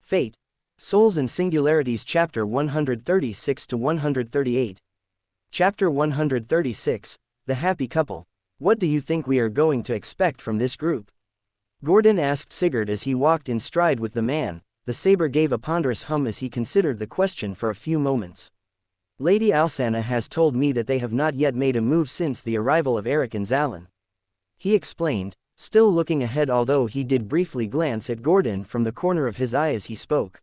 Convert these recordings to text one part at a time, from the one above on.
Fate, Souls and Singularities Chapter 136 to 138. Chapter 136, The Happy Couple. What do you think we are going to expect from this group? Gordon asked Sigurd as he walked in stride with the man. The saber gave a ponderous hum as he considered the question for a few moments. Lady Alsanna has told me that they have not yet made a move since the arrival of Eric and Zalin. He explained, still looking ahead, although he did briefly glance at Gordon from the corner of his eye as he spoke.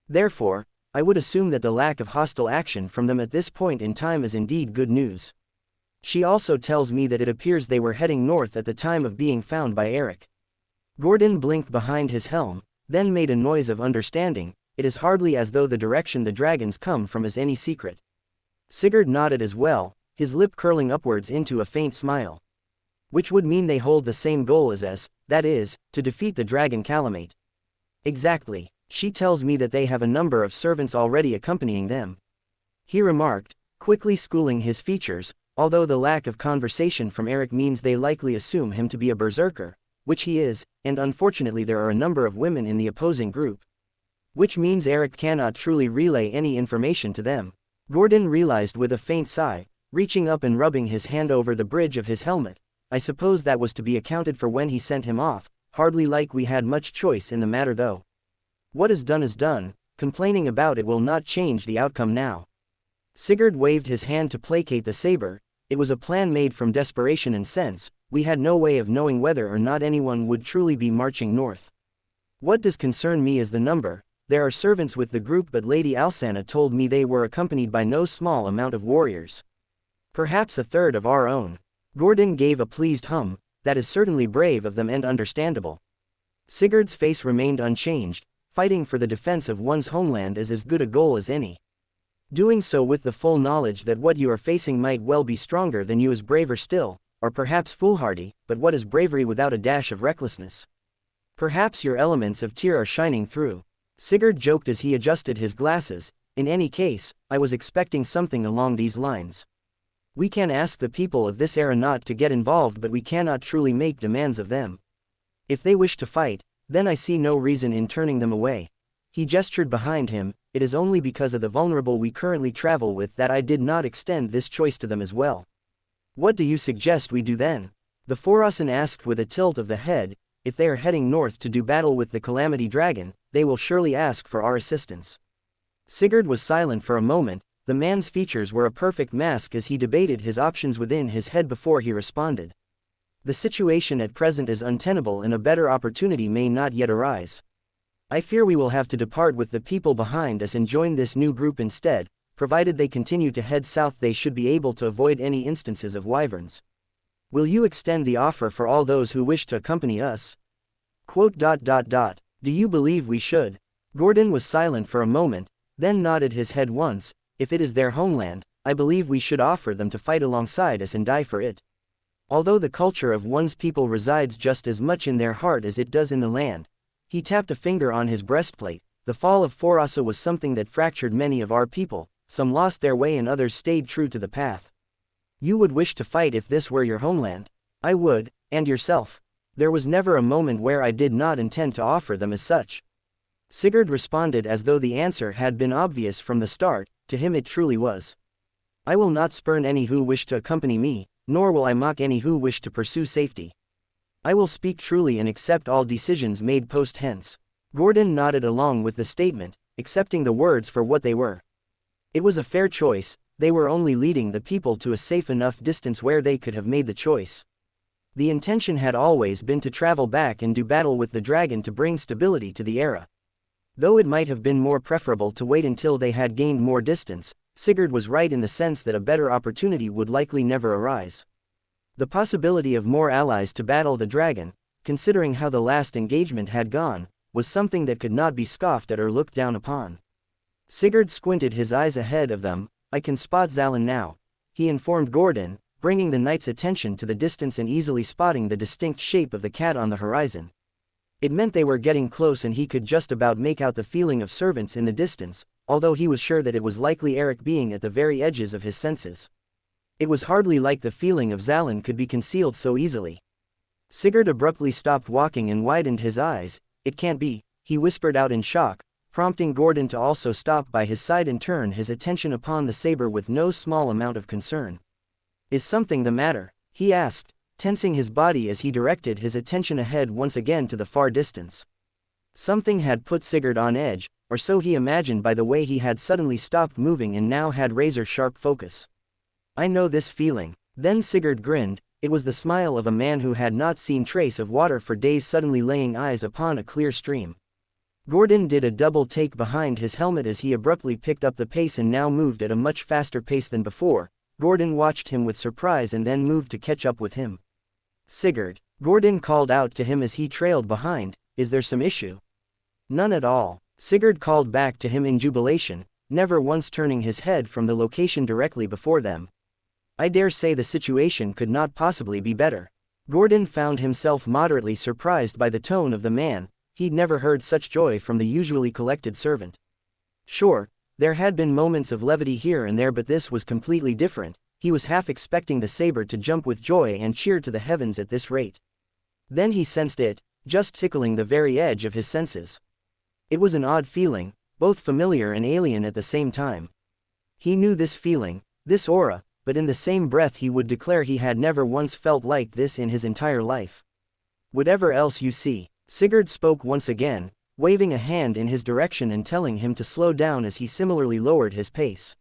Therefore, I would assume that the lack of hostile action from them at this point in time is indeed good news. She also tells me that it appears they were heading north at the time of being found by Eric. Gordon blinked behind his helm, then made a noise of understanding. It is hardly as though the direction the dragons come from is any secret. Sigurd nodded as well, his lip curling upwards into a faint smile. Which would mean they hold the same goal as us, that is, to defeat the dragon Calamate. Exactly, she tells me that they have a number of servants already accompanying them. He remarked, quickly schooling his features, although the lack of conversation from Eric means they likely assume him to be a berserker, which he is, and unfortunately there are a number of women in the opposing group. Which means Eric cannot truly relay any information to them. Gordon realized with a faint sigh, reaching up and rubbing his hand over the bridge of his helmet. I suppose that was to be accounted for when he sent him off, hardly like we had much choice in the matter though. What is done, complaining about it will not change the outcome now. Sigurd waved his hand to placate the saber. It was a plan made from desperation and sense. We had no way of knowing whether or not anyone would truly be marching north. What does concern me is the number. There are servants with the group, but Lady Alsanna told me they were accompanied by no small amount of warriors. Perhaps a third of our own. Gordon gave a pleased hum. That is certainly brave of them and understandable. Sigurd's face remained unchanged. Fighting for the defense of one's homeland is as good a goal as any. Doing so with the full knowledge that what you are facing might well be stronger than you is braver still, or perhaps foolhardy, but what is bravery without a dash of recklessness? Perhaps your elements of Tyr are shining through. Sigurd joked as he adjusted his glasses. In any case, I was expecting something along these lines. We can ask the people of this era not to get involved, but we cannot truly make demands of them. If they wish to fight, then I see no reason in turning them away. He gestured behind him. It is only because of the vulnerable we currently travel with that I did not extend this choice to them as well. What do you suggest we do then? The Forasan asked with a tilt of the head. If they are heading north to do battle with the Calamity Dragon, they will surely ask for our assistance. Sigurd was silent for a moment. The man's features were a perfect mask as he debated his options within his head before he responded. The situation at present is untenable and a better opportunity may not yet arise. I fear we will have to depart with the people behind us and join this new group instead. Provided they continue to head south, they should be able to avoid any instances of wyverns. Will you extend the offer for all those who wish to accompany us? Do you believe we should? Gordon was silent for a moment, then nodded his head once. If it is their homeland, I believe we should offer them to fight alongside us and die for it. Although the culture of one's people resides just as much in their heart as it does in the land. He tapped a finger on his breastplate. The fall of Forasa was something that fractured many of our people. Some lost their way and others stayed true to the path. You would wish to fight if this were your homeland? I would, and yourself. There was never a moment where I did not intend to offer them as such. Sigurd responded as though the answer had been obvious from the start. To him it truly was. I will not spurn any who wish to accompany me, nor will I mock any who wish to pursue safety. I will speak truly and accept all decisions made post hence. Gordon nodded along with the statement, accepting the words for what they were. It was a fair choice. They were only leading the people to a safe enough distance where they could have made the choice. The intention had always been to travel back and do battle with the dragon to bring stability to the era. Though it might have been more preferable to wait until they had gained more distance, Sigurd was right in the sense that a better opportunity would likely never arise. The possibility of more allies to battle the dragon, considering how the last engagement had gone, was something that could not be scoffed at or looked down upon. Sigurd squinted his eyes ahead of them. I can spot Zalin now, he informed Gordon, bringing the knight's attention to the distance and easily spotting the distinct shape of the cat on the horizon. It meant they were getting close and he could just about make out the feeling of servants in the distance, although he was sure that it was likely Eric being at the very edges of his senses. It was hardly like the feeling of Zalin could be concealed so easily. Sigurd abruptly stopped walking and widened his eyes. It can't be, he whispered out in shock. prompting Gordon to also stop by his side and turn his attention upon the saber with no small amount of concern. "Is something the matter?" he asked, tensing his body as he directed his attention ahead once again to the far distance. Something had put Sigurd on edge, or so he imagined by the way he had suddenly stopped moving and now had razor-sharp focus. "I know this feeling." Then Sigurd grinned. It was the smile of a man who had not seen trace of water for days suddenly laying eyes upon a clear stream. Gordon did a double take behind his helmet as he abruptly picked up the pace and now moved at a much faster pace than before. Gordon watched him with surprise and then moved to catch up with him. "Sigurd," Gordon called out to him as he trailed behind, "is there some issue?" "None at all," Sigurd called back to him in jubilation, never once turning his head from the location directly before them. "I dare say the situation could not possibly be better." Gordon found himself moderately surprised by the tone of the man. He'd never heard such joy from the usually collected servant. Sure, there had been moments of levity here and there, but this was completely different. He was half expecting the saber to jump with joy and cheer to the heavens at this rate. Then he sensed it, just tickling the very edge of his senses. It was an odd feeling, both familiar and alien at the same time. He knew this feeling, this aura, but in the same breath he would declare he had never once felt like this in his entire life. "Whatever else you see," Sigurd spoke once again, waving a hand in his direction and telling him to slow down as he similarly lowered his pace.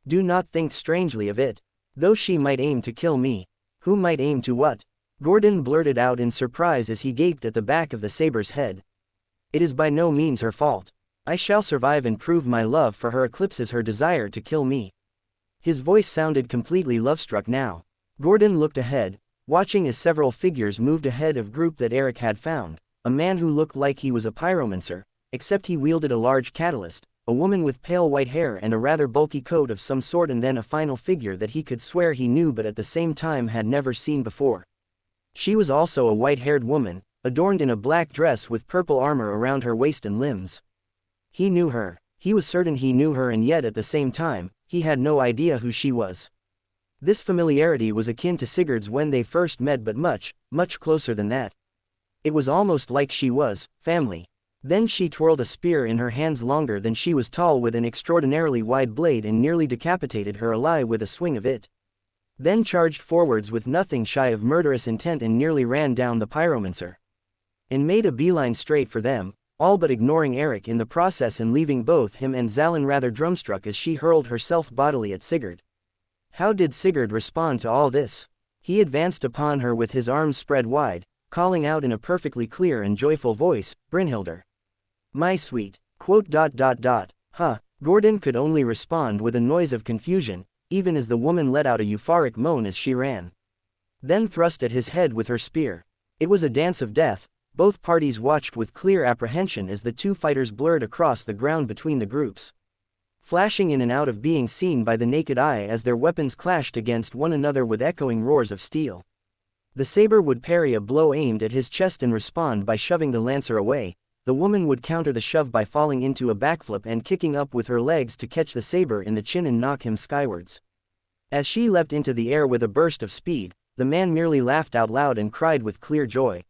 "Do not think strangely of it. Though she might aim to kill me. Who might aim to what?" Gordon blurted out in surprise as he gaped at the back of the saber's head. "It is by no means her fault. I shall survive and prove my love for her eclipses her desire to kill me." His voice sounded completely love-struck now. Gordon looked ahead, watching as several figures moved ahead of group that Eric had found. A man who looked like he was a pyromancer, except he wielded a large catalyst, a woman with pale white hair and a rather bulky coat of some sort, and then a final figure that he could swear he knew but at the same time had never seen before. She was also a white-haired woman, adorned in a black dress with purple armor around her waist and limbs. He knew her. He was certain he knew her, and yet at the same time, he had no idea who she was. This familiarity was akin to Sigurd's when they first met, but much, much closer than that. It was almost like she was family. Then she twirled a spear in her hands longer than she was tall with an extraordinarily wide blade and nearly decapitated her ally with a swing of it. Then charged forwards with nothing shy of murderous intent and nearly ran down the pyromancer. And made a beeline straight for them, all but ignoring Eric in the process and leaving both him and Zalin rather drumstruck as she hurled herself bodily at Sigurd. How did Sigurd respond to all this? He advanced upon her with his arms spread wide, calling out in a perfectly clear and joyful voice, "Brynhildr. My sweet." Huh. Gordon could only respond with a noise of confusion, even as the woman let out a euphoric moan as she ran. Then thrust at his head with her spear. It was a dance of death. Both parties watched with clear apprehension as the two fighters blurred across the ground between the groups, flashing in and out of being seen by the naked eye as their weapons clashed against one another with echoing roars of steel. The saber would parry a blow aimed at his chest and respond by shoving the lancer away. The woman would counter the shove by falling into a backflip and kicking up with her legs to catch the saber in the chin and knock him skywards. As she leapt into the air with a burst of speed, the man merely laughed out loud and cried with clear joy,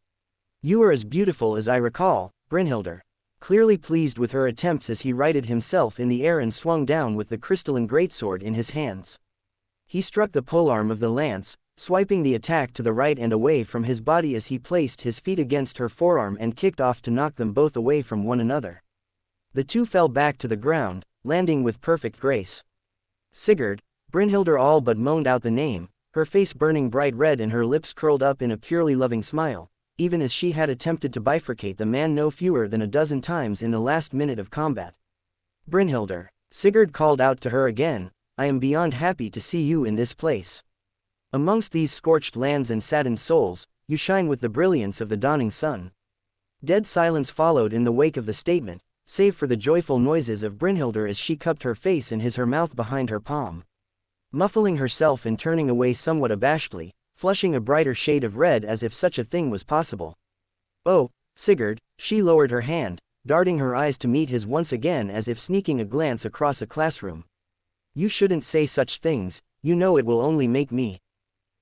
"You are as beautiful as I recall, Brynhildr." Clearly pleased with her attempts as he righted himself in the air and swung down with the crystalline greatsword in his hands. He struck the polearm of the lance, swiping the attack to the right and away from his body as he placed his feet against her forearm and kicked off to knock them both away from one another. The two fell back to the ground, landing with perfect grace. Sigurd. Brynhildr all but moaned out the name, her face burning bright red and her lips curled up in a purely loving smile, even as she had attempted to bifurcate the man no fewer than a dozen times in the last minute of combat. "Brynhildr," Sigurd called out to her again, "I am beyond happy to see you in this place. Amongst these scorched lands and saddened souls, you shine with the brilliance of the dawning sun." Dead silence followed in the wake of the statement, save for the joyful noises of Brynhildr as she cupped her face and hid her mouth behind her palm, muffling herself and turning away somewhat abashedly, flushing a brighter shade of red as if such a thing was possible. "Oh, Sigurd," she lowered her hand, darting her eyes to meet his once again as if sneaking a glance across a classroom. "You shouldn't say such things, you know it will only make me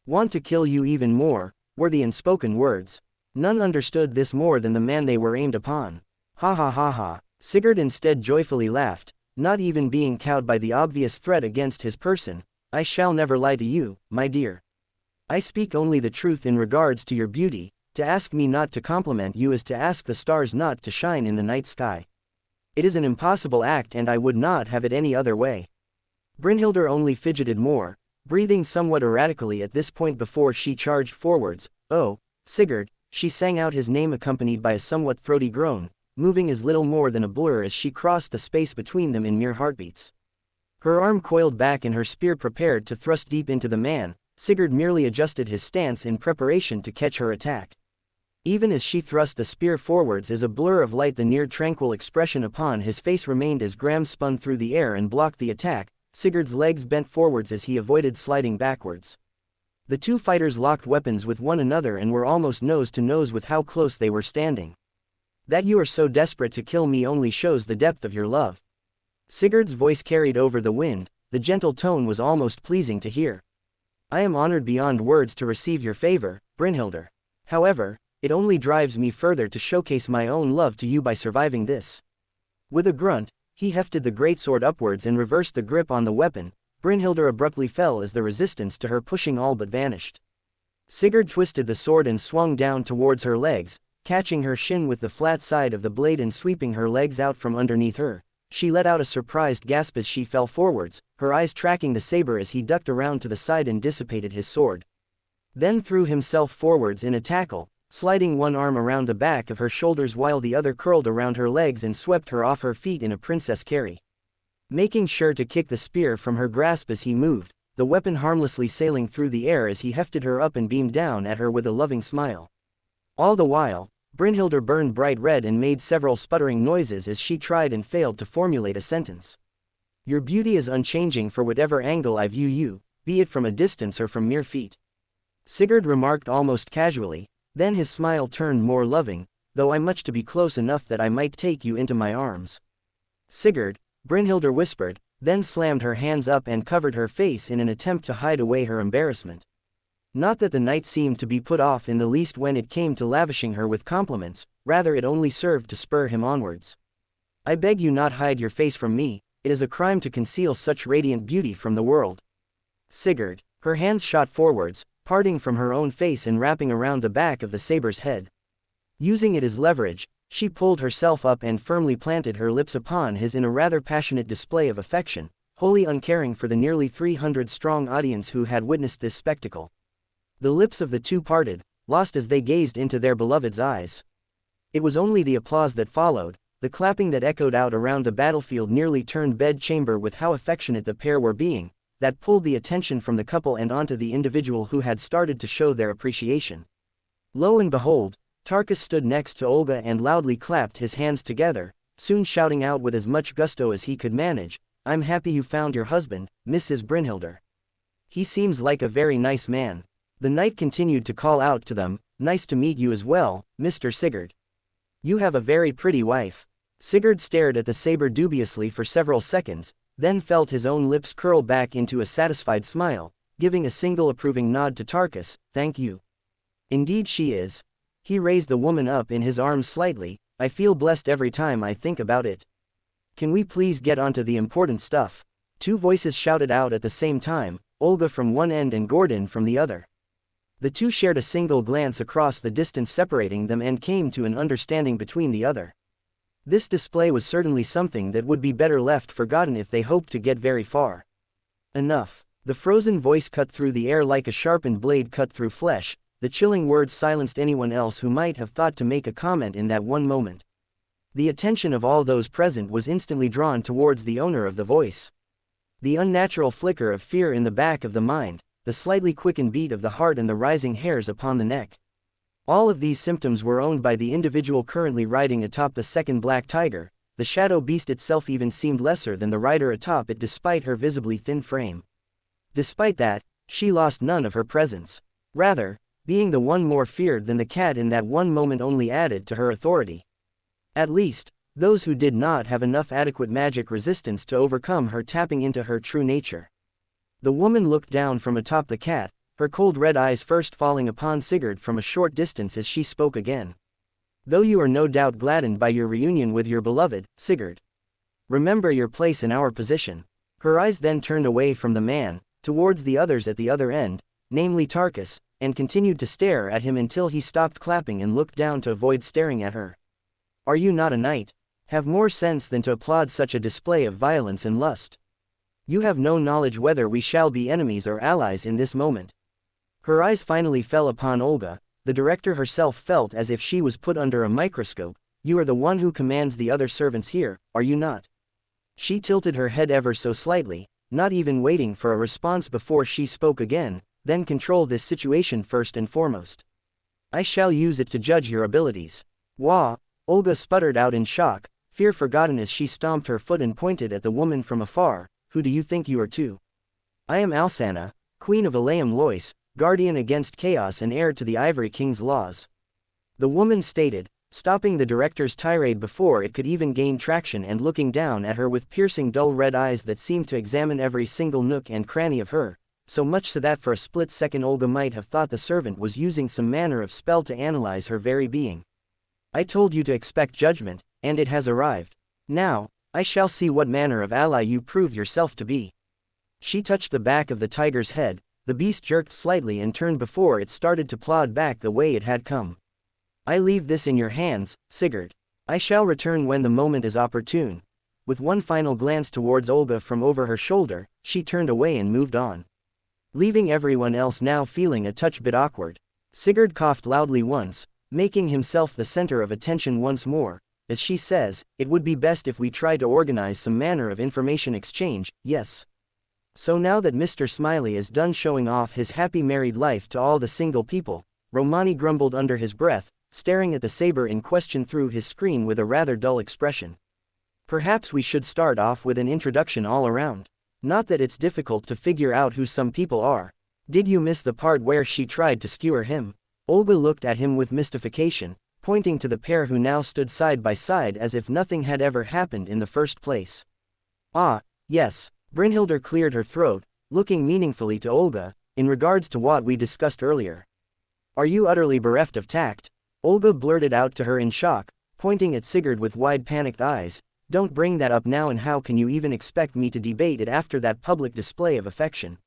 want to kill you even more," were the unspoken words. None understood this more than the man they were aimed upon. "Ha ha ha ha." Sigurd instead joyfully laughed, not even being cowed by the obvious threat against his person. I shall never lie to you, my dear. I speak only the truth in regards to your beauty. To ask me not to compliment you is to ask the stars not to shine in the night sky. It is an impossible act and I would not have it any other way. Brynhildr only fidgeted more, breathing somewhat erratically at this point before she charged forwards. Oh, Sigurd, she sang out his name accompanied by a somewhat throaty groan, moving as little more than a blur as she crossed the space between them in mere heartbeats. Her arm coiled back and her spear prepared to thrust deep into the man. Sigurd merely adjusted his stance in preparation to catch her attack. Even as she thrust the spear forwards as a blur of light, the near tranquil expression upon his face remained as Gram spun through the air and blocked the attack. Sigurd's legs bent forwards as he avoided sliding backwards. The two fighters locked weapons with one another and were almost nose to nose with how close they were standing. That you are so desperate to kill me only shows the depth of your love. Sigurd's voice carried over the wind, the gentle tone was almost pleasing to hear. I am honored beyond words to receive your favor, Brynhildr. However, it only drives me further to showcase my own love to you by surviving this. With a grunt, he hefted the greatsword upwards and reversed the grip on the weapon. Brynhildr abruptly fell as the resistance to her pushing all but vanished. Sigurd twisted the sword and swung down towards her legs, catching her shin with the flat side of the blade and sweeping her legs out from underneath her. She let out a surprised gasp as she fell forwards, her eyes tracking the saber as he ducked around to the side and dissipated his sword. Then threw himself forwards in a tackle, sliding one arm around the back of her shoulders while the other curled around her legs and swept her off her feet in a princess carry. Making sure to kick the spear from her grasp as he moved, the weapon harmlessly sailing through the air as he hefted her up and beamed down at her with a loving smile. All the while, Brynhildr burned bright red and made several sputtering noises as she tried and failed to formulate a sentence. Your beauty is unchanging for whatever angle I view you, be it from a distance or from mere feet. Sigurd remarked almost casually, then his smile turned more loving, though I'm much to be close enough that I might take you into my arms. Sigurd, Brynhildr whispered, then slammed her hands up and covered her face in an attempt to hide away her embarrassment. Not that the knight seemed to be put off in the least when it came to lavishing her with compliments, rather it only served to spur him onwards. I beg you not hide your face from me, it is a crime to conceal such radiant beauty from the world. Sigurd, her hands shot forwards, parting from her own face and wrapping around the back of the saber's head. Using it as leverage, she pulled herself up and firmly planted her lips upon his in a rather passionate display of affection, wholly uncaring for the nearly 300-strong audience who had witnessed this spectacle. The lips of the two parted, lost as they gazed into their beloved's eyes. It was only the applause that followed, the clapping that echoed out around the battlefield nearly turned bedchamber with how affectionate the pair were being, that pulled the attention from the couple and onto the individual who had started to show their appreciation. Lo and behold, Tarkus stood next to Olga and loudly clapped his hands together, soon shouting out with as much gusto as he could manage, I'm happy you found your husband, Mrs. Brynhildr. He seems like a very nice man. The knight continued to call out to them, nice to meet you as well, Mr. Sigurd. You have a very pretty wife. Sigurd stared at the saber dubiously for several seconds, then felt his own lips curl back into a satisfied smile, giving a single approving nod to Tarkus, thank you. Indeed she is. He raised the woman up in his arms slightly, I feel blessed every time I think about it. Can we please get onto the important stuff? Two voices shouted out at the same time, Olga from one end and Gordon from the other. The two shared a single glance across the distance separating them and came to an understanding between the other. This display was certainly something that would be better left forgotten if they hoped to get very far. Enough. The frozen voice cut through the air like a sharpened blade cut through flesh, the chilling words silenced anyone else who might have thought to make a comment in that one moment. The attention of all those present was instantly drawn towards the owner of the voice. The unnatural flicker of fear in the back of the mind, the slightly quickened beat of the heart and the rising hairs upon the neck. All of these symptoms were owned by the individual currently riding atop the second black tiger. The shadow beast itself even seemed lesser than the rider atop it despite her visibly thin frame. Despite that, she lost none of her presence. Rather, being the one more feared than the cat in that one moment only added to her authority. At least, those who did not have enough adequate magic resistance to overcome her tapping into her true nature. The woman looked down from atop the cat, her cold red eyes first falling upon Sigurd from a short distance as she spoke again. though you are no doubt gladdened by your reunion with your beloved, Sigurd. Remember your place in our position. Her eyes then turned away from the man, towards the others at the other end, namely Tarkus, and continued to stare at him until he stopped clapping and looked down to avoid staring at her. Are you not a knight? Have more sense than to applaud such a display of violence and lust. You have no knowledge whether we shall be enemies or allies in this moment. Her eyes finally fell upon Olga. The director herself felt as if she was put under a microscope. You are the one who commands the other servants here, are you not? She tilted her head ever so slightly, not even waiting for a response before she spoke again. Then control this situation first and foremost. I shall use it to judge your abilities. Wah! Olga sputtered out in shock, fear forgotten as she stomped her foot and pointed at the woman from afar. Who do you think you are to? I am Alsana, Queen of Elaim Lois, guardian against chaos and heir to the Ivory King's laws. The woman stated, stopping the director's tirade before it could even gain traction and looking down at her with piercing dull red eyes that seemed to examine every single nook and cranny of her, so much so that for a split second Olga might have thought the servant was using some manner of spell to analyze her very being. I told you to expect judgment, and it has arrived. Now, I shall see what manner of ally you prove yourself to be. She touched the back of the tiger's head. The beast jerked slightly and turned before it started to plod back the way it had come. I leave this in your hands, Sigurd. I shall return when the moment is opportune. With one final glance towards Olga from over her shoulder, she turned away and moved on, leaving everyone else now feeling a touch bit awkward. Sigurd coughed loudly once, making himself the center of attention once more. As she says, it would be best if we tried to organize some manner of information exchange, yes. So now that Mr. Smiley is done showing off his happy married life to all the single people, Romani grumbled under his breath, staring at the saber in question through his screen with a rather dull expression. Perhaps we should start off with an introduction all around. Not that it's difficult to figure out who some people are. Did you miss the part where she tried to skewer him? Olga looked at him with mystification, pointing to the pair who now stood side by side as if nothing had ever happened in the first place. Ah, yes. Brynhildr cleared her throat, looking meaningfully to Olga, in regards to what we discussed earlier. Are you utterly bereft of tact? Olga blurted out to her in shock, pointing at Sigurd with wide panicked eyes. Don't bring that up now, and how can you even expect me to debate it after that public display of affection?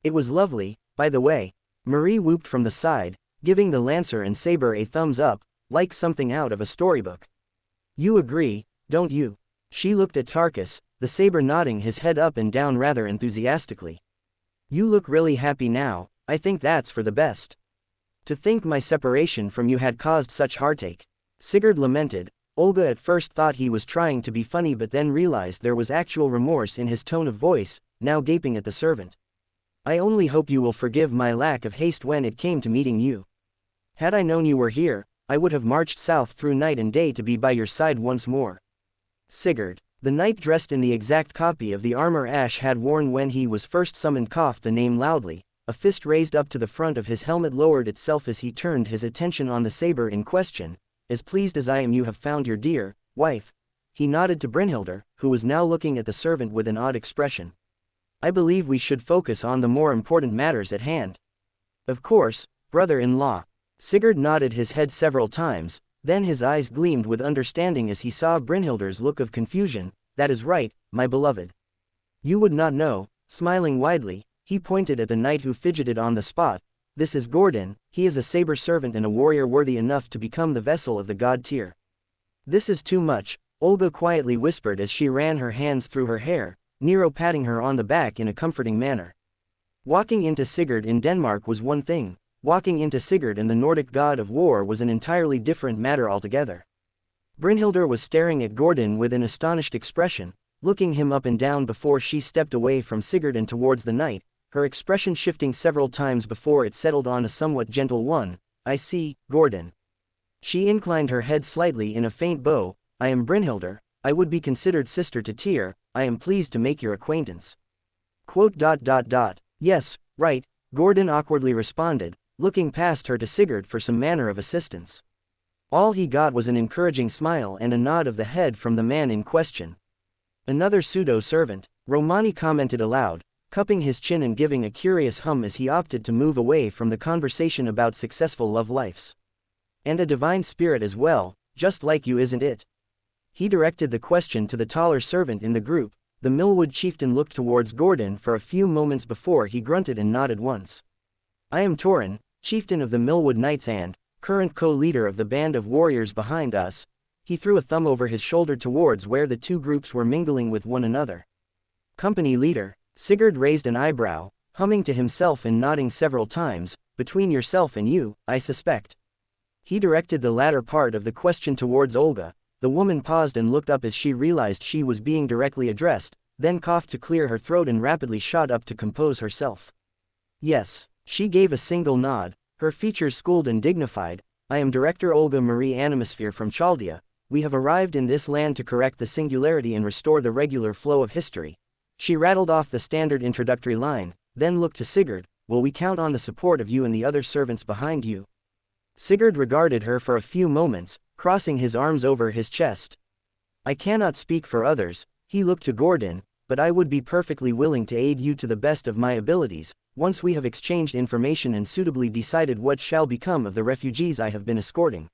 It was lovely, by the way. Marie whooped from the side, giving the lancer and saber a thumbs up, like something out of a storybook. You agree, don't you? She looked at Tarkus, the saber nodding his head up and down rather enthusiastically. You look really happy now. I think that's for the best. To think my separation from you had caused such heartache. Sigurd lamented. Olga at first thought he was trying to be funny, but then realized there was actual remorse in his tone of voice, now gaping at the servant. I only hope you will forgive my lack of haste when it came to meeting you. Had I known you were here, I would have marched south through night and day to be by your side once more. Sigurd, the knight dressed in the exact copy of the armor Ash had worn when he was first summoned, coughed the name loudly. A fist raised up to the front of his helmet lowered itself as he turned his attention on the saber in question. As pleased as I am you have found your dear wife. He nodded to Brynhildr, who was now looking at the servant with an odd expression. I believe we should focus on the more important matters at hand. Of course, brother-in-law. Sigurd nodded his head several times, then his eyes gleamed with understanding as he saw Brynhildr's look of confusion. That is right, my beloved. You would not know. Smiling widely, he pointed at the knight who fidgeted on the spot. This is Gordon. He is a saber servant and a warrior worthy enough to become the vessel of the god tier. This is too much, Olga quietly whispered as she ran her hands through her hair, Nero patting her on the back in a comforting manner. Walking into Sigurd in Denmark was one thing. Walking into Sigurd and the Nordic god of war was an entirely different matter altogether. Brynhildr was staring at Gordon with an astonished expression, looking him up and down before she stepped away from Sigurd and towards the knight, her expression shifting several times before it settled on a somewhat gentle one. I see, Gordon. She inclined her head slightly in a faint bow. I am Brynhildr. I would be considered sister to Tyr. I am pleased to make your acquaintance. Yes, right, Gordon awkwardly responded, looking past her to Sigurd for some manner of assistance. All he got was an encouraging smile and a nod of the head from the man in question. Another pseudo-servant, Romani commented aloud, cupping his chin and giving a curious hum as he opted to move away from the conversation about successful love lives. And a divine spirit as well, just like you, isn't it? He directed the question to the taller servant in the group. The Millwood chieftain looked towards Gordon for a few moments before he grunted and nodded once. I am Torin, chieftain of the Millwood Knights and current co-leader of the band of warriors behind us. He threw a thumb over his shoulder towards where the two groups were mingling with one another. Company leader. Sigurd raised an eyebrow, humming to himself and nodding several times. Between yourself and you, I suspect. He directed the latter part of the question towards Olga. The woman paused and looked up as she realized she was being directly addressed, then coughed to clear her throat and rapidly shot up to compose herself. Yes, she gave a single nod, her features schooled and dignified. I am Director Olga Marie Animosphere from Chaldea. We have arrived in this land to correct the singularity and restore the regular flow of history. She rattled off the standard introductory line, then looked to Sigurd. Will we count on the support of you and the other servants behind you? Sigurd regarded her for a few moments, crossing his arms over his chest. I cannot speak for others, he looked to Gordon, but I would be perfectly willing to aid you to the best of my abilities, once we have exchanged information and suitably decided what shall become of the refugees I have been escorting.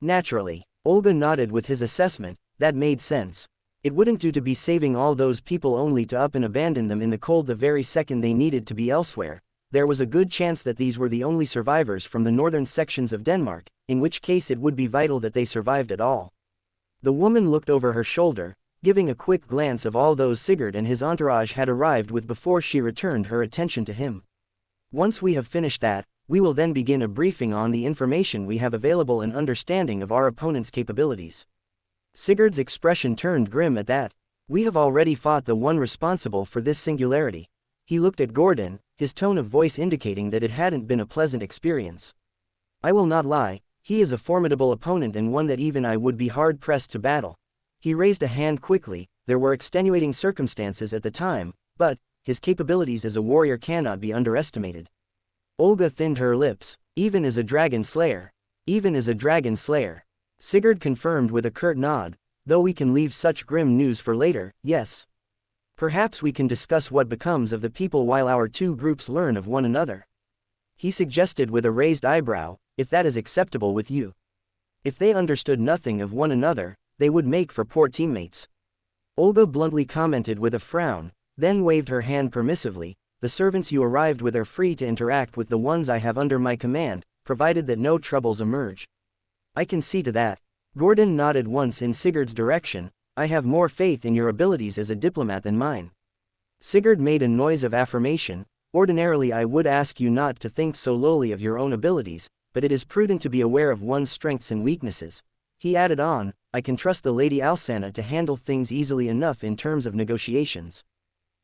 Naturally, Olga nodded with his assessment. That made sense. It wouldn't do to be saving all those people only to up and abandon them in the cold the very second they needed to be elsewhere. There was a good chance that these were the only survivors from the northern sections of Denmark, in which case it would be vital that they survived at all. The woman looked over her shoulder, giving a quick glance of all those Sigurd and his entourage had arrived with before she returned her attention to him. Once we have finished that, we will then begin a briefing on the information we have available and understanding of our opponent's capabilities. Sigurd's expression turned grim at that. We have already fought the one responsible for this singularity. He looked at Gordon, his tone of voice indicating that it hadn't been a pleasant experience. I will not lie, he is a formidable opponent and one that even I would be hard-pressed to battle. He raised a hand quickly. There were extenuating circumstances at the time, but his capabilities as a warrior cannot be underestimated. Olga thinned her lips. Even as a dragon slayer. Even as a dragon slayer. Sigurd confirmed with a curt nod. Though we can leave such grim news for later, yes. Perhaps we can discuss what becomes of the people while our two groups learn of one another. He suggested with a raised eyebrow, if that is acceptable with you. If they understood nothing of one another, they would make for poor teammates. Olga bluntly commented with a frown, then waved her hand permissively. The servants you arrived with are free to interact with the ones I have under my command, provided that no troubles emerge. I can see to that. Gordon nodded once in Sigurd's direction. I have more faith in your abilities as a diplomat than mine. Sigurd made a noise of affirmation. Ordinarily I would ask you not to think so lowly of your own abilities, but it is prudent to be aware of one's strengths and weaknesses. He added on, I can trust the Lady Alsana to handle things easily enough in terms of negotiations.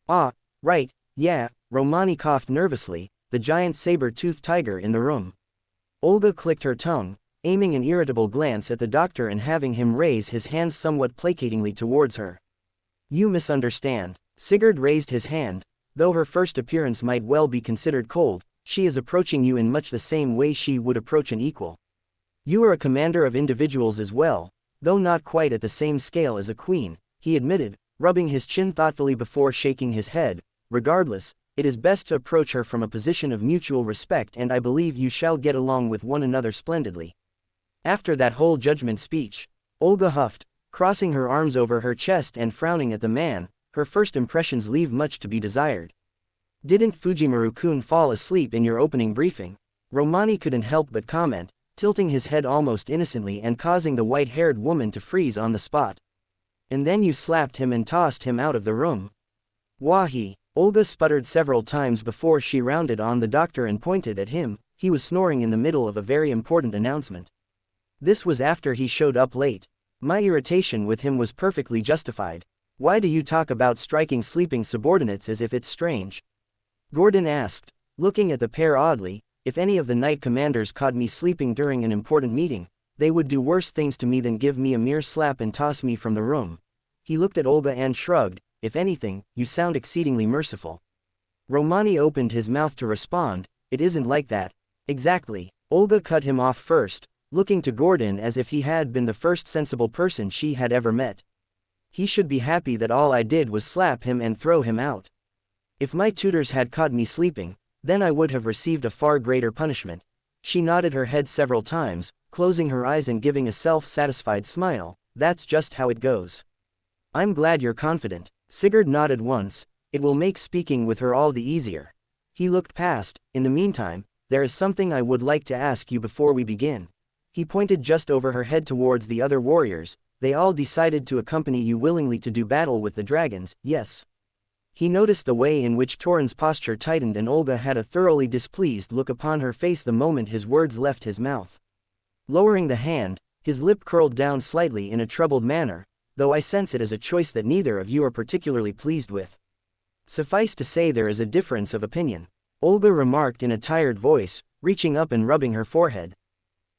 Ah, right, yeah, Romani coughed nervously, the giant saber-toothed tiger in the room. Olga clicked her tongue, aiming an irritable glance at the doctor and having him raise his hands somewhat placatingly towards her. You misunderstand. Sigurd raised his hand. Though her first appearance might well be considered cold, she is approaching you in much the same way she would approach an equal. You are a commander of individuals as well, though not quite at the same scale as a queen, he admitted, rubbing his chin thoughtfully before shaking his head. Regardless, it is best to approach her from a position of mutual respect and I believe you shall get along with one another splendidly. After that whole judgment speech, Olga huffed, crossing her arms over her chest and frowning at the man. Her first impressions leave much to be desired. Didn't Fujimaru-kun fall asleep in your opening briefing? Romani couldn't help but comment, tilting his head almost innocently and causing the white-haired woman to freeze on the spot. And then you slapped him and tossed him out of the room. Wahi. Olga sputtered several times before she rounded on the doctor and pointed at him. He was snoring in the middle of a very important announcement. This was after he showed up late. My irritation with him was perfectly justified. Why do you talk about striking sleeping subordinates as if it's strange? Gordon asked, looking at the pair oddly. If any of the knight commanders caught me sleeping during an important meeting, they would do worse things to me than give me a mere slap and toss me from the room. He looked at Olga and shrugged. If anything, you sound exceedingly merciful. Romani opened his mouth to respond. It isn't like that. Exactly. Olga cut him off first, looking to Gordon as if he had been the first sensible person she had ever met. He should be happy that all I did was slap him and throw him out. If my tutors had caught me sleeping, then I would have received a far greater punishment. She nodded her head several times, closing her eyes and giving a self-satisfied smile. That's just how it goes. I'm glad you're confident. Sigurd nodded once. It will make speaking with her all the easier. He looked past. In the meantime, there is something I would like to ask you before we begin. He pointed just over her head towards the other warriors. They all decided to accompany you willingly to do battle with the dragons, yes? He noticed the way in which Torin's posture tightened, and Olga had a thoroughly displeased look upon her face the moment his words left his mouth. Lowering the hand, his lip curled down slightly in a troubled manner, though I sense it as a choice that neither of you are particularly pleased with. Suffice to say, there is a difference of opinion, Olga remarked in a tired voice, reaching up and rubbing her forehead.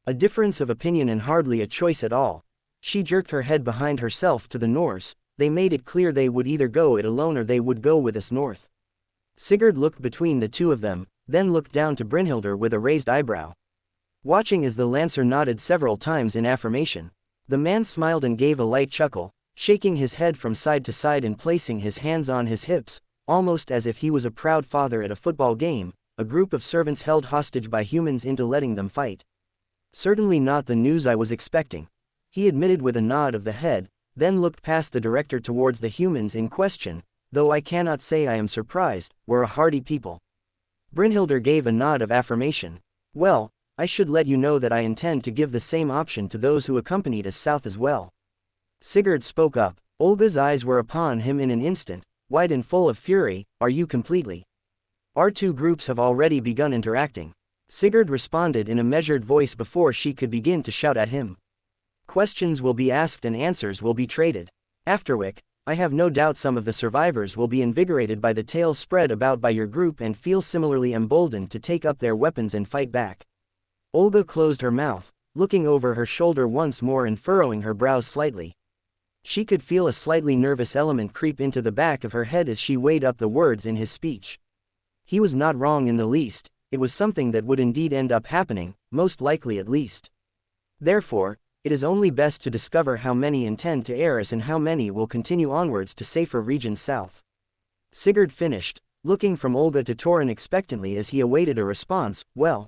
A difference of opinion and hardly a choice at all. She jerked her head behind herself to the Norse. They made it clear they would either go it alone or they would go with us north. Sigurd looked between the two of them, then looked down to Brynhildr with a raised eyebrow. Watching as the lancer nodded several times in affirmation, the man smiled and gave a light chuckle, shaking his head from side to side and placing his hands on his hips, almost as if he was a proud father at a football game, a group of servants held hostage by humans into letting them fight. Certainly not the news I was expecting, he admitted with a nod of the head, then looked past the director towards the humans in question. Though I cannot say I am surprised, we're a hardy people. Brynhildr gave a nod of affirmation. Well, I should let you know that I intend to give the same option to those who accompanied us south as well. Sigurd spoke up. Olga's eyes were upon him in an instant, wide and full of fury. Are you completely? Our two groups have already begun interacting. Sigurd responded in a measured voice before she could begin to shout at him. Questions will be asked and answers will be traded. After which, I have no doubt some of the survivors will be invigorated by the tales spread about by your group and feel similarly emboldened to take up their weapons and fight back. Olga closed her mouth, looking over her shoulder once more and furrowing her brows slightly. She could feel a slightly nervous element creep into the back of her head as she weighed up the words in his speech. He was not wrong in the least. It was something that would indeed end up happening, most likely at least. Therefore, it is only best to discover how many intend to heir us and how many will continue onwards to safer regions south. Sigurd finished, looking from Olga to Torin expectantly as he awaited a response. Well.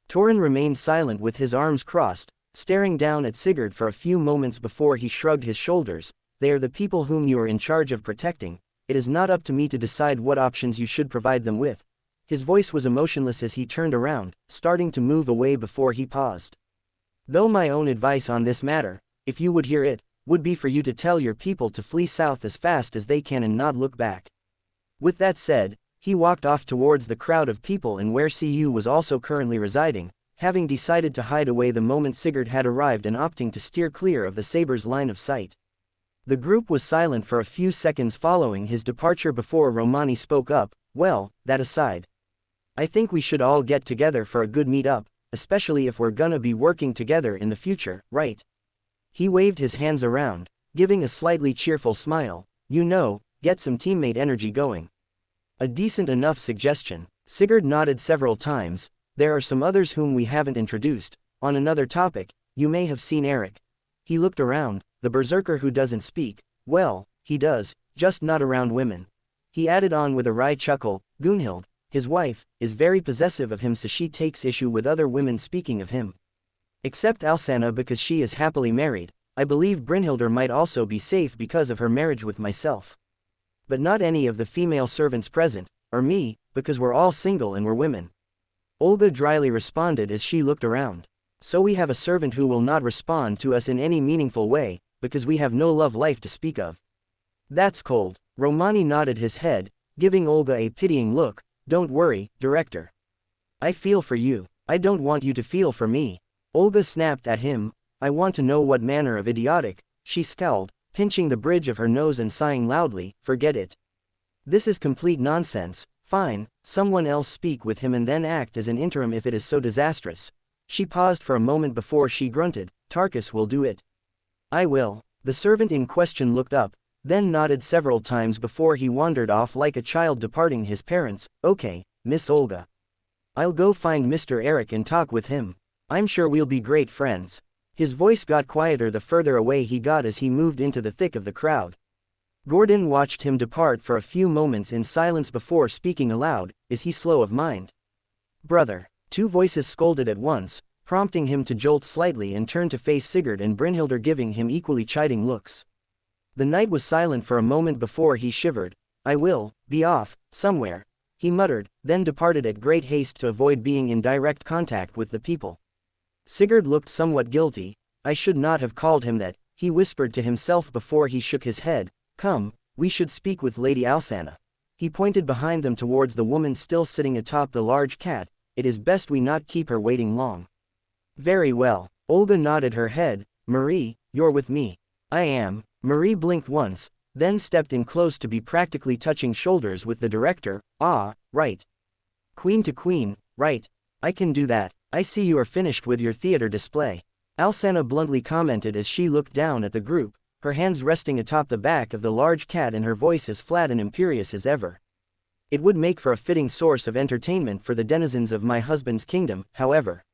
Torin remained silent with his arms crossed, staring down at Sigurd for a few moments before he shrugged his shoulders. They are the people whom you are in charge of protecting. It is not up to me to decide what options you should provide them with. His voice was emotionless as he turned around, starting to move away before he paused. Though my own advice on this matter, if you would hear it, would be for you to tell your people to flee south as fast as they can and not look back. With that said, he walked off towards the crowd of people and where Cu was also currently residing, having decided to hide away the moment Sigurd had arrived and opting to steer clear of the Saber's line of sight. The group was silent for a few seconds following his departure before Romani spoke up. Well, that aside, I think we should all get together for a good meet-up, especially if we're gonna be working together in the future, right? He waved his hands around, giving a slightly cheerful smile. You know, get some teammate energy going. A decent enough suggestion. Sigurd nodded several times. There are some others whom we haven't introduced. On another topic, you may have seen Eric. He looked around. The berserker who doesn't speak. Well, he does, just not around women. He added on with a wry chuckle. Gunhild, his wife, is very possessive of him, so she takes issue with other women speaking of him. Except Alsana because she is happily married. I believe Brynhildr might also be safe because of her marriage with myself. But not any of the female servants present, or me, because we're all single and we're women. Olga dryly responded as she looked around. So we have a servant who will not respond to us in any meaningful way, because we have no love life to speak of. That's cold. Romani nodded his head, giving Olga a pitying look. Don't worry, director. I feel for you. I don't want you to feel for me. Olga snapped at him. I want to know what manner of idiotic. She scowled, pinching the bridge of her nose and sighing loudly. Forget it. This is complete nonsense. Fine, someone else speak with him and then act as an interim if it is so disastrous. She paused for a moment before she grunted. Tarkus will do it. I will. The servant in question looked up, then nodded several times before he wandered off like a child departing his parents. Okay, Miss Olga. I'll go find Mr. Eric and talk with him. I'm sure we'll be great friends. His voice got quieter the further away he got as he moved into the thick of the crowd. Gordon watched him depart for a few moments in silence before speaking aloud. Is he slow of mind? Brother. Two voices scolded at once, prompting him to jolt slightly and turn to face Sigurd and Brynhildr, giving him equally chiding looks. The knight was silent for a moment before he shivered. "I will be off somewhere," he muttered, then departed at great haste to avoid being in direct contact with the people. Sigurd looked somewhat guilty. "I should not have called him that," he whispered to himself before he shook his head. "Come, we should speak with Lady Alsanna." He pointed behind them towards the woman still sitting atop the large cat. "It is best we not keep her waiting long." "Very well." Olga nodded her head. "Marie, you're with me." "I am." Marie blinked once, then stepped in close to be practically touching shoulders with the director. "Ah, right. Queen to queen, right. I can do that. I see you are finished with your theater display," Alsanna bluntly commented as she looked down at the group, her hands resting atop the back of the large cat and her voice as flat and imperious as ever. "It would make for a fitting source of entertainment for the denizens of my husband's kingdom, however."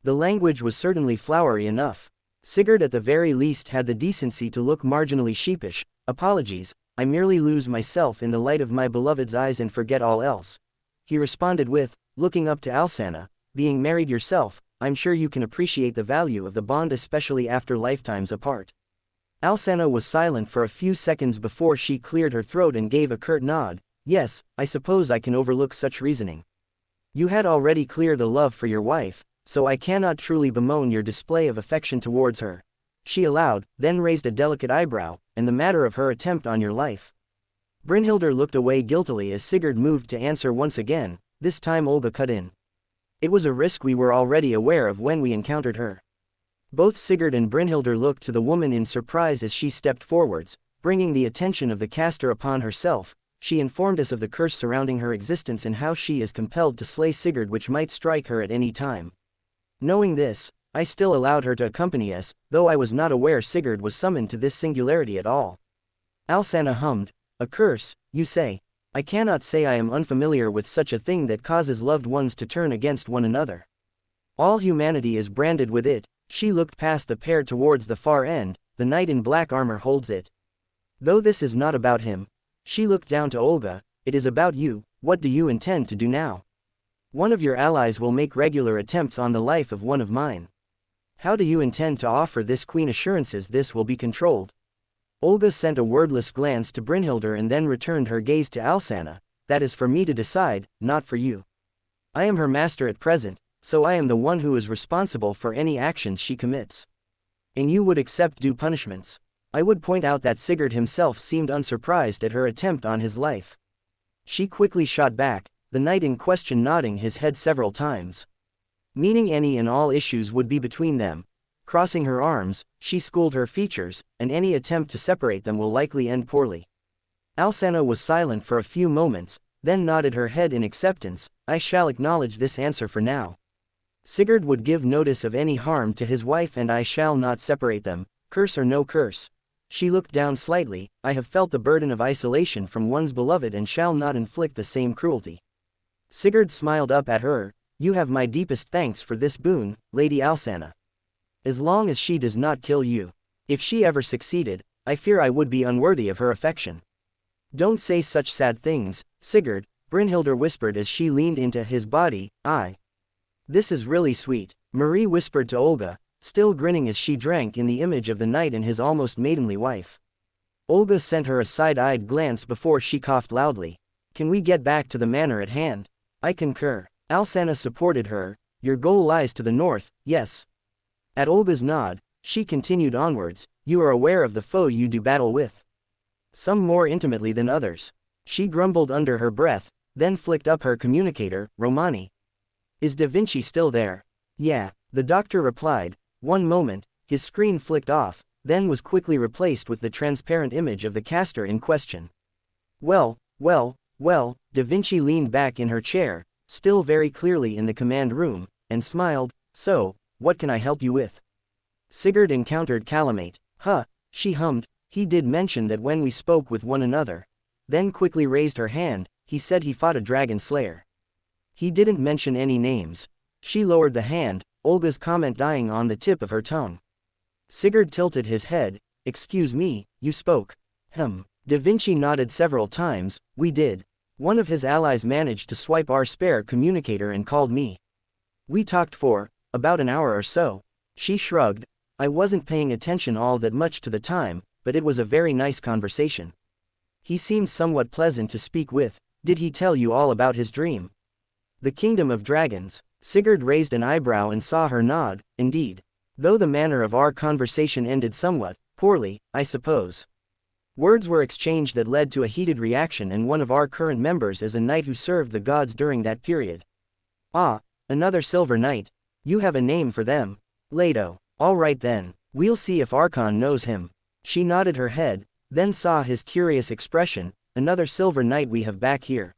The language was certainly flowery enough. Sigurd at the very least had the decency to look marginally sheepish. "Apologies, I merely lose myself in the light of my beloved's eyes and forget all else," he responded with, looking up to Alsanna. "Being married yourself, I'm sure you can appreciate the value of the bond, especially after lifetimes apart." Alsanna was silent for a few seconds before she cleared her throat and gave a curt nod. "Yes, I suppose I can overlook such reasoning. You had already clear the love for your wife, so I cannot truly bemoan your display of affection towards her," she allowed, then raised a delicate eyebrow. "And the matter of her attempt on your life?" Brynhildr looked away guiltily as Sigurd moved to answer once again. This time Olga cut in. "It was a risk we were already aware of when we encountered her." Both Sigurd and Brynhildr looked to the woman in surprise as she stepped forwards, bringing the attention of the caster upon herself. "She informed us of the curse surrounding her existence and how she is compelled to slay Sigurd, which might strike her at any time. Knowing this, I still allowed her to accompany us, though I was not aware Sigurd was summoned to this singularity at all." Alsanna hummed. "A curse, you say? I cannot say I am unfamiliar with such a thing that causes loved ones to turn against one another. All humanity is branded with it." She looked past the pair towards the far end. "The knight in black armor holds it. Though this is not about him." She looked down to Olga. "It is about you. What do you intend to do now? One of your allies will make regular attempts on the life of one of mine. How do you intend to offer this queen assurances this will be controlled?" Olga sent a wordless glance to Brynhildr and then returned her gaze to Alsanna. "That is for me to decide, not for you. I am her master at present, so I am the one who is responsible for any actions she commits. And you would accept due punishments." I would point out that Sigurd himself seemed unsurprised at her attempt on his life. She quickly shot back, the knight in question nodding his head several times. Meaning any and all issues would be between them. Crossing her arms, she schooled her features, and any attempt to separate them will likely end poorly. Alsanna was silent for a few moments, then nodded her head in acceptance. "I shall acknowledge this answer for now. Sigurd would give notice of any harm to his wife and I shall not separate them, curse or no curse." She looked down slightly. "I have felt the burden of isolation from one's beloved and shall not inflict the same cruelty." Sigurd smiled up at her. "You have my deepest thanks for this boon, Lady Alsanna. As long as she does not kill you. If she ever succeeded, I fear I would be unworthy of her affection." "Don't say such sad things, Sigurd," Brynhildr whispered as she leaned into his body. This is really sweet," Marie whispered to Olga, still grinning as she drank in the image of the knight and his almost maidenly wife. Olga sent her a side-eyed glance before she coughed loudly. "Can we get back to the matter at hand?" "I concur." Alsanna supported her. "Your goal lies to the north, yes?" At Olga's nod, she continued onwards. "You are aware of the foe you do battle with. Some more intimately than others." She grumbled under her breath, then flicked up her communicator. "Romani. Is Da Vinci still there?" "Yeah," the doctor replied. One moment, his screen flicked off, then was quickly replaced with the transparent image of the caster in question. Well, Da Vinci leaned back in her chair, still very clearly in the command room, and smiled. "So, what can I help you with?" Sigurd encountered Calamate. "Huh," she hummed, "he did mention that when we spoke with one another." Then quickly raised her hand. "He said he fought a dragon slayer. He didn't mention any names." She lowered the hand, Olga's comment dying on the tip of her tongue. Sigurd tilted his head. "Excuse me, you spoke?" Da Vinci nodded several times. "We did. One of his allies managed to swipe our spare communicator and called me. We talked for About an hour or so. She shrugged. I wasn't paying attention all that much to the time, but it was a very nice conversation. He seemed somewhat pleasant to speak with. Did he tell you all about his dream? The Kingdom of Dragons. Sigurd raised an eyebrow and saw her nod. Indeed. Though the manner of our conversation ended somewhat poorly, I suppose. Words were exchanged that led to a heated reaction, and one of our current members is a knight who served the gods during that period. Ah, another silver knight. You have a name for them. Leto. All right then, we'll see if Archon knows him. She nodded her head, then saw his curious expression. Another silver knight we have back here.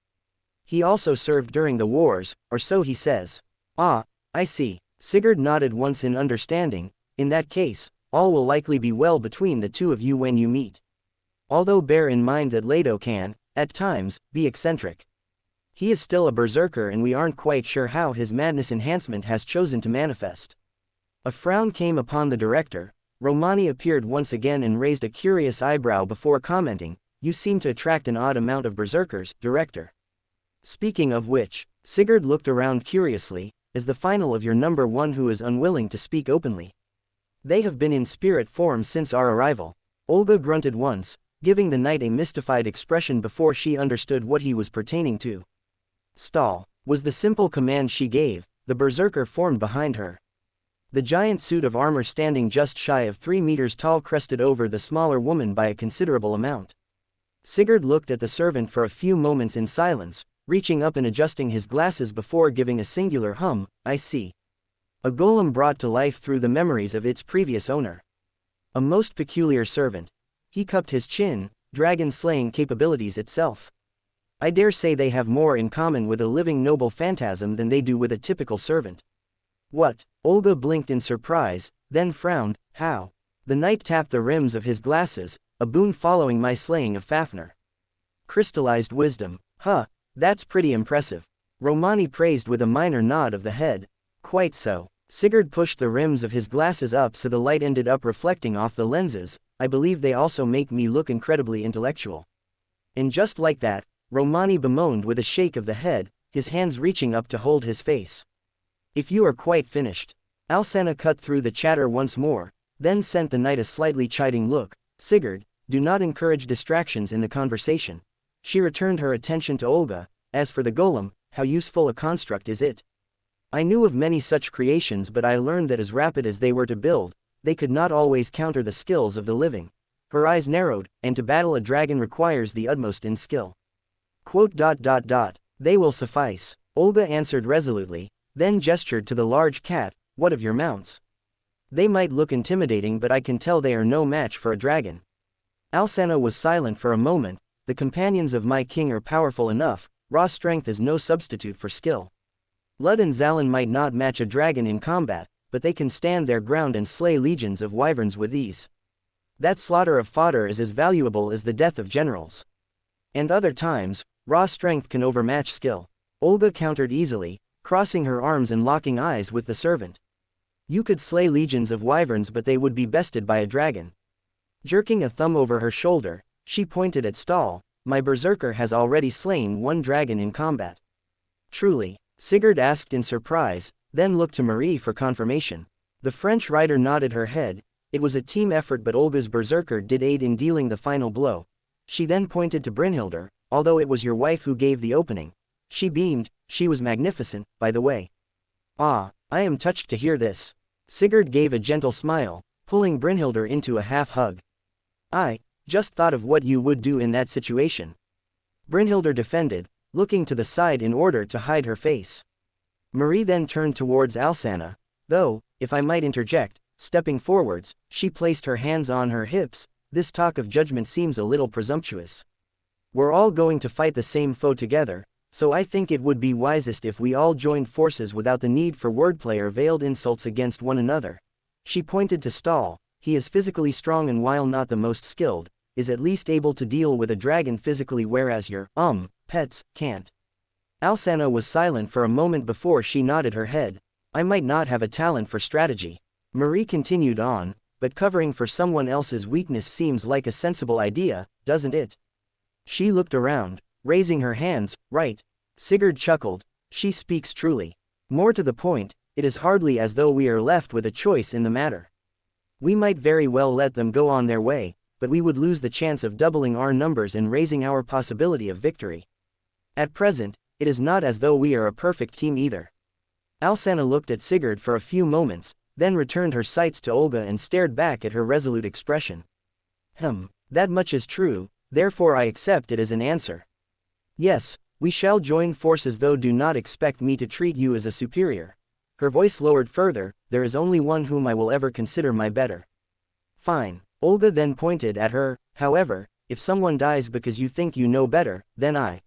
He also served during the wars, or so he says. Ah, I see. Sigurd nodded once in understanding. In that case, all will likely be well between the two of you when you meet. Although bear in mind that Leto can, at times, be eccentric. He is still a berserker, and we aren't quite sure how his madness enhancement has chosen to manifest. A frown came upon the director. Romani appeared once again and raised a curious eyebrow before commenting, "You seem to attract an odd amount of berserkers, director." Speaking of which, Sigurd looked around curiously. Is the final of your number one who is unwilling to speak openly? They have been in spirit form since our arrival. Olga grunted once, giving the knight a mystified expression before she understood what he was pertaining to. Stall, was the simple command she gave. The berserker formed behind her. The giant suit of armor standing just shy of 3 meters tall crested over the smaller woman by a considerable amount. Sigurd looked at the servant for a few moments in silence, reaching up and adjusting his glasses before giving a singular hum. I see. A golem brought to life through the memories of its previous owner. A most peculiar servant. He cupped his chin. Dragon-slaying capabilities itself. I dare say they have more in common with a living noble phantasm than they do with a typical servant. What? Olga blinked in surprise, then frowned. How? The knight tapped the rims of his glasses. A boon following my slaying of Fafnir. Crystallized wisdom. Huh. That's pretty impressive. Romani praised with a minor nod of the head. Quite so. Sigurd pushed the rims of his glasses up so the light ended up reflecting off the lenses. I believe they also make me look incredibly intellectual. And just like that, Romani bemoaned with a shake of the head, his hands reaching up to hold his face. If you are quite finished. Alsana cut through the chatter once more, then sent the knight a slightly chiding look. Sigurd, do not encourage distractions in the conversation. She returned her attention to Olga. As for the golem, how useful a construct is it? I knew of many such creations, but I learned that as rapid as they were to build, they could not always counter the skills of the living. Her eyes narrowed, and to battle a dragon requires the utmost in skill. They will suffice. Olga answered resolutely, then gestured to the large cat. What of your mounts? They might look intimidating, but I can tell they are no match for a dragon. Alsana was silent for a moment. The companions of my king are powerful enough. Raw strength is no substitute for skill. Lud and Zalin might not match a dragon in combat, but they can stand their ground and slay legions of wyverns with ease. That slaughter of fodder is as valuable as the death of generals. And other times, raw strength can overmatch skill. Olga countered easily, crossing her arms and locking eyes with the servant. You could slay legions of wyverns, but they would be bested by a dragon. Jerking a thumb over her shoulder, she pointed at Stall. My berserker has already slain one dragon in combat. Truly? Sigurd asked in surprise, then looked to Marie for confirmation. The French writer nodded her head. It was a team effort, but Olga's berserker did aid in dealing the final blow. She then pointed to Brynhildr. Although it was your wife who gave the opening. She beamed. She was magnificent, by the way. Ah, I am touched to hear this. Sigurd gave a gentle smile, pulling Brynhildr into a half hug. I just thought of what you would do in that situation. Brynhildr defended, looking to the side in order to hide her face. Marie then turned towards Alsana. Though, if I might interject, stepping forwards, she placed her hands on her hips. This talk of judgment seems a little presumptuous. We're all going to fight the same foe together, so I think it would be wisest if we all joined forces without the need for wordplay or veiled insults against one another. She pointed to Stall. He is physically strong and while not the most skilled, is at least able to deal with a dragon physically, whereas your, pets, can't. Alsana was silent for a moment before she nodded her head. I might not have a talent for strategy. Marie continued on, but covering for someone else's weakness seems like a sensible idea, doesn't it? She looked around, raising her hands. Right. Sigurd chuckled. She speaks truly. More to the point, it is hardly as though we are left with a choice in the matter. We might very well let them go on their way, but we would lose the chance of doubling our numbers and raising our possibility of victory. At present, it is not as though we are a perfect team either. Alsana looked at Sigurd for a few moments, then returned her sights to Olga and stared back at her resolute expression. That much is true, therefore I accept it as an answer. Yes, we shall join forces, though do not expect me to treat you as a superior. Her voice lowered further, there is only one whom I will ever consider my better. Fine. Olga then pointed at her, however, if someone dies because you think you know better, then I.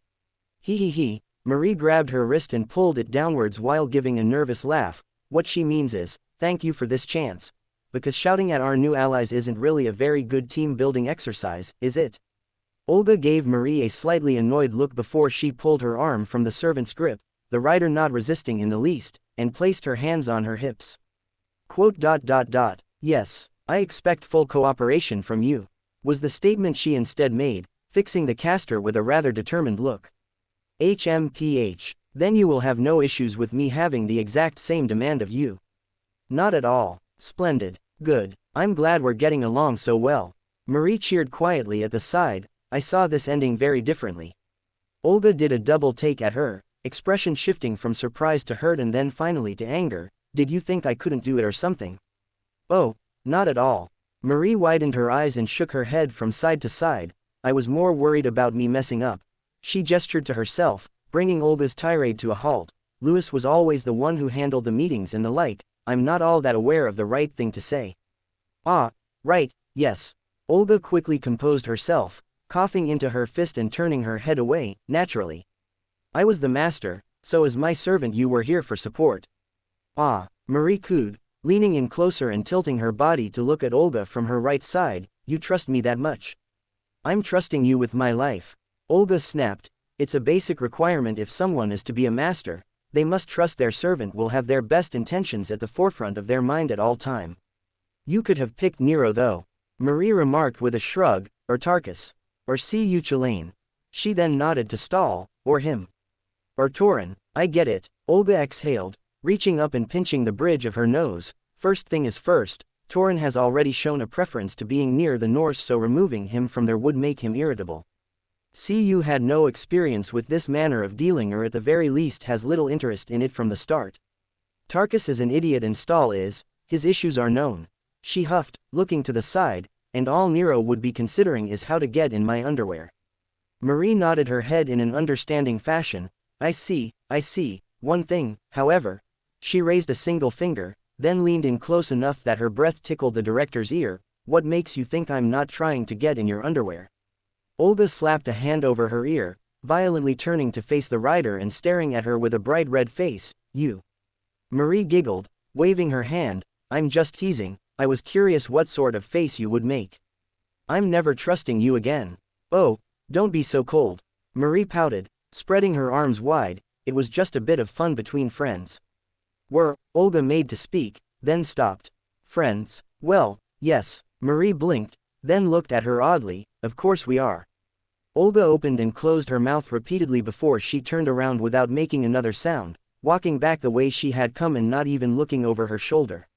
He. Marie grabbed her wrist and pulled it downwards while giving a nervous laugh. What she means is, thank you for this chance. Because shouting at our new allies isn't really a very good team-building exercise, is it? Olga gave Marie a slightly annoyed look before she pulled her arm from the servant's grip, the rider not resisting in the least, and placed her hands on her hips. Yes, I expect full cooperation from you, was the statement she instead made, fixing the caster with a rather determined look. Then you will have no issues with me having the exact same demand of you. Not at all. Splendid. Good. I'm glad we're getting along so well. Marie cheered quietly at the side. I saw this ending very differently. Olga did a double take at her, expression shifting from surprise to hurt and then finally to anger. Did you think I couldn't do it or something? Oh, not at all. Marie widened her eyes and shook her head from side to side. I was more worried about me messing up. She gestured to herself, bringing Olga's tirade to a halt. Louis was always the one who handled the meetings and the like. I'm not all that aware of the right thing to say. Ah, right, yes. Olga quickly composed herself, coughing into her fist and turning her head away, naturally. I was the master, so as my servant you were here for support. Ah, Marie cooed, leaning in closer and tilting her body to look at Olga from her right side. You trust me that much? I'm trusting you with my life. Olga snapped. It's a basic requirement if someone is to be a master. They must trust their servant will have their best intentions at the forefront of their mind at all time. You could have picked Nero though, Marie remarked with a shrug, or Tarkus. Or C.U. Chilane. She then nodded to Stahl, or him. Or Torin. I get it. Olga exhaled, reaching up and pinching the bridge of her nose. First thing is first, Torin has already shown a preference to being near the Norse, so removing him from there would make him irritable. CU had no experience with this manner of dealing, or at the very least has little interest in it from the start. Tarkus is an idiot and Stahl is, his issues are known. She huffed, looking to the side, and all Nero would be considering is how to get in my underwear. Marie nodded her head in an understanding fashion. I see. One thing, however. She raised a single finger, then leaned in close enough that her breath tickled the director's ear. What makes you think I'm not trying to get in your underwear? Olga slapped a hand over her ear, violently turning to face the rider and staring at her with a bright red face. You. Marie giggled, waving her hand. I'm just teasing. I was curious what sort of face you would make. I'm never trusting you again. Oh, don't be so cold. Marie pouted, spreading her arms wide. It was just a bit of fun between friends. Were, Olga made to speak, then stopped. Friends? Well, yes. Marie blinked, then looked at her oddly. Of course we are. Olga opened and closed her mouth repeatedly before she turned around without making another sound, walking back the way she had come and not even looking over her shoulder.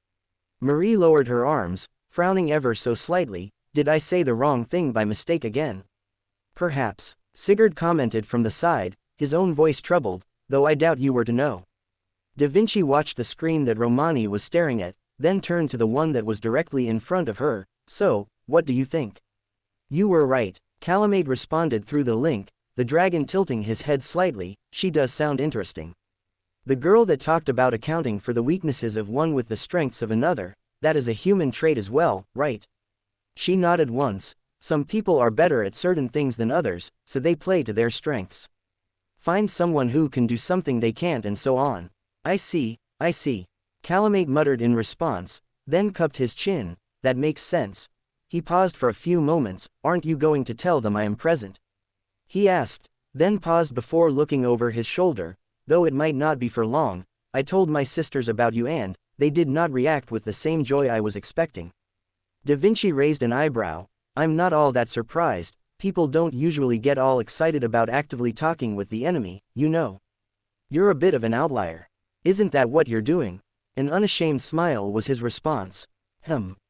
Marie lowered her arms, frowning ever so slightly. Did I say the wrong thing by mistake again? Perhaps, Sigurd commented from the side, his own voice troubled, though I doubt you were to know. Da Vinci watched the screen that Romani was staring at, then turned to the one that was directly in front of her. So, what do you think? You were right, Calamate responded through the link, the dragon tilting his head slightly. She does sound interesting. The girl that talked about accounting for the weaknesses of one with the strengths of another, that is a human trait as well, right? She nodded once. Some people are better at certain things than others, so they play to their strengths. Find someone who can do something they can't and so on. I see. Calamate muttered in response, then cupped his chin. That makes sense. He paused for a few moments. Aren't you going to tell them I am present? He asked, then paused before looking over his shoulder. Though it might not be for long. I told my sisters about you and they did not react with the same joy I was expecting. Da Vinci raised an eyebrow. I'm not all that surprised. People don't usually get all excited about actively talking with the enemy, you know. You're a bit of an outlier. Isn't that what you're doing? An unashamed smile was his response.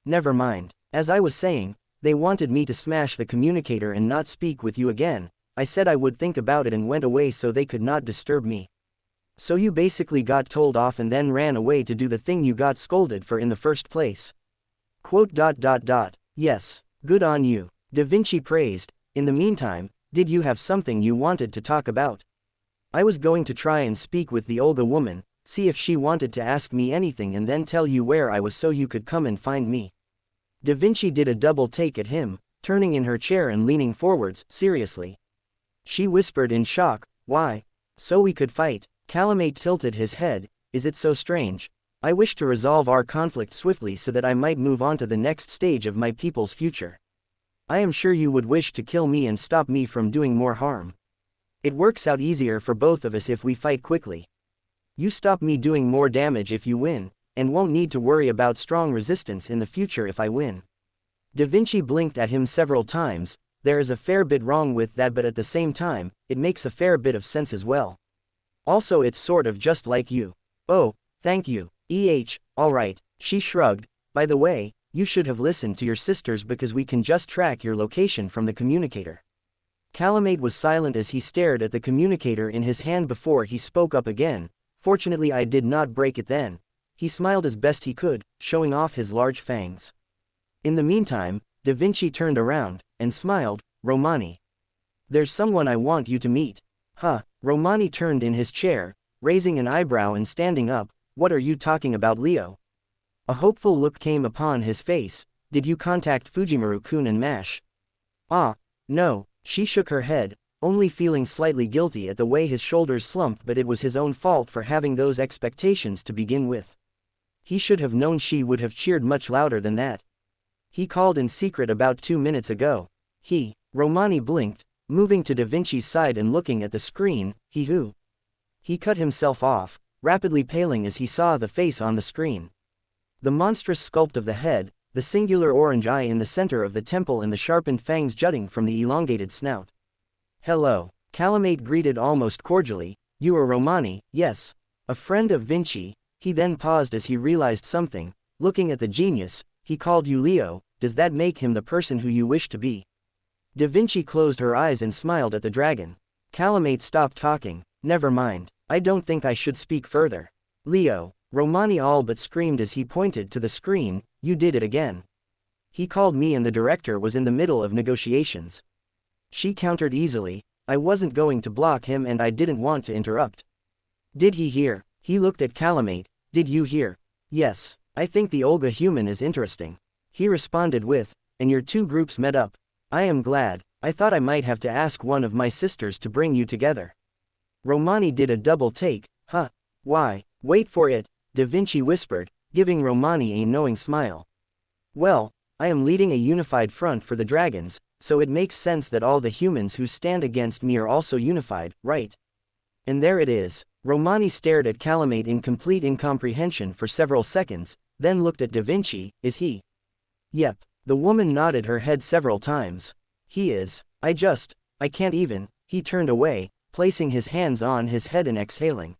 Never mind. As I was saying, they wanted me to smash the communicator and not speak with you again. I said I would think about it and went away so they could not disturb me. So you basically got told off and then ran away to do the thing you got scolded for in the first place. Quote. Yes, good on you. Da Vinci praised. In the meantime, did you have something you wanted to talk about? I was going to try and speak with the Olga woman, see if she wanted to ask me anything and then tell you where I was so you could come and find me. Da Vinci did a double take at him, turning in her chair and leaning forwards, seriously. She whispered in shock, why? So we could fight. Calamate tilted his head. Is it so strange? I wish to resolve our conflict swiftly so that I might move on to the next stage of my people's future. I am sure you would wish to kill me and stop me from doing more harm. It works out easier for both of us if we fight quickly. You stop me doing more damage if you win, and won't need to worry about strong resistance in the future if I win. Da Vinci blinked at him several times. There is a fair bit wrong with that, but at the same time, it makes a fair bit of sense as well. Also, it's sort of just like you. Oh, thank you. Alright, she shrugged. By the way, you should have listened to your sisters because we can just track your location from the communicator. Calamate was silent as he stared at the communicator in his hand before he spoke up again. Fortunately, I did not break it then. He smiled as best he could, showing off his large fangs. In the meantime, Da Vinci turned around and smiled. Romani. There's someone I want you to meet. Huh. Romani turned in his chair, raising an eyebrow and standing up. What are you talking about, Leo? A hopeful look came upon his face. Did you contact Fujimaru-kun and Mash? No, she shook her head, only feeling slightly guilty at the way his shoulders slumped, but it was his own fault for having those expectations to begin with. He should have known she would have cheered much louder than that. He called in secret about 2 minutes ago. Romani blinked, moving to Da Vinci's side and looking at the screen. Who? He cut himself off, rapidly paling as he saw the face on the screen. The monstrous sculpt of the head, the singular orange eye in the center of the temple and the sharpened fangs jutting from the elongated snout. Hello. Calamate greeted almost cordially. You are Romani? Yes. A friend of Vinci. He then paused as he realized something. Looking at the genius, he called you Leo. Does that make him the person who you wish to be? Da Vinci closed her eyes and smiled at the dragon. Calamate stopped talking. Never mind. I don't think I should speak further. Leo. Romani all but screamed as he pointed to the screen. You did it again. He called me and the director was in the middle of negotiations. She countered easily. I wasn't going to block him and I didn't want to interrupt. Did he hear? He looked at Calamate. Did you hear? Yes. I think the Olga human is interesting. He responded with, and your two groups met up. I am glad. I thought I might have to ask one of my sisters to bring you together. Romani did a double take. Huh? Why? Wait for it, Da Vinci whispered, giving Romani a knowing smile. Well, I am leading a unified front for the dragons, so it makes sense that all the humans who stand against me are also unified, right? And there it is. Romani stared at Calamate in complete incomprehension for several seconds, then looked at Da Vinci. Is he? Yep. The woman nodded her head several times. He is. I can't even. He turned away, placing his hands on his head and exhaling.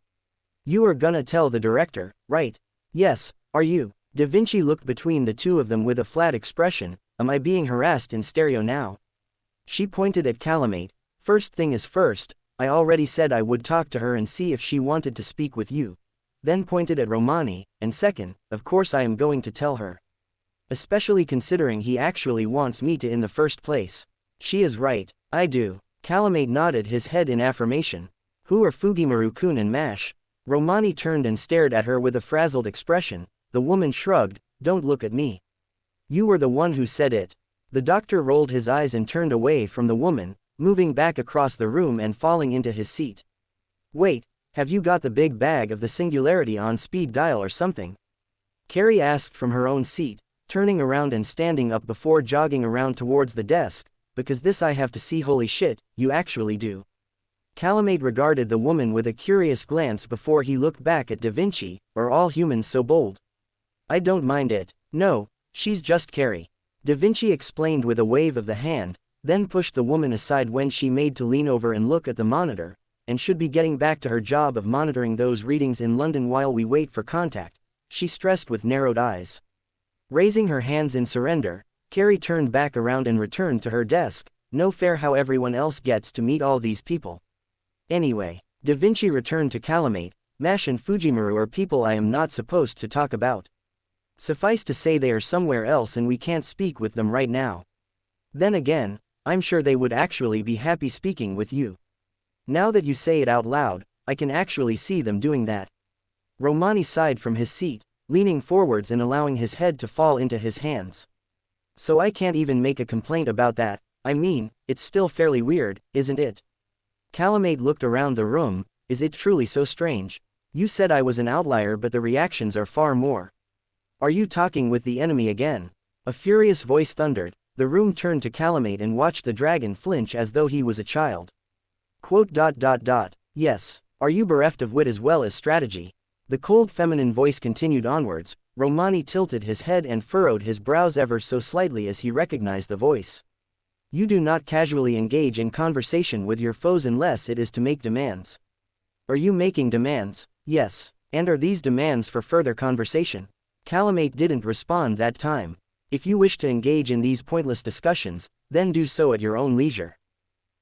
You are gonna tell the director, right? Yes, are you? Da Vinci looked between the two of them with a flat expression. Am I being harassed in stereo now? She pointed at Calamate. First thing is first, I already said I would talk to her and see if she wanted to speak with you. Then pointed at Romani, and second, of course I am going to tell her. Especially considering he actually wants me to in the first place. She is right, I do. Calamate nodded his head in affirmation. Who are Fujimaru-kun and Mash? Romani turned and stared at her with a frazzled expression. The woman shrugged. Don't look at me. You were the one who said it. The doctor rolled his eyes and turned away from the woman, moving back across the room and falling into his seat. Wait, have you got the big bag of the Singularity on speed dial or something? Carrie asked from her own seat, turning around and standing up before jogging around towards the desk. Because this I have to see. Holy shit, you actually do. Calamate regarded the woman with a curious glance before he looked back at Da Vinci. Are all humans so bold? I don't mind it. No, she's just Carrie. Da Vinci explained with a wave of the hand, then pushed the woman aside when she made to lean over and look at the monitor, and should be getting back to her job of monitoring those readings in London while we wait for contact. she stressed with narrowed eyes. Raising her hands in surrender, Carrie turned back around and returned to her desk. No fair how everyone else gets to meet all these people. Anyway, Da Vinci returned to Calamate. Mash and Fujimaru are people I am not supposed to talk about. Suffice to say they are somewhere else and we can't speak with them right now. Then again, I'm sure they would actually be happy speaking with you. Now that you say it out loud, I can actually see them doing that. Romani sighed from his seat, leaning forwards and allowing his head to fall into his hands. So I can't even make a complaint about that. I mean, it's still fairly weird, isn't it? Calamate looked around the room. Is it truly so strange? You said I was an outlier, but the reactions are far more. Are you talking with the enemy again? A furious voice thundered. The room turned to Calamate and watched the dragon flinch as though he was a child. Quote. Yes. Are you bereft of wit as well as strategy? The cold feminine voice continued onwards. Romani tilted his head and furrowed his brows ever so slightly as he recognized the voice. You do not casually engage in conversation with your foes unless it is to make demands. Are you making demands? Yes. And are these demands for further conversation? Calamate didn't respond that time. If you wish to engage in these pointless discussions, then do so at your own leisure.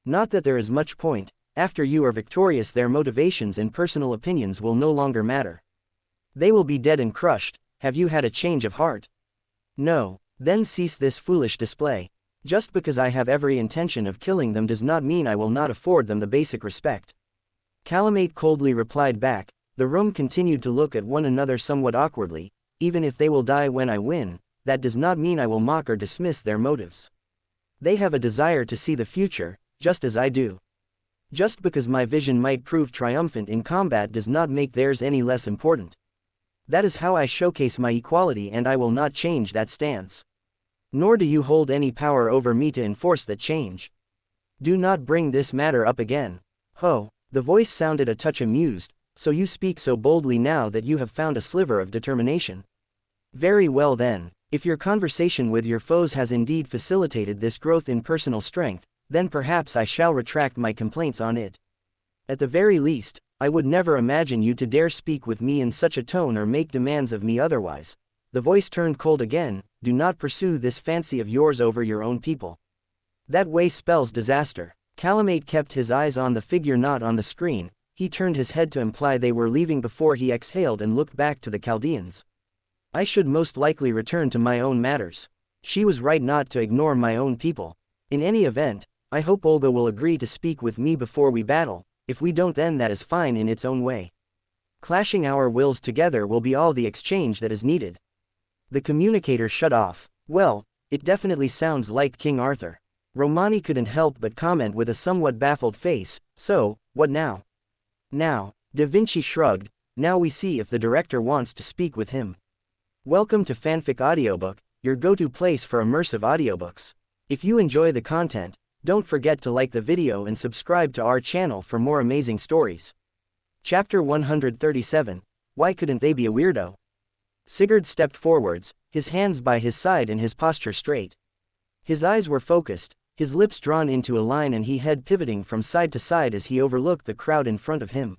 Not that there is much point. After you are victorious, their motivations and personal opinions will no longer matter. They will be dead and crushed. Have you had a change of heart? No. Then cease this foolish display. Just because I have every intention of killing them does not mean I will not afford them the basic respect. Calamate coldly replied back. The room continued to look at one another somewhat awkwardly. Even if they will die when I win, that does not mean I will mock or dismiss their motives. They have a desire to see the future, just as I do. Just because my vision might prove triumphant in combat does not make theirs any less important. That is how I showcase my equality, and I will not change that stance. Nor do you hold any power over me to enforce that change. Do not bring this matter up again. Ho, the voice sounded a touch amused. So you speak so boldly now that you have found a sliver of determination. Very well then, if your conversation with your foes has indeed facilitated this growth in personal strength, then perhaps I shall retract my complaints on it. At the very least, I would never imagine you to dare speak with me in such a tone or make demands of me otherwise. The voice turned cold again. Do not pursue this fancy of yours over your own people. That way spells disaster. Calamate kept his eyes on the figure, not on the screen. He turned his head to imply they were leaving before he exhaled and looked back to the Chaldeans. I should most likely return to my own matters. She was right not to ignore my own people. In any event, I hope Olga will agree to speak with me before we battle. If we don't, then that is fine in its own way. Clashing our wills together will be all the exchange that is needed. The communicator shut off. Well, it definitely sounds like King Arthur. Romani couldn't help but comment with a somewhat baffled face. So, what now? Now, Da Vinci shrugged. Now we see if the director wants to speak with him. Welcome to Fanfic Audiobook, your go-to place for immersive audiobooks. If you enjoy the content, don't forget to like the video and subscribe to our channel for more amazing stories. Chapter 137. Why couldn't they be a weirdo? Sigurd stepped forwards, his hands by his side and his posture straight. His eyes were focused, his lips drawn into a line, and he head pivoting from side to side as he overlooked the crowd in front of him.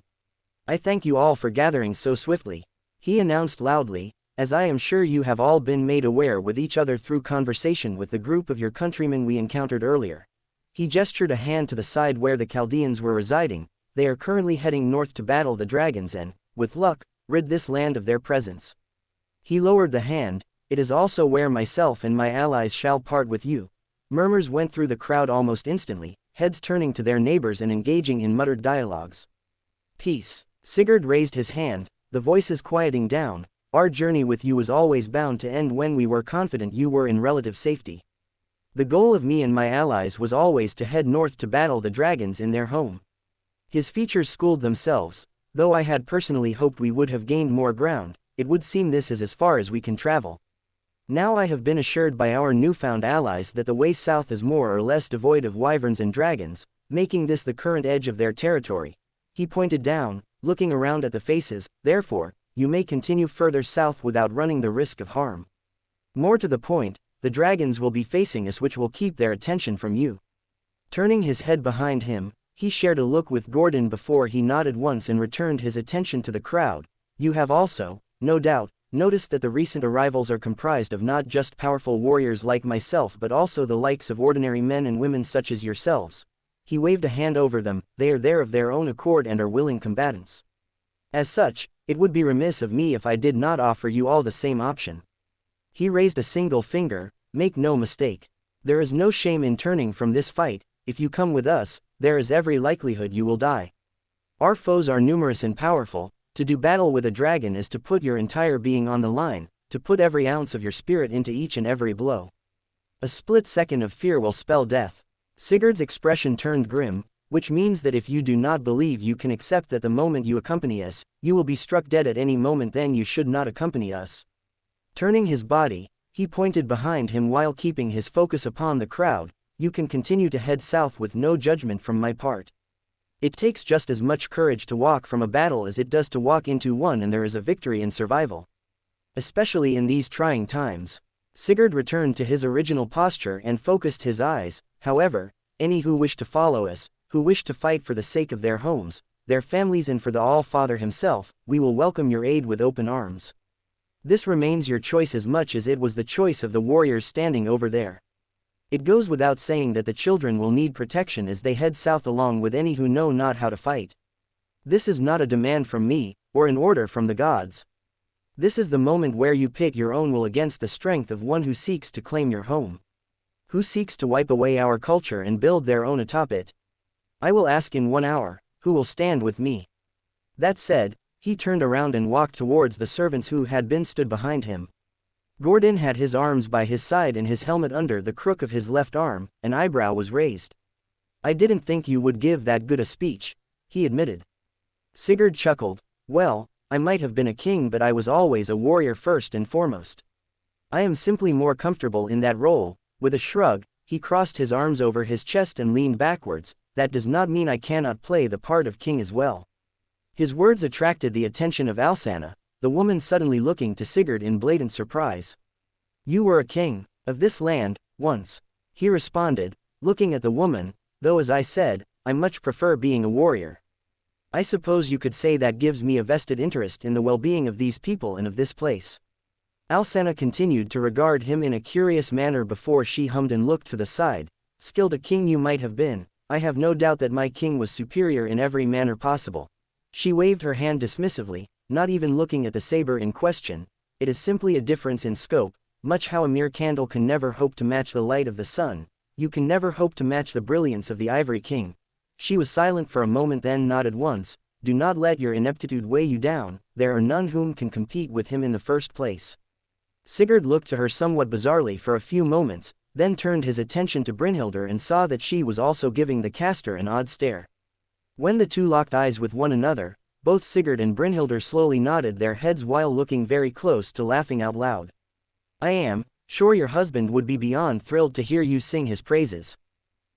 I thank you all for gathering so swiftly, he announced loudly, as I am sure you have all been made aware with each other through conversation with the group of your countrymen we encountered earlier. He gestured a hand to the side where the Chaldeans were residing. They are currently heading north to battle the dragons and, with luck, rid this land of their presence. He lowered the hand. It is also where myself and my allies shall part with you. Murmurs went through the crowd almost instantly, heads turning to their neighbors and engaging in muttered dialogues. Peace. Sigurd raised his hand, the voices quieting down. Our journey with you was always bound to end when we were confident you were in relative safety. The goal of me and my allies was always to head north to battle the dragons in their home. His features schooled themselves. Though I had personally hoped we would have gained more ground, it would seem this is as far as we can travel. Now I have been assured by our newfound allies that the way south is more or less devoid of wyverns and dragons, making this the current edge of their territory. He pointed down, looking around at the faces. Therefore, you may continue further south without running the risk of harm. More to the point, the dragons will be facing us, which will keep their attention from you. Turning his head behind him, he shared a look with Gordon before he nodded once and returned his attention to the crowd. You have also, no doubt, notice that the recent arrivals are comprised of not just powerful warriors like myself but also the likes of ordinary men and women such as yourselves. He waved a hand over them. They are there of their own accord and are willing combatants. As such, it would be remiss of me if I did not offer you all the same option. He raised a single finger. Make no mistake. There is no shame in turning from this fight. If you come with us, there is every likelihood you will die. Our foes are numerous and powerful. To do battle with a dragon is to put your entire being on the line, to put every ounce of your spirit into each and every blow. A split second of fear will spell death. Sigurd's expression turned grim, which means that if you do not believe you can accept that the moment you accompany us, you will be struck dead at any moment, then you should not accompany us. Turning his body, he pointed behind him while keeping his focus upon the crowd. You can continue to head south with no judgment from my part. It takes just as much courage to walk from a battle as it does to walk into one, and there is a victory in survival. Especially in these trying times. Sigurd returned to his original posture and focused his eyes. However, any who wish to follow us, who wish to fight for the sake of their homes, their families and for the All-Father himself, we will welcome your aid with open arms. This remains your choice as much as it was the choice of the warriors standing over there. It goes without saying that the children will need protection as they head south along with any who know not how to fight. This is not a demand from me, or an order from the gods. This is the moment where you pit your own will against the strength of one who seeks to claim your home. Who seeks to wipe away our culture and build their own atop it. I will ask in 1 hour, who will stand with me? That said, he turned around and walked towards the servants who had been stood behind him. Gordon had his arms by his side and his helmet under the crook of his left arm. An eyebrow was raised. I didn't think you would give that good a speech, he admitted. Sigurd chuckled. Well, I might have been a king, but I was always a warrior first and foremost. I am simply more comfortable in that role. With a shrug, he crossed his arms over his chest and leaned backwards. That does not mean I cannot play the part of king as well. His words attracted the attention of Alsana, the woman suddenly looking to Sigurd in blatant surprise. You were a king of this land, once, he responded, looking at the woman, though as I said, I much prefer being a warrior. I suppose you could say that gives me a vested interest in the well-being of these people and of this place. Alsana continued to regard him in a curious manner before she hummed and looked to the side. Skilled a king you might have been, I have no doubt that my king was superior in every manner possible. She waved her hand dismissively, not even looking at the saber in question. It is simply a difference in scope, much how a mere candle can never hope to match the light of the sun, you can never hope to match the brilliance of the Ivory King. She was silent for a moment, then nodded once. Do not let your ineptitude weigh you down, there are none whom can compete with him in the first place. Sigurd looked to her somewhat bizarrely for a few moments, then turned his attention to Brynhildr and saw that she was also giving the caster an odd stare. When the two locked eyes with one another, both Sigurd and Brynhildr slowly nodded their heads while looking very close to laughing out loud. I am sure your husband would be beyond thrilled to hear you sing his praises.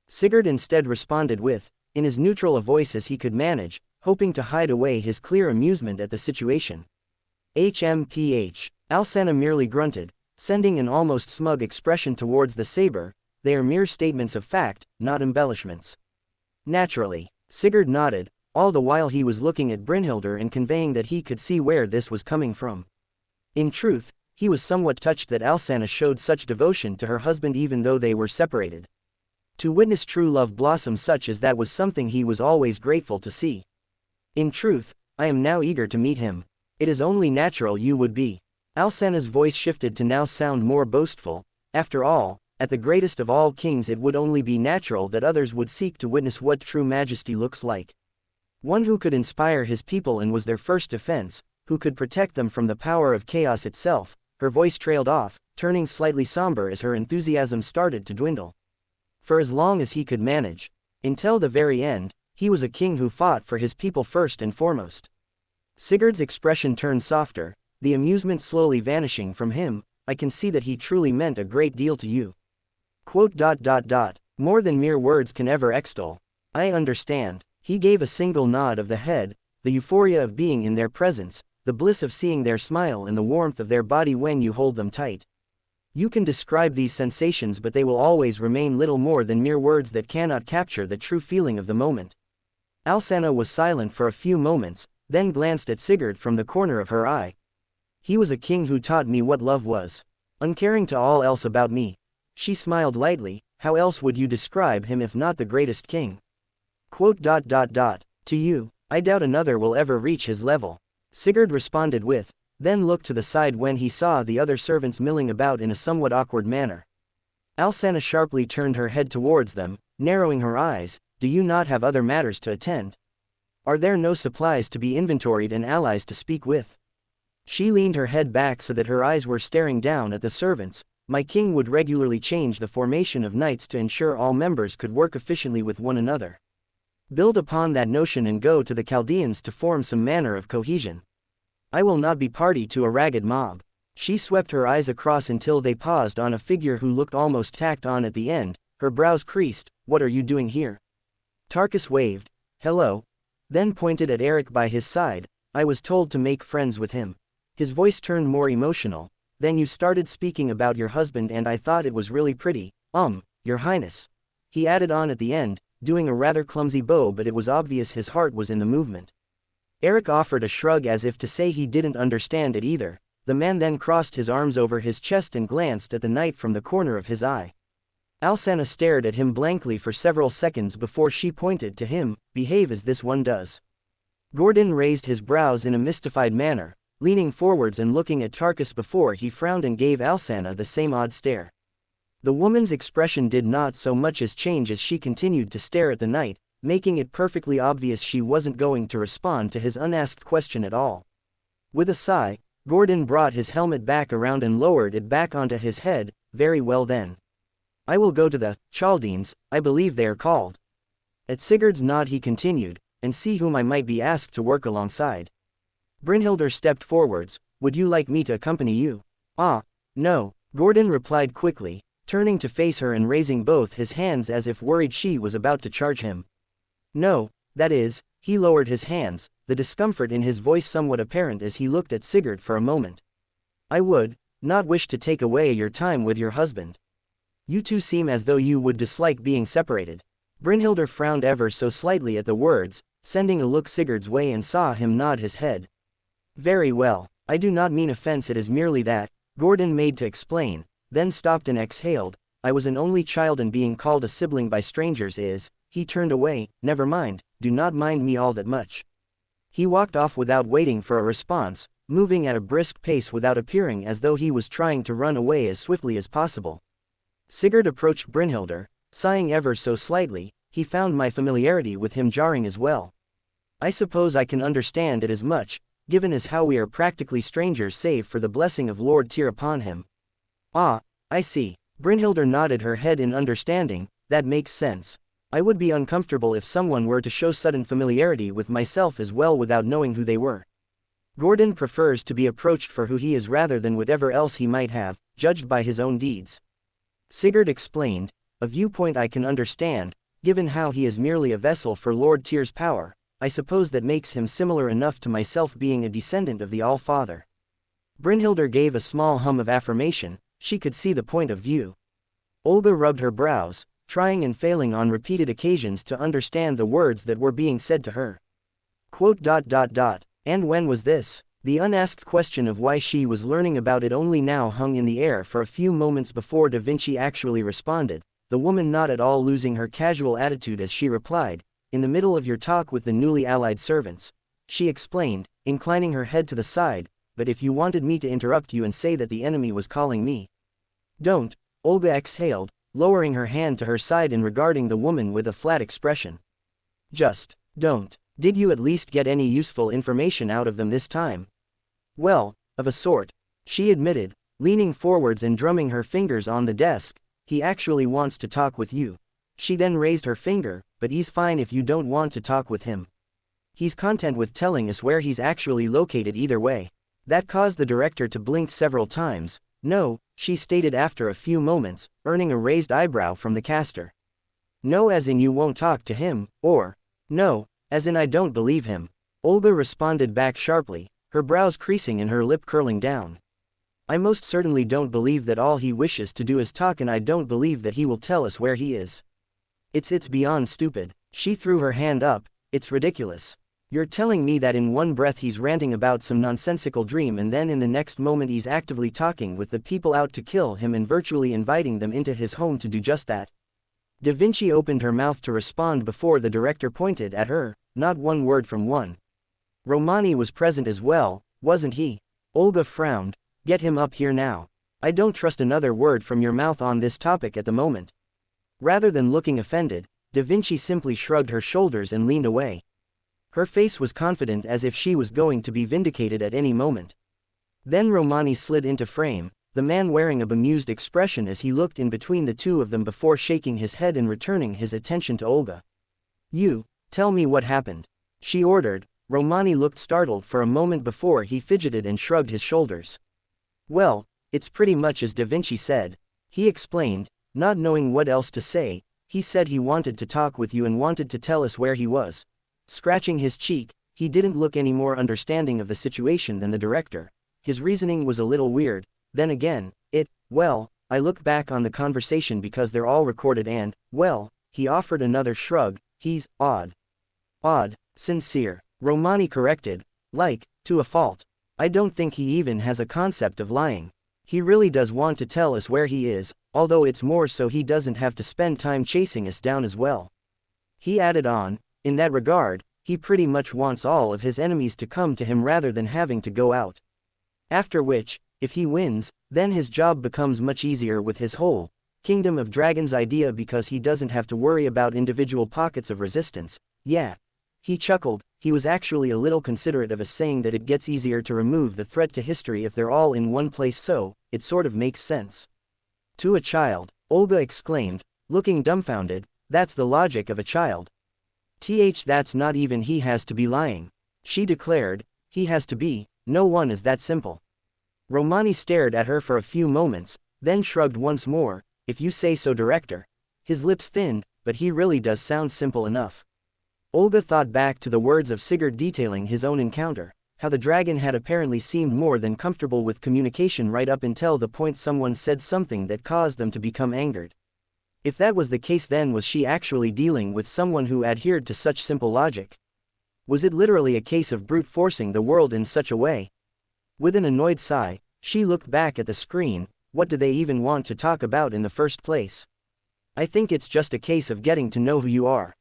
Sigurd instead responded with, in as neutral a voice as he could manage, hoping to hide away his clear amusement at the situation. HMPH. Alsana merely grunted, sending an almost smug expression towards the saber. They are mere statements of fact, not embellishments. Naturally, Sigurd nodded, all the while he was looking at Brynhildr and conveying that he could see where this was coming from. In truth, he was somewhat touched that Alsana showed such devotion to her husband even though they were separated. To witness true love blossom such as that was something he was always grateful to see. In truth, I am now eager to meet him. It is only natural you would be. Alsana's voice shifted to now sound more boastful. After all, at the greatest of all kings it would only be natural that others would seek to witness what true majesty looks like. One who could inspire his people and was their first defense, who could protect them from the power of chaos itself. Her voice trailed off, turning slightly somber as her enthusiasm started to dwindle. For as long as he could manage, until the very end, he was a king who fought for his people first and foremost. Sigurd's expression turned softer, the amusement slowly vanishing from him. I can see that he truly meant a great deal to you. More than mere words can ever extol. I understand. He gave a single nod of the head, the euphoria of being in their presence, the bliss of seeing their smile and the warmth of their body when you hold them tight. You can describe these sensations, but they will always remain little more than mere words that cannot capture the true feeling of the moment. Alsana was silent for a few moments, then glanced at Sigurd from the corner of her eye. He was a king who taught me what love was. Uncaring to all else about me. She smiled lightly. How else would you describe him if not the greatest king? To you, I doubt another will ever reach his level. Sigurd responded with, then looked to the side when he saw the other servants milling about in a somewhat awkward manner. Alsanna sharply turned her head towards them, narrowing her eyes. Do you not have other matters to attend? Are there no supplies to be inventoried and allies to speak with? She leaned her head back so that her eyes were staring down at the servants. My king would regularly change the formation of knights to ensure all members could work efficiently with one another. Build upon that notion and go to the Chaldeans to form some manner of cohesion. I will not be party to a ragged mob. She swept her eyes across until they paused on a figure who looked almost tacked on at the end. Her brows creased. What are you doing here? Tarkus waved. Hello. Then pointed at Eric by his side. I was told to make friends with him. His voice turned more emotional. Then you started speaking about your husband and I thought it was really pretty. Your Highness. He added on at the end, doing a rather clumsy bow, but it was obvious his heart was in the movement. Eric offered a shrug as if to say he didn't understand it either. The man then crossed his arms over his chest and glanced at the knight from the corner of his eye. Alsanna stared at him blankly for several seconds before she pointed to him. Behave as this one does. Gordon raised his brows in a mystified manner, leaning forwards and looking at Tarkus before he frowned and gave Alsanna the same odd stare. The woman's expression did not so much as change as she continued to stare at the knight, making it perfectly obvious she wasn't going to respond to his unasked question at all. With a sigh, Gordon brought his helmet back around and lowered it back onto his head. Very well then. I will go to the Chaldeans, I believe they are called. At Sigurd's nod he continued, and see whom I might be asked to work alongside. Brynhildr stepped forwards. Would you like me to accompany you? No, Gordon replied quickly, turning to face her and raising both his hands as if worried she was about to charge him. No, that is, he lowered his hands, the discomfort in his voice somewhat apparent as he looked at Sigurd for a moment. I would not wish to take away your time with your husband. You two seem as though you would dislike being separated. Brynhildr frowned ever so slightly at the words, sending a look Sigurd's way and saw him nod his head. Very well, I do not mean offense, it is merely that, Gordon made to explain, then stopped and exhaled. I was an only child and being called a sibling by strangers is, he turned away. Never mind, do not mind me all that much. He walked off without waiting for a response, moving at a brisk pace without appearing as though he was trying to run away as swiftly as possible. Sigurd approached Brynhildr, sighing ever so slightly. He found my familiarity with him jarring as well. I suppose I can understand it as much, given as how we are practically strangers save for the blessing of Lord Tyr upon him. I see. Brynhildr nodded her head in understanding. That makes sense. I would be uncomfortable if someone were to show sudden familiarity with myself as well without knowing who they were. Gordon prefers to be approached for who he is rather than whatever else he might have, judged by his own deeds. Sigurd explained, a viewpoint I can understand, given how he is merely a vessel for Lord Tyr's power. I suppose that makes him similar enough to myself being a descendant of the All-Father. Brynhildr gave a small hum of affirmation. She could see the point of view. Olga rubbed her brows, trying and failing on repeated occasions to understand the words that were being said to her. And when was this? The unasked question of why she was learning about it only now hung in the air for a few moments before Da Vinci actually responded, the woman not at all losing her casual attitude as she replied, in the middle of your talk with the newly allied servants. She explained, inclining her head to the side, but if you wanted me to interrupt you and say that the enemy was calling me. Don't, Olga exhaled, lowering her hand to her side and regarding the woman with a flat expression. Just, don't. Did you at least get any useful information out of them this time? Well, of a sort, she admitted, leaning forwards and drumming her fingers on the desk. He actually wants to talk with you. She then raised her finger, but he's fine if you don't want to talk with him. He's content with telling us where he's actually located either way. That caused the director to blink several times. No, she stated after a few moments, earning a raised eyebrow from the caster. No, as in you won't talk to him, or no, as in I don't believe him. Olga responded back sharply, her brows creasing and her lip curling down. I most certainly don't believe that all he wishes to do is talk, and I don't believe that he will tell us where he is. It's beyond stupid. She threw her hand up. It's ridiculous. You're telling me that in one breath he's ranting about some nonsensical dream and then in the next moment he's actively talking with the people out to kill him and virtually inviting them into his home to do just that? Da Vinci opened her mouth to respond before the director pointed at her, not one word from one. Romani was present as well, wasn't he? Olga frowned. Get him up here now. I don't trust another word from your mouth on this topic at the moment. Rather than looking offended, Da Vinci simply shrugged her shoulders and leaned away. Her face was confident as if she was going to be vindicated at any moment. Then Romani slid into frame, the man wearing a bemused expression as he looked in between the two of them before shaking his head and returning his attention to Olga. You, tell me what happened, she ordered. Romani looked startled for a moment before he fidgeted and shrugged his shoulders. Well, it's pretty much as Da Vinci said, he explained, not knowing what else to say. He said he wanted to talk with you and wanted to tell us where he was. Scratching his cheek, he didn't look any more understanding of the situation than the director. His reasoning was a little weird. Then again, well, I look back on the conversation because they're all recorded and, well, he offered another shrug, he's odd. Odd, sincere, Romani corrected, like, to a fault. I don't think he even has a concept of lying. He really does want to tell us where he is, although it's more so he doesn't have to spend time chasing us down as well. He added on, in that regard, he pretty much wants all of his enemies to come to him rather than having to go out. After which, if he wins, then his job becomes much easier with his whole Kingdom of Dragons idea because he doesn't have to worry about individual pockets of resistance. Yeah. He chuckled. He was actually a little considerate of us saying that it gets easier to remove the threat to history if they're all in one place, so it sort of makes sense. To a child, Olga exclaimed, looking dumbfounded, that's the logic of a child. That's not even he has to be lying, she declared, he has to be, no one is that simple. Romani stared at her for a few moments, then shrugged once more, if you say so, director. His lips thinned, but he really does sound simple enough. Olga thought back to the words of Sigurd detailing his own encounter, how the dragon had apparently seemed more than comfortable with communication right up until the point someone said something that caused them to become angered. If that was the case, then was she actually dealing with someone who adhered to such simple logic? Was it literally a case of brute forcing the world in such a way? With an annoyed sigh, she looked back at the screen. What do they even want to talk about in the first place? I think it's just a case of getting to know who you are.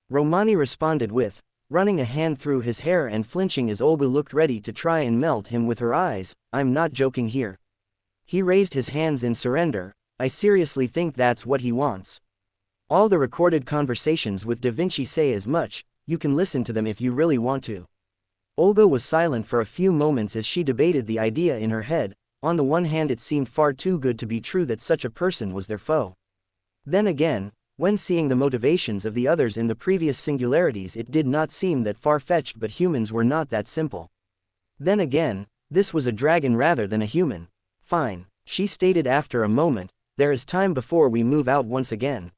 Romani responded with, running a hand through his hair and flinching as Olga looked ready to try and melt him with her eyes. I'm not joking here. He raised his hands in surrender. I seriously think that's what he wants. All the recorded conversations with Da Vinci say as much. You can listen to them if you really want to. Olga was silent for a few moments as she debated the idea in her head. On the one hand, it seemed far too good to be true that such a person was their foe. Then again, when seeing the motivations of the others in the previous singularities, it did not seem that far-fetched, but humans were not that simple. Then again, this was a dragon rather than a human. Fine, she stated after a moment, there is time before we move out once again.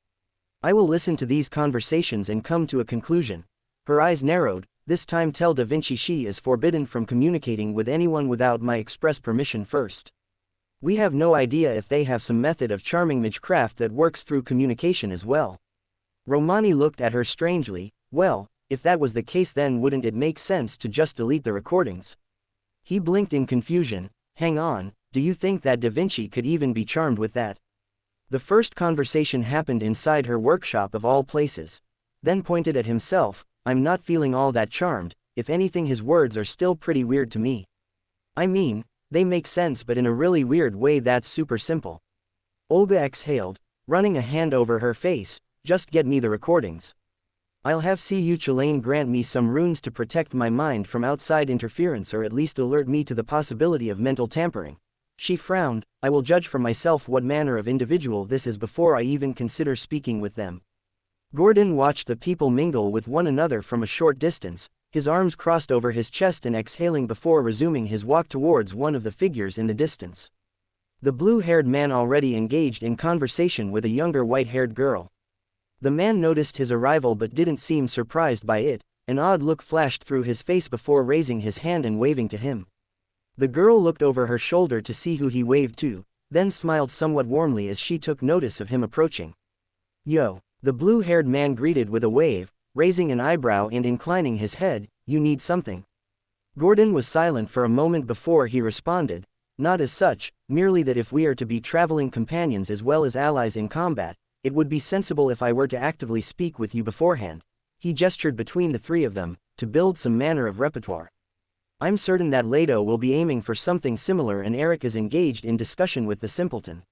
I will listen to these conversations and come to a conclusion. Her eyes narrowed. This time tell Da Vinci she is forbidden from communicating with anyone without my express permission first. We have no idea if they have some method of charming magecraft that works through communication as well. Romani looked at her strangely. Well, if that was the case, then wouldn't it make sense to just delete the recordings? He blinked in confusion. Hang on, do you think that Da Vinci could even be charmed with that? The first conversation happened inside her workshop of all places. Then pointed at himself. I'm not feeling all that charmed. If anything, his words are still pretty weird to me. I mean, they make sense, but in a really weird way that's super simple. Olga exhaled, running a hand over her face. Just get me the recordings. I'll have Cu Chalain grant me some runes to protect my mind from outside interference, or at least alert me to the possibility of mental tampering. She frowned. I will judge for myself what manner of individual this is before I even consider speaking with them. Gordon watched the people mingle with one another from a short distance, his arms crossed over his chest and exhaling before resuming his walk towards one of the figures in the distance. The blue-haired man already engaged in conversation with a younger white-haired girl. The man noticed his arrival but didn't seem surprised by it. An odd look flashed through his face before raising his hand and waving to him. The girl looked over her shoulder to see who he waved to, then smiled somewhat warmly as she took notice of him approaching. Yo, the blue-haired man greeted with a wave, raising an eyebrow and inclining his head. you need something. Gordon was silent for a moment before he responded, not as such, merely that if we are to be traveling companions as well as allies in combat, it would be sensible if I were to actively speak with you beforehand. He gestured between the three of them, to build some manner of repertoire. I'm certain that Leto will be aiming for something similar and Eric is engaged in discussion with the simpleton.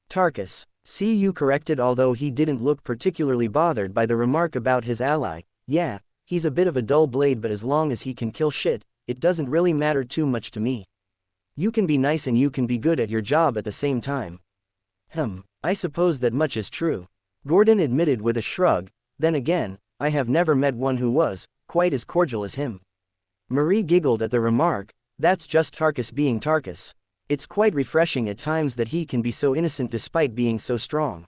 Tarkus, CU corrected, although he didn't look particularly bothered by the remark about his ally. Yeah, he's a bit of a dull blade, but as long as he can kill shit, it doesn't really matter too much to me. You can be nice and you can be good at your job at the same time. I suppose that much is true. Gordon admitted with a shrug. Then again, I have never met one who was quite as cordial as him. Marie giggled at the remark. That's just Tarkus being Tarkus. It's quite refreshing at times that he can be so innocent despite being so strong.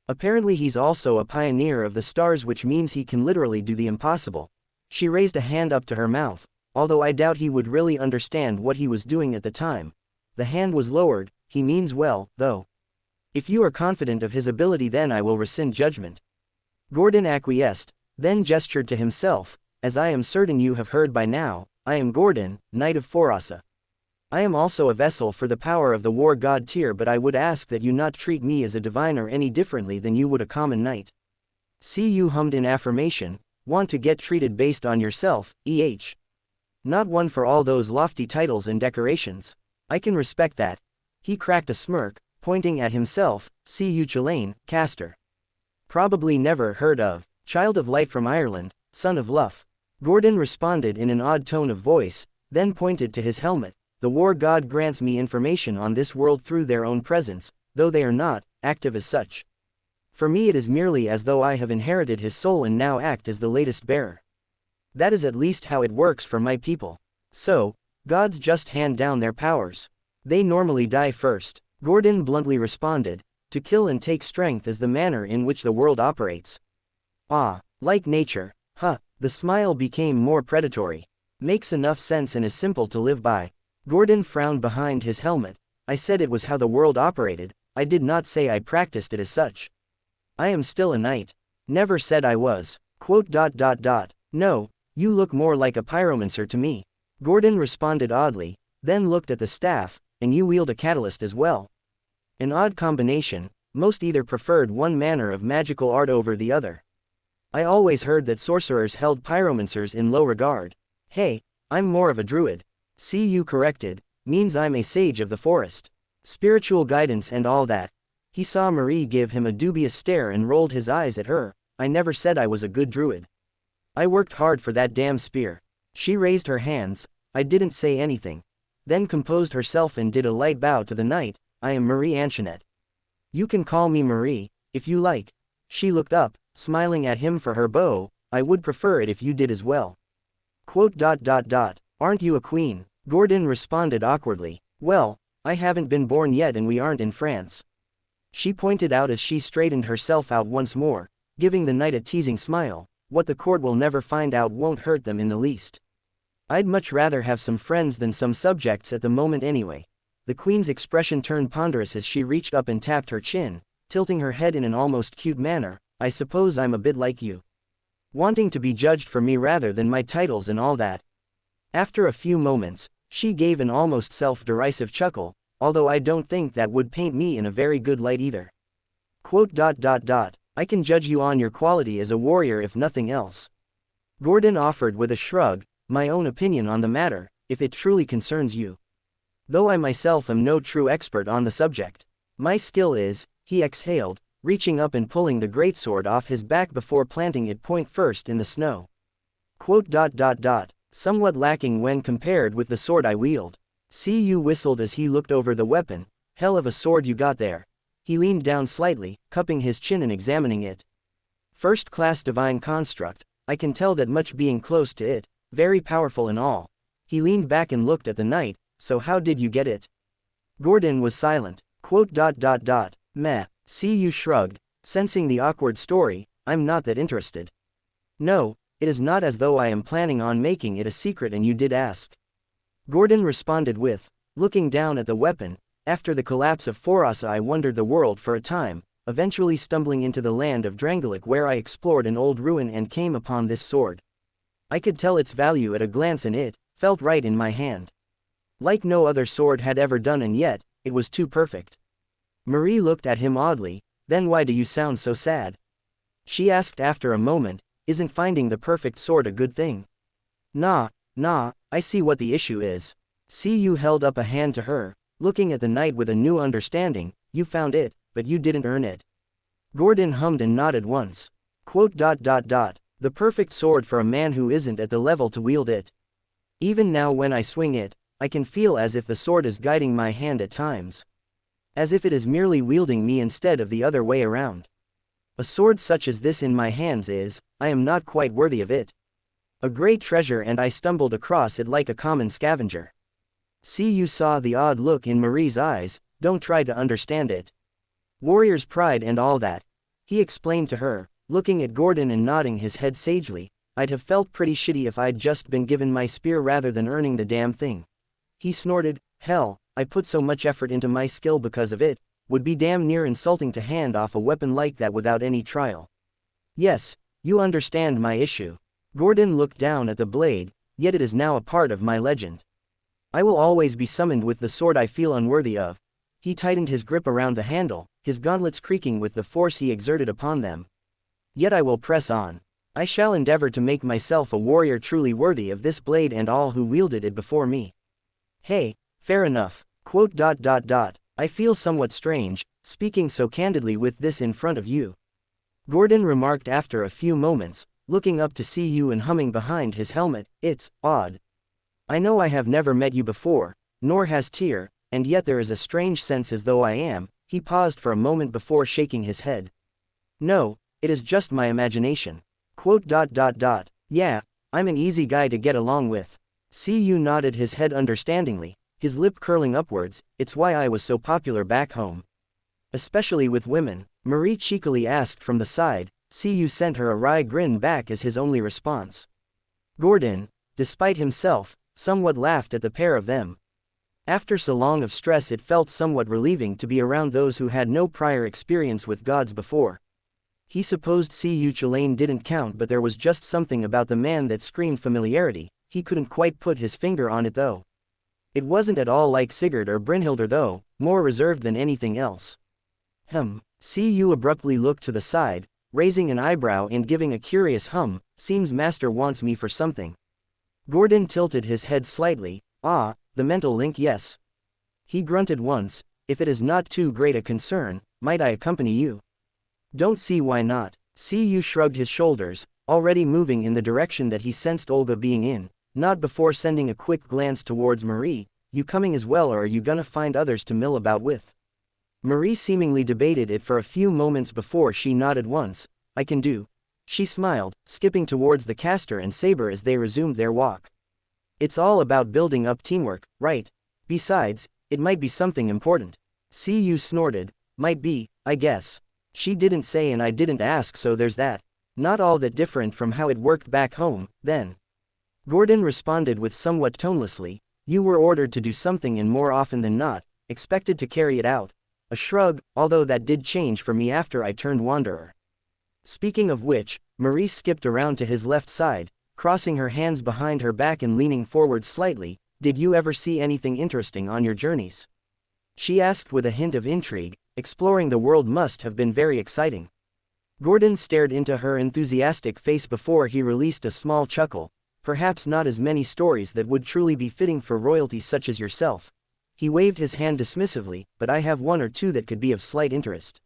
Apparently he's also a pioneer of the stars, which means he can literally do the impossible. She raised a hand up to her mouth, although I doubt he would really understand what he was doing at the time. The hand was lowered. He means well, though. If you are confident of his ability, then I will rescind judgment. Gordon acquiesced, then gestured to himself. As I am certain you have heard by now, I am Gordon, Knight of Forasa. I am also a vessel for the power of the war god Tyr, but I would ask that you not treat me as a diviner any differently than you would a common knight. CU hummed in affirmation. Want to get treated based on yourself, Not one for all those lofty titles and decorations. I can respect that. He cracked a smirk, pointing at himself. CU Chilane, caster. Probably never heard of. Child of light from Ireland, son of Luff. Gordon responded in an odd tone of voice, then pointed to his helmet. The war god grants me information on this world through their own presence, though they are not active as such. For me it is merely as though I have inherited his soul and now act as the latest bearer. That is at least how it works for my people. So, gods just hand down their powers. They normally die first. Gordon bluntly responded. To kill and take strength is the manner in which the world operates. Ah, like nature. The smile became more predatory. Makes enough sense and is simple to live by. Gordon frowned behind his helmet. I said it was how the world operated. I did not say I practiced it as such. I am still a knight. Never said I was. No, you look more like a pyromancer to me. Gordon responded oddly, then looked at the staff. And you wield a catalyst as well. An odd combination. Most either preferred one manner of magical art over the other. I always heard that sorcerers held pyromancers in low regard. Hey, I'm more of a druid. CU corrected. Means I'm a sage of the forest. Spiritual guidance and all that. He saw Marie give him a dubious stare and rolled his eyes at her. I never said I was a good druid. I worked hard for that damn spear. She raised her hands. I didn't say anything. Then composed herself and did a light bow to the knight. I am Marie Antoinette. You can call me Marie, if you like. She looked up, smiling at him for her bow. I would prefer it if you did as well. Aren't you a queen? Gordon responded awkwardly. Well, I haven't been born yet and we aren't in France. She pointed out as she straightened herself out once more, giving the knight a teasing smile. What the court will never find out won't hurt them in the least. I'd much rather have some friends than some subjects at the moment anyway. The queen's expression turned ponderous as she reached up and tapped her chin, tilting her head in an almost cute manner. I suppose I'm a bit like you. Wanting to be judged for me rather than my titles and all that. After a few moments, she gave an almost self-derisive chuckle, although I don't think that would paint me in a very good light either. I can judge you on your quality as a warrior if nothing else. Gordon offered with a shrug. My own opinion on the matter, if it truly concerns you. Though I myself am no true expert on the subject. My skill is, he exhaled, reaching up and pulling the greatsword off his back before planting it point first in the snow. Somewhat lacking when compared with the sword I wield. CU whistled as he looked over the weapon. Hell of a sword you got there. He leaned down slightly, cupping his chin and examining it. First-class divine construct. I can tell that much being close to it. Very powerful and all. He leaned back and looked at the knight. So how did you get it? Gordon was silent. Meh. CU shrugged, sensing the awkward story. I'm not that interested. No, it is not as though I am planning on making it a secret and you did ask. Gordon responded with, looking down at the weapon. After the collapse of Forasa I wandered the world for a time, eventually stumbling into the land of Drangleic where I explored an old ruin and came upon this sword. I could tell its value at a glance and it felt right in my hand. Like no other sword had ever done, and yet, it was too perfect. Marie looked at him oddly. Then why do you sound so sad? She asked after a moment. Isn't finding the perfect sword a good thing? Nah, I see what the issue is. Siyu held up a hand to her, looking at the knight with a new understanding. You found it, but you didn't earn it. Gordon hummed and nodded once. Quote, the perfect sword for a man who isn't at the level to wield it. Even now when I swing it, I can feel as if the sword is guiding my hand at times. As if it is merely wielding me instead of the other way around. A sword such as this in my hands I am not quite worthy of it. A great treasure, and I stumbled across it like a common scavenger. You saw the odd look in Marie's eyes. Don't try to understand it. Warrior's pride and all that. He explained to her, looking at Gordon and nodding his head sagely. I'd have felt pretty shitty if I'd just been given my spear rather than earning the damn thing. He snorted. Hell, I put so much effort into my skill because of it. Would be damn near insulting to hand off a weapon like that without any trial. Yes, you understand my issue. Gordon looked down at the blade, yet it is now a part of my legend. I will always be summoned with the sword I feel unworthy of. He tightened his grip around the handle, his gauntlets creaking with the force he exerted upon them. Yet I will press on. I shall endeavor to make myself a warrior truly worthy of this blade and all who wielded it before me. Hey, fair enough. Quote, I feel somewhat strange, speaking so candidly with this in front of you. Gordon remarked after a few moments, looking up to see you and humming behind his helmet. It's odd. I know I have never met you before, nor has Tyr, and yet there is a strange sense as though I am. He paused for a moment before shaking his head. No, it is just my imagination. Quote, yeah, I'm an easy guy to get along with. You nodded his head understandingly, his lip curling upwards. It's why I was so popular back home. Especially with women, Marie cheekily asked from the side. You sent her a wry grin back as his only response. Gordon, despite himself, somewhat laughed at the pair of them. After so long of stress, it felt somewhat relieving to be around those who had no prior experience with gods before. He supposed Chulain didn't count, but there was just something about the man that screamed familiarity. He couldn't quite put his finger on it though. It wasn't at all like Sigurd or Brynhildr though, more reserved than anything else. You abruptly looked to the side, raising an eyebrow and giving a curious hum. Seems master wants me for something. Gordon tilted his head slightly. Ah, the mental link, yes. He grunted once. If it is not too great a concern, might I accompany you? Don't see why not. You shrugged his shoulders, already moving in the direction that he sensed Olga being in, not before sending a quick glance towards Marie. You coming as well, or are you gonna find others to mill about with? Marie seemingly debated it for a few moments before she nodded once. I can do. She smiled, skipping towards the caster and saber as they resumed their walk. It's all about building up teamwork, right? Besides, it might be something important. You snorted. Might be, I guess. She didn't say and I didn't ask, so there's that. Not all that different from how it worked back home, then. Gordon responded with somewhat tonelessly. You were ordered to do something and more often than not, expected to carry it out. A shrug, although that did change for me after I turned wanderer. Speaking of which, Marie skipped around to his left side, crossing her hands behind her back and leaning forward slightly. Did you ever see anything interesting on your journeys? She asked with a hint of intrigue. Exploring the world must have been very exciting. Gordon stared into her enthusiastic face before he released a small chuckle. Perhaps not as many stories that would truly be fitting for royalty such as yourself. He waved his hand dismissively, but I have one or two that could be of slight interest.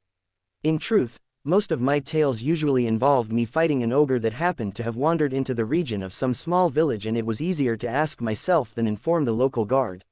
In truth, most of my tales usually involved me fighting an ogre that happened to have wandered into the region of some small village, and it was easier to ask myself than inform the local guard.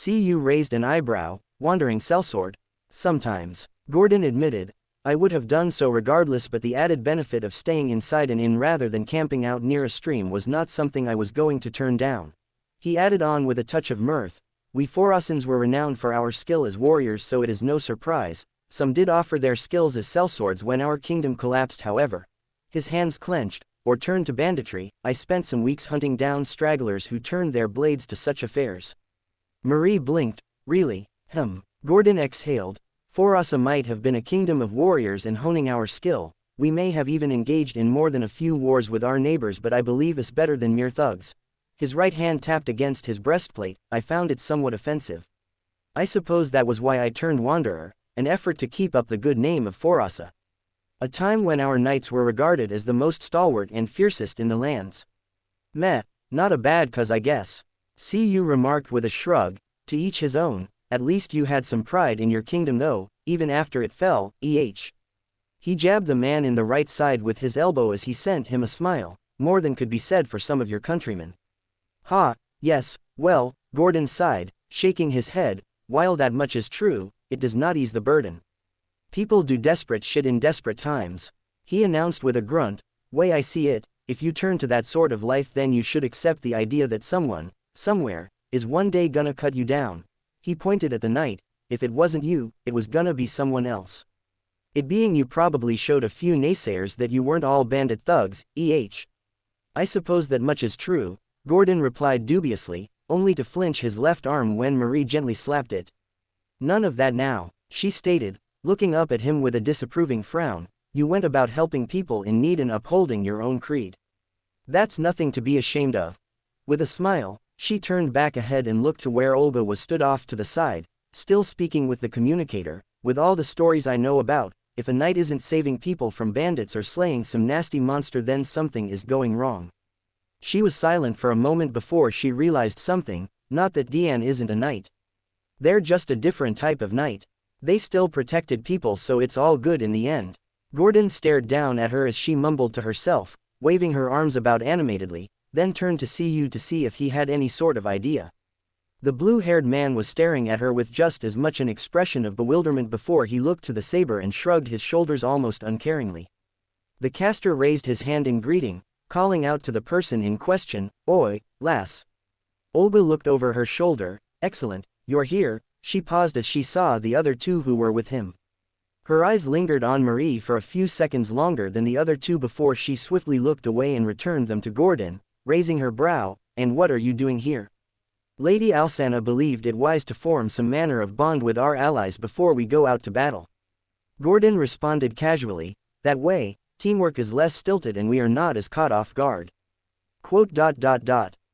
You raised an eyebrow. Wandering sellsword? Sometimes, Gordon admitted. I would have done so regardless, but the added benefit of staying inside an inn rather than camping out near a stream was not something I was going to turn down. He added on with a touch of mirth. We Forosans were renowned for our skill as warriors, so it is no surprise. Some did offer their skills as sellswords when our kingdom collapsed, however. His hands clenched, or turned to banditry. I spent some weeks hunting down stragglers who turned their blades to such affairs. Marie blinked. Really? Gordon exhaled. Forossa might have been a kingdom of warriors, and honing our skill, We may have even engaged in more than a few wars with our neighbors, but I believe us better than mere thugs. His right hand tapped against his breastplate. I found it somewhat offensive. I suppose that was why I turned wanderer, an effort to keep up the good name of Forasa. A time when our knights were regarded as the most stalwart and fiercest in the lands. Meh, not a bad cause I guess. Cu remarked with a shrug, to each his own. At least you had some pride in your kingdom though, even after it fell, He jabbed the man in the right side with his elbow as he sent him a smile. More than could be said for some of your countrymen. Ha, yes, well, Gordon sighed, shaking his head, while that much is true, it does not ease the burden. People do desperate shit in desperate times. He announced with a grunt, way I see it, if you turn to that sort of life then you should accept the idea that someone, somewhere, is one day gonna cut you down. He pointed at the knight, if it wasn't you, it was gonna be someone else. It being you probably showed a few naysayers that you weren't all bandit thugs, I suppose that much is true, Gordon replied dubiously, only to flinch his left arm when Marie gently slapped it. None of that now, she stated, looking up at him with a disapproving frown. You went about helping people in need and upholding your own creed. That's nothing to be ashamed of. With a smile, she turned back ahead and looked to where Olga was stood off to the side, still speaking with the communicator. With all the stories I know about, if a knight isn't saving people from bandits or slaying some nasty monster then something is going wrong. She was silent for a moment before she realized something, not that Diane isn't a knight. They're just a different type of knight. They still protected people so it's all good in the end. Gordon stared down at her as she mumbled to herself, waving her arms about animatedly, then turned to Cu to see if he had any sort of idea. The blue-haired man was staring at her with just as much an expression of bewilderment before he looked to the saber and shrugged his shoulders almost uncaringly. The caster raised his hand in greeting, calling out to the person in question, "Oi, lass." Olga looked over her shoulder. "Excellent, you're here." She paused as she saw the other two who were with him. Her eyes lingered on Marie for a few seconds longer than the other two before she swiftly looked away and returned them to Gordon, raising her brow. "And what are you doing here?" "Lady Alsana believed it wise to form some manner of bond with our allies before we go out to battle." Gordon responded casually, "That way, teamwork is less stilted and we are not as caught off guard."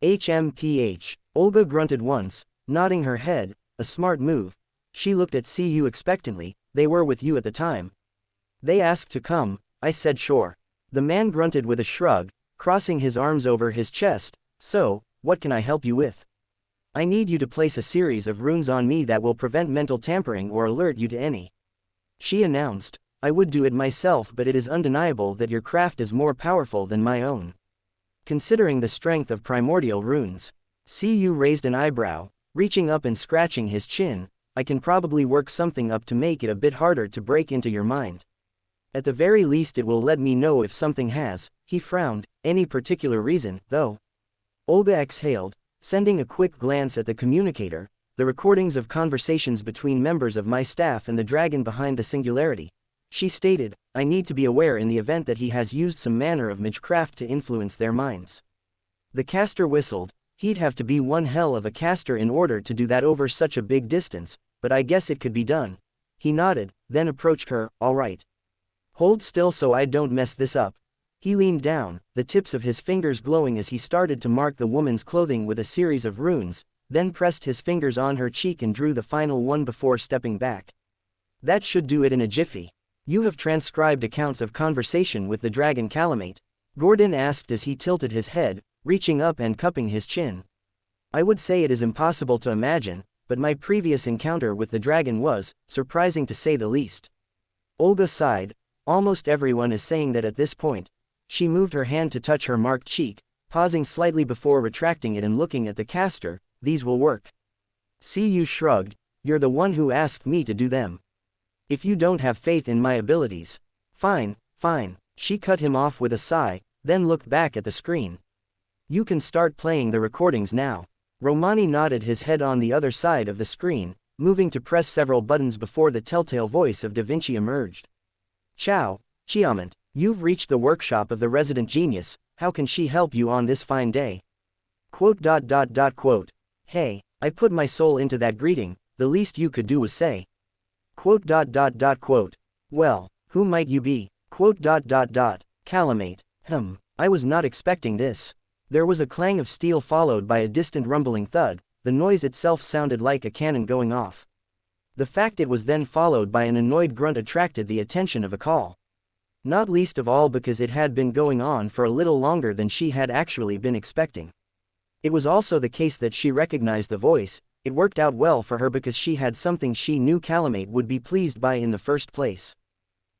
HMPH. Olga grunted once, nodding her head, a smart move. She looked at Cu expectantly. "They were with you at the time?" "They asked to come," I said. "Sure." The man grunted with a shrug, crossing his arms over his chest. "So, what can I help you with?" "I need you to place a series of runes on me that will prevent mental tampering or alert you to any," she announced. "I would do it myself but it is undeniable that your craft is more powerful than my own. Considering the strength of primordial runes." Cu raised an eyebrow, reaching up and scratching his chin. "I can probably work something up to make it a bit harder to break into your mind. At the very least it will let me know if something has," he frowned, "any particular reason, though." Olga exhaled, sending a quick glance at the communicator. "The recordings of conversations between members of my staff and the dragon behind the Singularity," she stated. "I need to be aware in the event that he has used some manner of magecraft to influence their minds." The caster whistled. "He'd have to be one hell of a caster in order to do that over such a big distance, but I guess it could be done." He nodded, then approached her. "All right. Hold still so I don't mess this up." He leaned down, the tips of his fingers glowing as he started to mark the woman's clothing with a series of runes, then pressed his fingers on her cheek and drew the final one before stepping back. "That should do it in a jiffy." "You have transcribed accounts of conversation with the dragon Calamate?" Gordon asked as he tilted his head, reaching up and cupping his chin. "I would say it is impossible to imagine, but my previous encounter with the dragon was surprising to say the least." Olga sighed. "Almost everyone is saying that at this point." She moved her hand to touch her marked cheek, pausing slightly before retracting it and looking at the caster. "These will work." Cu shrugged. "You're the one who asked me to do them. If you don't have faith in my abilities." "Fine, fine." She cut him off with a sigh, then looked back at the screen. "You can start playing the recordings now." Romani nodded his head on the other side of the screen, moving to press several buttons before the telltale voice of Da Vinci emerged. "Ciao, Chiamant. You've reached the workshop of the resident genius. How can she help you on this fine day?" "Hey, I put my soul into that greeting, the least you could do was say." "Well, who might you be?" Calamate. I was not expecting this. There was a clang of steel followed by a distant rumbling thud. The noise itself sounded like a cannon going off. The fact it was then followed by an annoyed grunt attracted the attention of Akal. Not least of all because it had been going on for a little longer than she had actually been expecting. It was also the case that she recognized the voice. It worked out well for her because she had something she knew Calamate would be pleased by in the first place.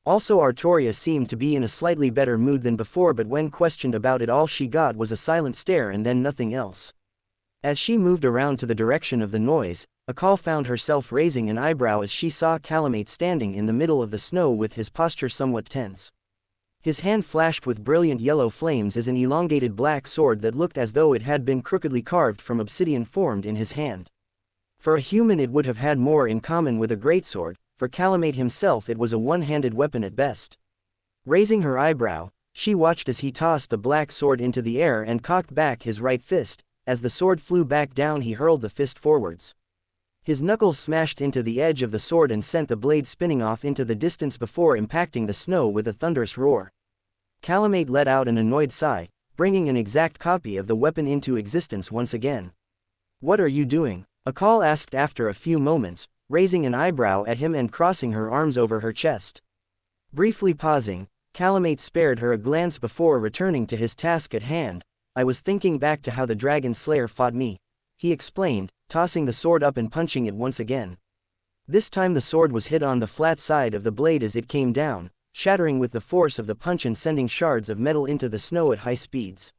Also, Artoria seemed to be in a slightly better mood than before, but when questioned about it, all she got was a silent stare and then nothing else. As she moved around to the direction of the noise, Akal found herself raising an eyebrow as she saw Calamate standing in the middle of the snow with his posture somewhat tense. His hand flashed with brilliant yellow flames as an elongated black sword that looked as though it had been crookedly carved from obsidian formed in his hand. For a human it would have had more in common with a greatsword. For Calamate himself it was a one-handed weapon at best. Raising her eyebrow, she watched as he tossed the black sword into the air and cocked back his right fist. As the sword flew back down, he hurled the fist forwards. His knuckles smashed into the edge of the sword and sent the blade spinning off into the distance before impacting the snow with a thunderous roar. Calamate let out an annoyed sigh, bringing an exact copy of the weapon into existence once again. "What are you doing?" Akal asked after a few moments, raising an eyebrow at him and crossing her arms over her chest. Briefly pausing, Calamate spared her a glance before returning to his task at hand. "I was thinking back to how the Dragon Slayer fought me," he explained, tossing the sword up and punching it once again. This time the sword was hit on the flat side of the blade as it came down, shattering with the force of the punch and sending shards of metal into the snow at high speeds.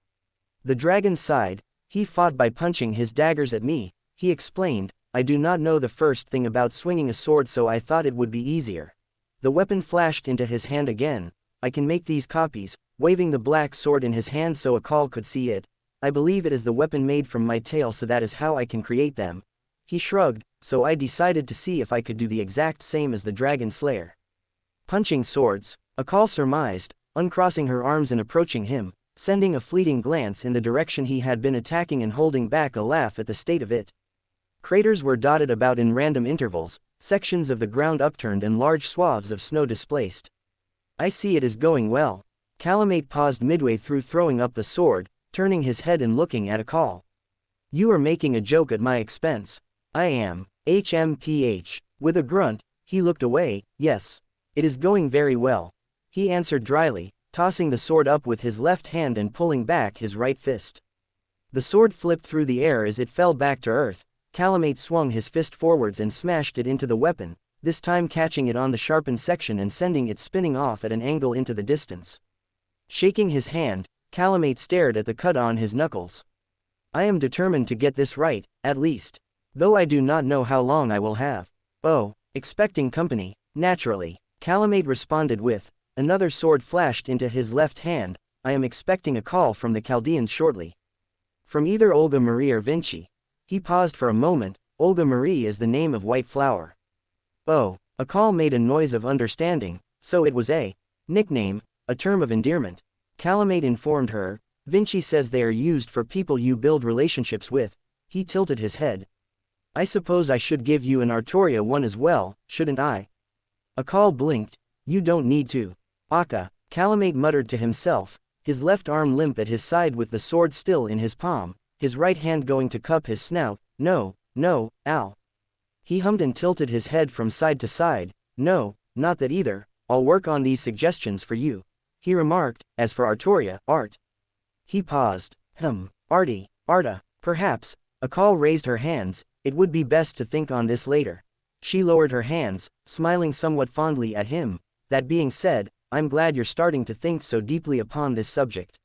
The dragon sighed. "He fought by punching his daggers at me," he explained. "I do not know the first thing about swinging a sword, so I thought it would be easier." The weapon flashed into his hand again. "I can make these copies," waving the black sword in his hand so Akal could see it. "I believe it is the weapon made from my tail, so that is how I can create them." He shrugged. "So I decided to see if I could do the exact same as the Dragon Slayer." "Punching swords," Akal surmised, uncrossing her arms and approaching him, sending a fleeting glance in the direction he had been attacking and holding back a laugh at the state of it. Craters were dotted about in random intervals, sections of the ground upturned and large swaths of snow displaced. "I see it is going well." Calamate paused midway through throwing up the sword, turning his head and looking at Akal. "You are making a joke at my expense." "I am. HMPH. With a grunt, he looked away. "Yes. It is going very well," he answered dryly, tossing the sword up with his left hand and pulling back his right fist. The sword flipped through the air as it fell back to earth. Calamate swung his fist forwards and smashed it into the weapon, this time catching it on the sharpened section and sending it spinning off at an angle into the distance. Shaking his hand, Calamate stared at the cut on his knuckles. "I am determined to get this right, at least. Though I do not know how long I will have." "Oh, expecting company, naturally," Calamate responded with. Another sword flashed into his left hand. "I am expecting a call from the Chaldeans shortly. From either Olga Marie or Vinci." He paused for a moment. "Olga Marie is the name of white flower." "Oh." Akal made a noise of understanding. "So it was a nickname, a term of endearment." Calamate informed her. "Vinci says they are used for people you build relationships with." He tilted his head. "I suppose I should give you an Artoria one as well, shouldn't I?" Akal blinked. "You don't need to." "Aka," Calamate muttered to himself, his left arm limp at his side with the sword still in his palm, his right hand going to cup his snout. "No, no, Al." He hummed and tilted his head from side to side. "No, not that either. I'll work on these suggestions for you," he remarked. "As for Artoria, Art." He paused. Artie, Arta, perhaps." Akal raised her hands. "It would be best to think on this later." She lowered her hands, smiling somewhat fondly at him. "That being said, I'm glad you're starting to think so deeply upon this subject."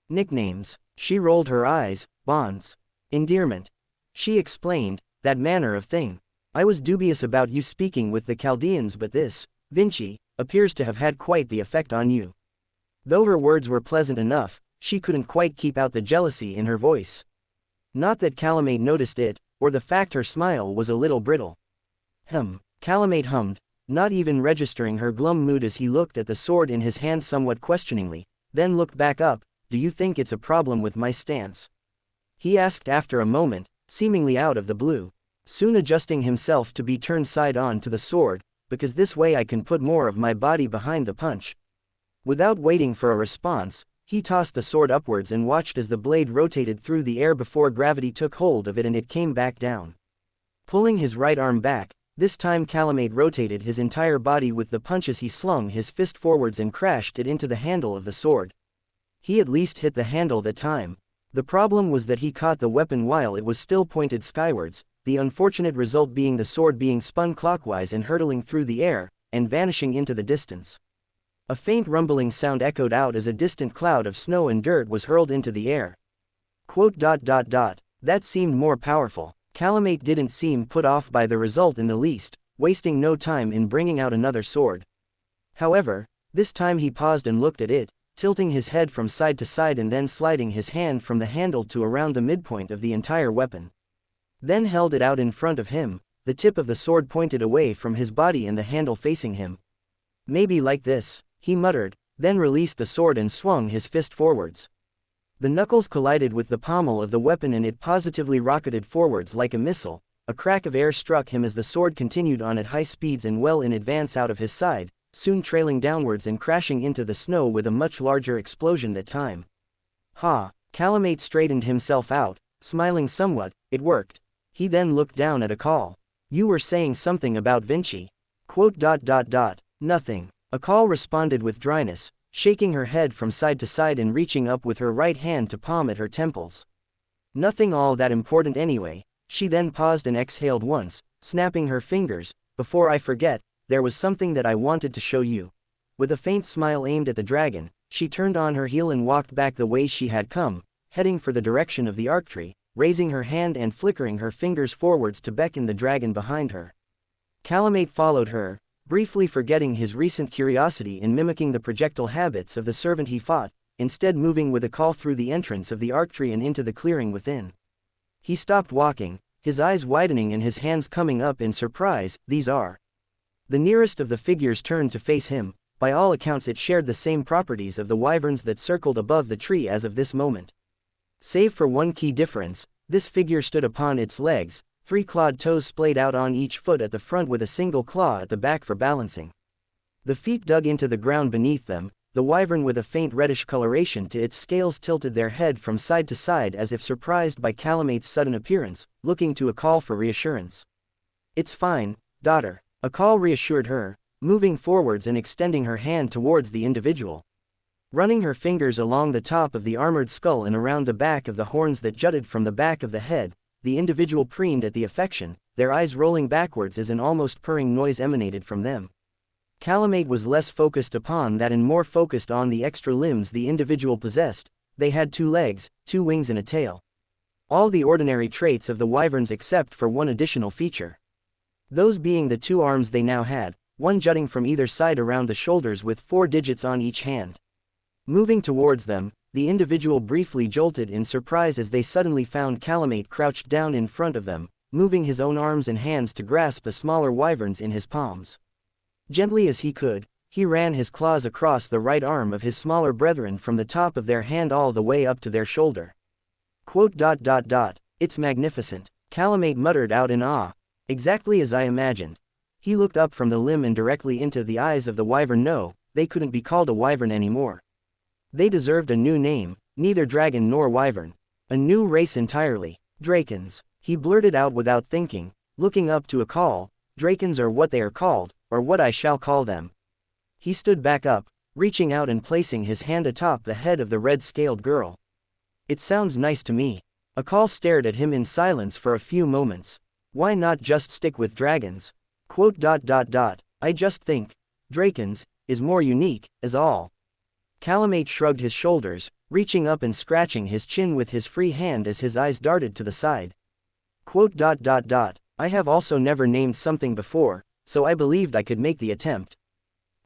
Nicknames. She rolled her eyes. "Bonds. Endearment." She explained. "That manner of thing. I was dubious about you speaking with the Chaldeans, but this, Vinci, appears to have had quite the effect on you." Though her words were pleasant enough, she couldn't quite keep out the jealousy in her voice. Not that Calamate noticed it, or the fact her smile was a little brittle. Calamate hummed, not even registering her glum mood as he looked at the sword in his hand somewhat questioningly, then looked back up. "Do you think it's a problem with my stance?" he asked after a moment, seemingly out of the blue. Soon adjusting himself to be turned side on to the sword, because this way I can put more of my body behind the punch. Without waiting for a response, he tossed the sword upwards and watched as the blade rotated through the air before gravity took hold of it and it came back down. Pulling his right arm back, this time Calamate rotated his entire body with the punch as he slung his fist forwards and crashed it into the handle of the sword. He at least hit the handle that time. The problem was that he caught the weapon while it was still pointed skywards, the unfortunate result being the sword being spun clockwise and hurtling through the air, and vanishing into the distance. A faint rumbling sound echoed out as a distant cloud of snow and dirt was hurled into the air. That seemed more powerful. Calamate didn't seem put off by the result in the least, wasting no time in bringing out another sword. However, this time he paused and looked at it, tilting his head from side to side and then sliding his hand from the handle to around the midpoint of the entire weapon. Then held it out in front of him, the tip of the sword pointed away from his body and the handle facing him. Maybe like this, he muttered, then released the sword and swung his fist forwards. The knuckles collided with the pommel of the weapon and it positively rocketed forwards like a missile. A crack of air struck him as the sword continued on at high speeds and well in advance out of his side, soon trailing downwards and crashing into the snow with a much larger explosion that time. Ha! Calamate straightened himself out, smiling somewhat. It worked. He then looked down at Akal. You were saying something about Vinci. Nothing. Akal responded with dryness, shaking her head from side to side and reaching up with her right hand to palm at her temples. Nothing all that important anyway. She then paused and exhaled once, snapping her fingers. Before I forget, there was something that I wanted to show you. With a faint smile aimed at the dragon, she turned on her heel and walked back the way she had come, heading for the direction of the arctree, raising her hand and flickering her fingers forwards to beckon the dragon behind her. Calamate followed her, briefly forgetting his recent curiosity in mimicking the projectile habits of the servant he fought, instead moving with a call through the entrance of the arctree and into the clearing within. He stopped walking, his eyes widening and his hands coming up in surprise. These are. The nearest of the figures turned to face him. By all accounts it shared the same properties of the wyverns that circled above the tree as of this moment. Save for one key difference, this figure stood upon its legs, 3 clawed toes splayed out on each foot at the front with a single claw at the back for balancing. The feet dug into the ground beneath them. The wyvern with a faint reddish coloration to its scales tilted their head from side to side as if surprised by Calamate's sudden appearance, looking to Akal for reassurance. It's fine, daughter. Akal reassured her, moving forwards and extending her hand towards the individual. Running her fingers along the top of the armored skull and around the back of the horns that jutted from the back of the head, the individual preened at the affection, their eyes rolling backwards as an almost purring noise emanated from them. Calamate was less focused upon that and more focused on the extra limbs the individual possessed. They had 2 legs, 2 wings and a tail. All the ordinary traits of the wyverns except for one additional feature. Those being the 2 arms they now had, one jutting from either side around the shoulders with 4 digits on each hand. Moving towards them, the individual briefly jolted in surprise as they suddenly found Calamate crouched down in front of them, moving his own arms and hands to grasp the smaller wyverns in his palms. Gently as he could, he ran his claws across the right arm of his smaller brethren from the top of their hand all the way up to their shoulder. It's magnificent, Calamate muttered out in awe. Exactly as I imagined. He looked up from the limb and directly into the eyes of the wyvern. No, they couldn't be called a wyvern anymore. They deserved a new name, neither dragon nor wyvern. A new race entirely. Drakens. He blurted out without thinking, looking up to Akal. Drakens are what they are called, or what I shall call them. He stood back up, reaching out and placing his hand atop the head of the red-scaled girl. It sounds nice to me. Akal stared at him in silence for a few moments. Why not just stick with dragons? I just think, Drakens, is more unique, as all. Calamate shrugged his shoulders, reaching up and scratching his chin with his free hand as his eyes darted to the side. I have also never named something before, so I believed I could make the attempt.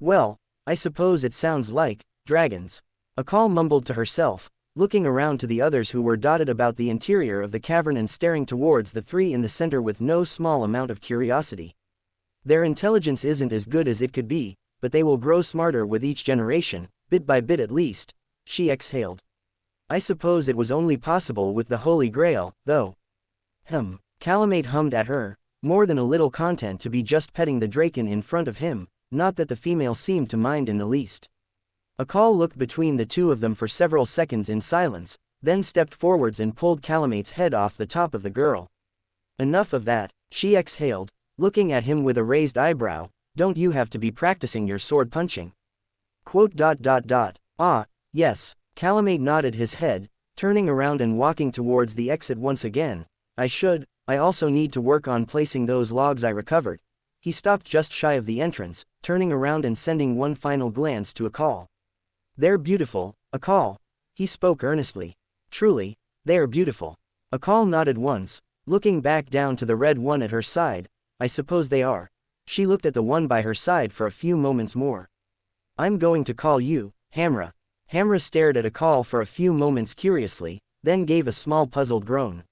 Well, I suppose it sounds like, dragons. Akal mumbled to herself, looking around to the others who were dotted about the interior of the cavern and staring towards the 3 in the center with no small amount of curiosity. Their intelligence isn't as good as it could be, but they will grow smarter with each generation, bit by bit at least. She exhaled. I suppose it was only possible with the Holy Grail, though. Calamate hummed at her, More than a little content to be just petting the draken in front of him, not that the female seemed to mind in the least. Akal looked between the two of them for several seconds in silence, then stepped forwards and pulled Calamate's head off the top of the girl. Enough of that, she exhaled, looking at him with a raised eyebrow. Don't you have to be practicing your sword punching? Ah, yes, Calamate nodded his head, turning around and walking towards the exit once again. I also need to work on placing those logs I recovered. He stopped just shy of the entrance, turning around and sending one final glance to Akal. They're beautiful, Akal. He spoke earnestly. Truly, they are beautiful. Akal nodded once, looking back down to the red one at her side. I suppose they are. She looked at the one by her side for a few moments more. I'm going to call you, Hamra. Hamra stared at Akal for a few moments curiously, then gave a small puzzled groan.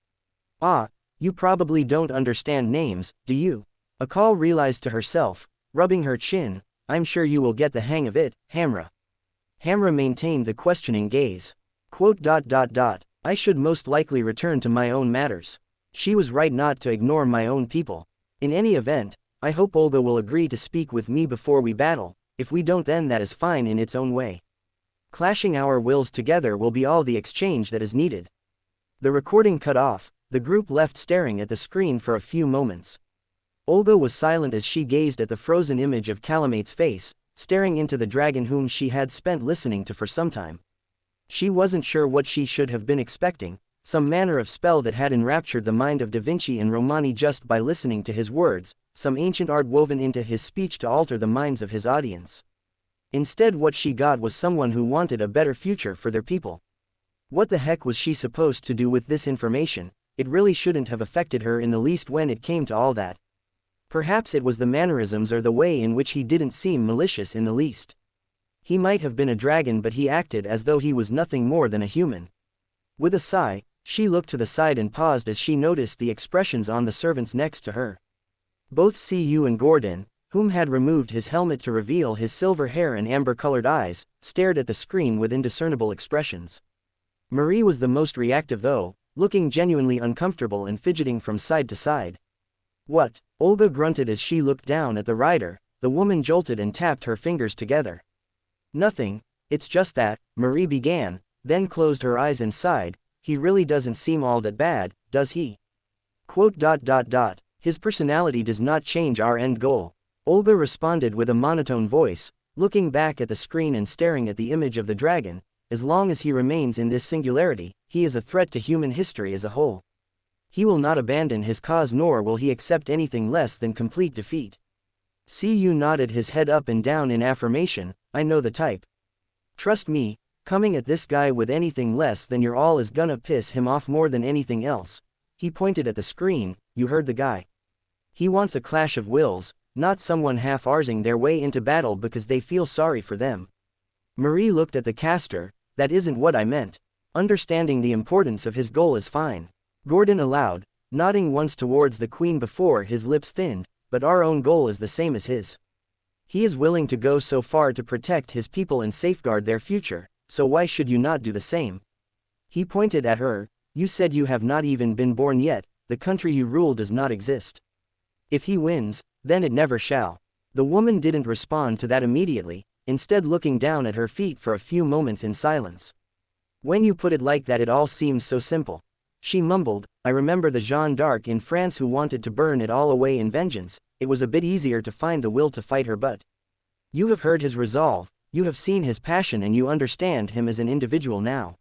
Ah, you probably don't understand names, do you? Akal realized to herself, rubbing her chin. I'm sure you will get the hang of it, Hamra. Hamra maintained the questioning gaze. I should most likely return to my own matters. She was right not to ignore my own people. In any event, I hope Olga will agree to speak with me before we battle. If we don't, then that is fine in its own way. Clashing our wills together will be all the exchange that is needed. The recording cut off, the group left staring at the screen for a few moments. Olga was silent as she gazed at the frozen image of Calamate's face, staring into the dragon whom she had spent listening to for some time. She wasn't sure what she should have been expecting, some manner of spell that had enraptured the mind of Da Vinci and Romani just by listening to his words, some ancient art woven into his speech to alter the minds of his audience. Instead, what she got was someone who wanted a better future for their people. What the heck was she supposed to do with this information? It really shouldn't have affected her in the least when it came to all that. Perhaps it was the mannerisms or the way in which he didn't seem malicious in the least. He might have been a dragon, but he acted as though he was nothing more than a human. With a sigh, she looked to the side and paused as she noticed the expressions on the servants next to her. Both Cu and Gordon, whom had removed his helmet to reveal his silver hair and amber-colored eyes, stared at the screen with indiscernible expressions. Marie was the most reactive though, looking genuinely uncomfortable and fidgeting from side to side. What? Olga grunted as she looked down at the rider. The woman jolted and tapped her fingers together. Nothing, it's just that, Marie began, then closed her eyes and sighed. He really doesn't seem all that bad, does he? His personality does not change our end goal. Olga responded with a monotone voice, looking back at the screen and staring at the image of the dragon. As long as he remains in this singularity, he is a threat to human history as a whole. He will not abandon his cause, nor will he accept anything less than complete defeat. Cu nodded his head up and down in affirmation. I know the type. Trust me, coming at this guy with anything less than your all is gonna piss him off more than anything else. He pointed at the screen. You heard the guy. He wants a clash of wills, not someone half-arsing their way into battle because they feel sorry for them. Marie looked at the caster. That isn't what I meant. Understanding the importance of his goal is fine. Gordon allowed, nodding once towards the queen before his lips thinned, but our own goal is the same as his. He is willing to go so far to protect his people and safeguard their future, so why should you not do the same? He pointed at her. You said you have not even been born yet, the country you rule does not exist. If he wins, then it never shall. The woman didn't respond to that immediately, instead looking down at her feet for a few moments in silence. When you put it like that, it all seems so simple. She mumbled, I remember the Jeanne d'Arc in France who wanted to burn it all away in vengeance. It was a bit easier to find the will to fight her, but you have heard his resolve, you have seen his passion, and you understand him as an individual now.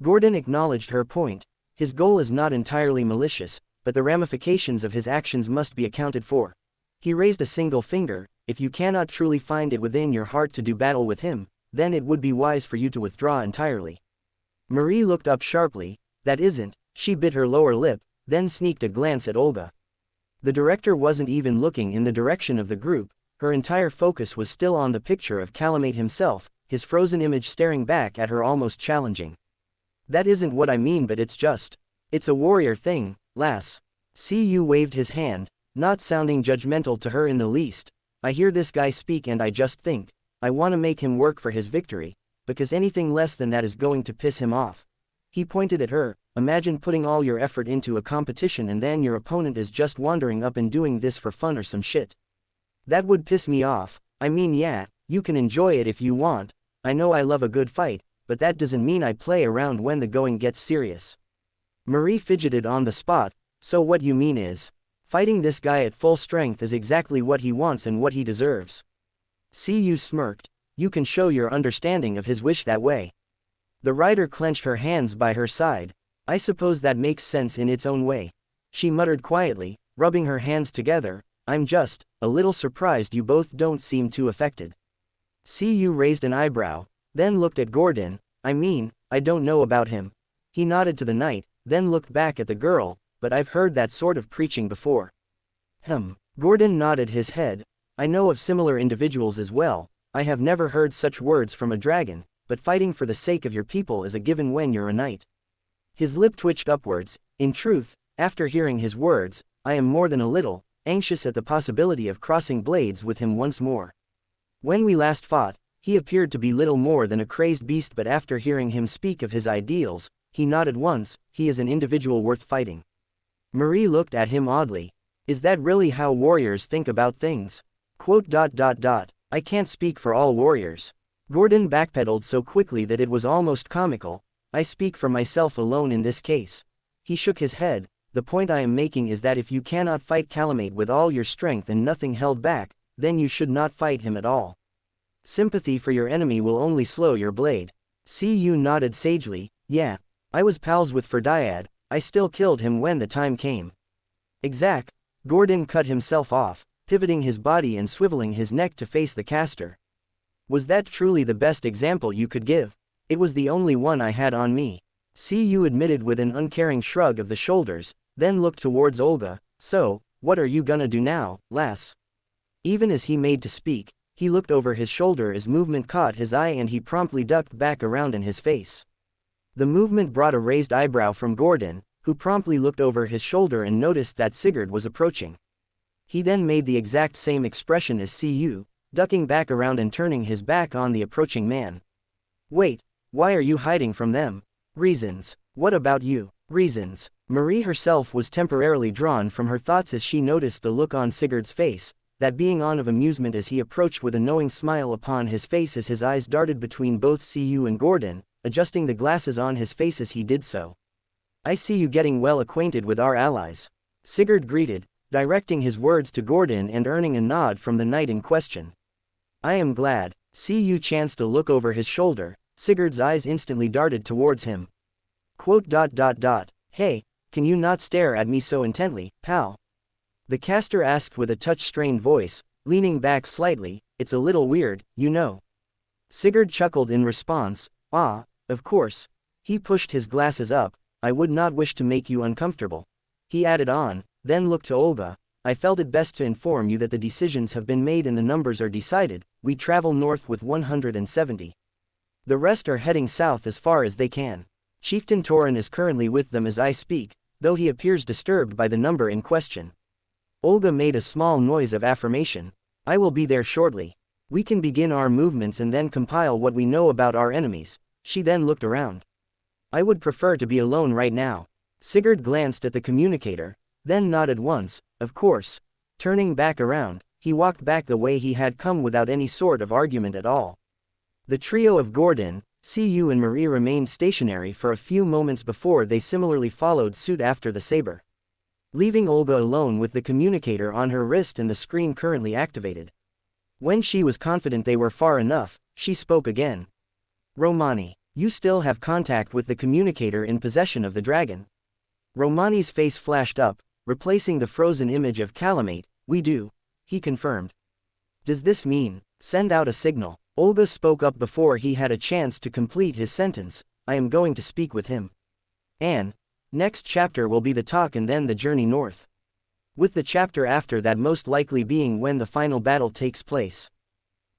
Gordon acknowledged her point. His goal is not entirely malicious, but the ramifications of his actions must be accounted for. He raised a single finger. If you cannot truly find it within your heart to do battle with him, then it would be wise for you to withdraw entirely. Marie looked up sharply. That isn't. She bit her lower lip, then sneaked a glance at Olga. The director wasn't even looking in the direction of the group. Her entire focus was still on the picture of Calamate himself, his frozen image staring back at her almost challenging. That isn't what I mean, but it's a warrior thing, lass. Cu waved his hand, not sounding judgmental to her in the least. I hear this guy speak and I just think, I want to make him work for his victory, because anything less than that is going to piss him off. He pointed at her. imagine putting all your effort into a competition and then your opponent is just wandering up and doing this for fun or some shit. That would piss me off. I mean, yeah, you can enjoy it if you want. I know I love a good fight, but that doesn't mean I play around when the going gets serious. Marie fidgeted on the spot. So what you mean is, fighting this guy at full strength is exactly what he wants and what he deserves. CU smirked. You can show your understanding of his wish that way. The writer clenched her hands by her side. I suppose that makes sense in its own way. She muttered quietly, rubbing her hands together. I'm just a little surprised you both don't seem too affected. CU raised an eyebrow, then looked at Gordon. I mean, I don't know about him. He nodded to the knight, then looked back at the girl, but I've heard that sort of preaching before. Gordon nodded his head. I know of similar individuals as well. I have never heard such words from a dragon, but fighting for the sake of your people is a given when you're a knight. His lip twitched upwards. In truth, after hearing his words, I am more than a little anxious at the possibility of crossing blades with him once more. When we last fought, he appeared to be little more than a crazed beast, but after hearing him speak of his ideals, he nodded once. He is an individual worth fighting. Marie looked at him oddly. Is that really how warriors think about things? I can't speak for all warriors. Gordon backpedaled so quickly that it was almost comical. I speak for myself alone in this case. He shook his head. The point I am making is that if you cannot fight Calamate with all your strength and nothing held back, then you should not fight him at all. Sympathy for your enemy will only slow your blade. CU nodded sagely. Yeah, I was pals with Ferdiad. I still killed him when the time came. Exact. Gordon cut himself off, pivoting his body and swiveling his neck to face the caster. Was that truly the best example you could give? It was the only one I had on me. CU admitted with an uncaring shrug of the shoulders, then looked towards Olga. So, what are you gonna do now, lass? Even as he made to speak, he looked over his shoulder as movement caught his eye and he promptly ducked back around in his face. The movement brought a raised eyebrow from Gordon, who promptly looked over his shoulder and noticed that Sigurd was approaching. He then made the exact same expression as CU, ducking back around and turning his back on the approaching man. Wait, why are you hiding from them? Reasons. What about you? Reasons. Marie herself was temporarily drawn from her thoughts as she noticed the look on Sigurd's face, that being on of amusement as he approached with a knowing smile upon his face as his eyes darted between both CU and Gordon, adjusting the glasses on his face as he did so. I see you getting well acquainted with our allies. Sigurd greeted, directing his words to Gordon and earning a nod from the knight in question. I am glad. CU chanced to look over his shoulder. Sigurd's eyes instantly darted towards him. Hey, can you not stare at me so intently, pal? The caster asked with a touch-strained voice, leaning back slightly. It's a little weird, you know. Sigurd chuckled in response. Ah, of course. He pushed his glasses up. I would not wish to make you uncomfortable. He added on, then looked to Olga. I felt it best to inform you that the decisions have been made and the numbers are decided. We travel north with 170. The rest are heading south as far as they can. Chieftain Torin is currently with them as I speak, though he appears disturbed by the number in question. Olga made a small noise of affirmation. I will be there shortly. We can begin our movements and then compile what we know about our enemies. She then looked around. I would prefer to be alone right now. Sigurd glanced at the communicator, then nodded once. Of course. Turning back around, he walked back the way he had come without any sort of argument at all. The trio of Gordon, CU and Marie remained stationary for a few moments before they similarly followed suit after the saber, leaving Olga alone with the communicator on her wrist and the screen currently activated. When she was confident they were far enough, she spoke again. Romani, you still have contact with the communicator in possession of the dragon. Romani's face flashed up, replacing the frozen image of Calamate. We do, he confirmed. Does this mean, send out a signal? Olga spoke up before he had a chance to complete his sentence. I am going to speak with him. And next chapter will be the talk and then the journey north, with the chapter after that most likely being when the final battle takes place.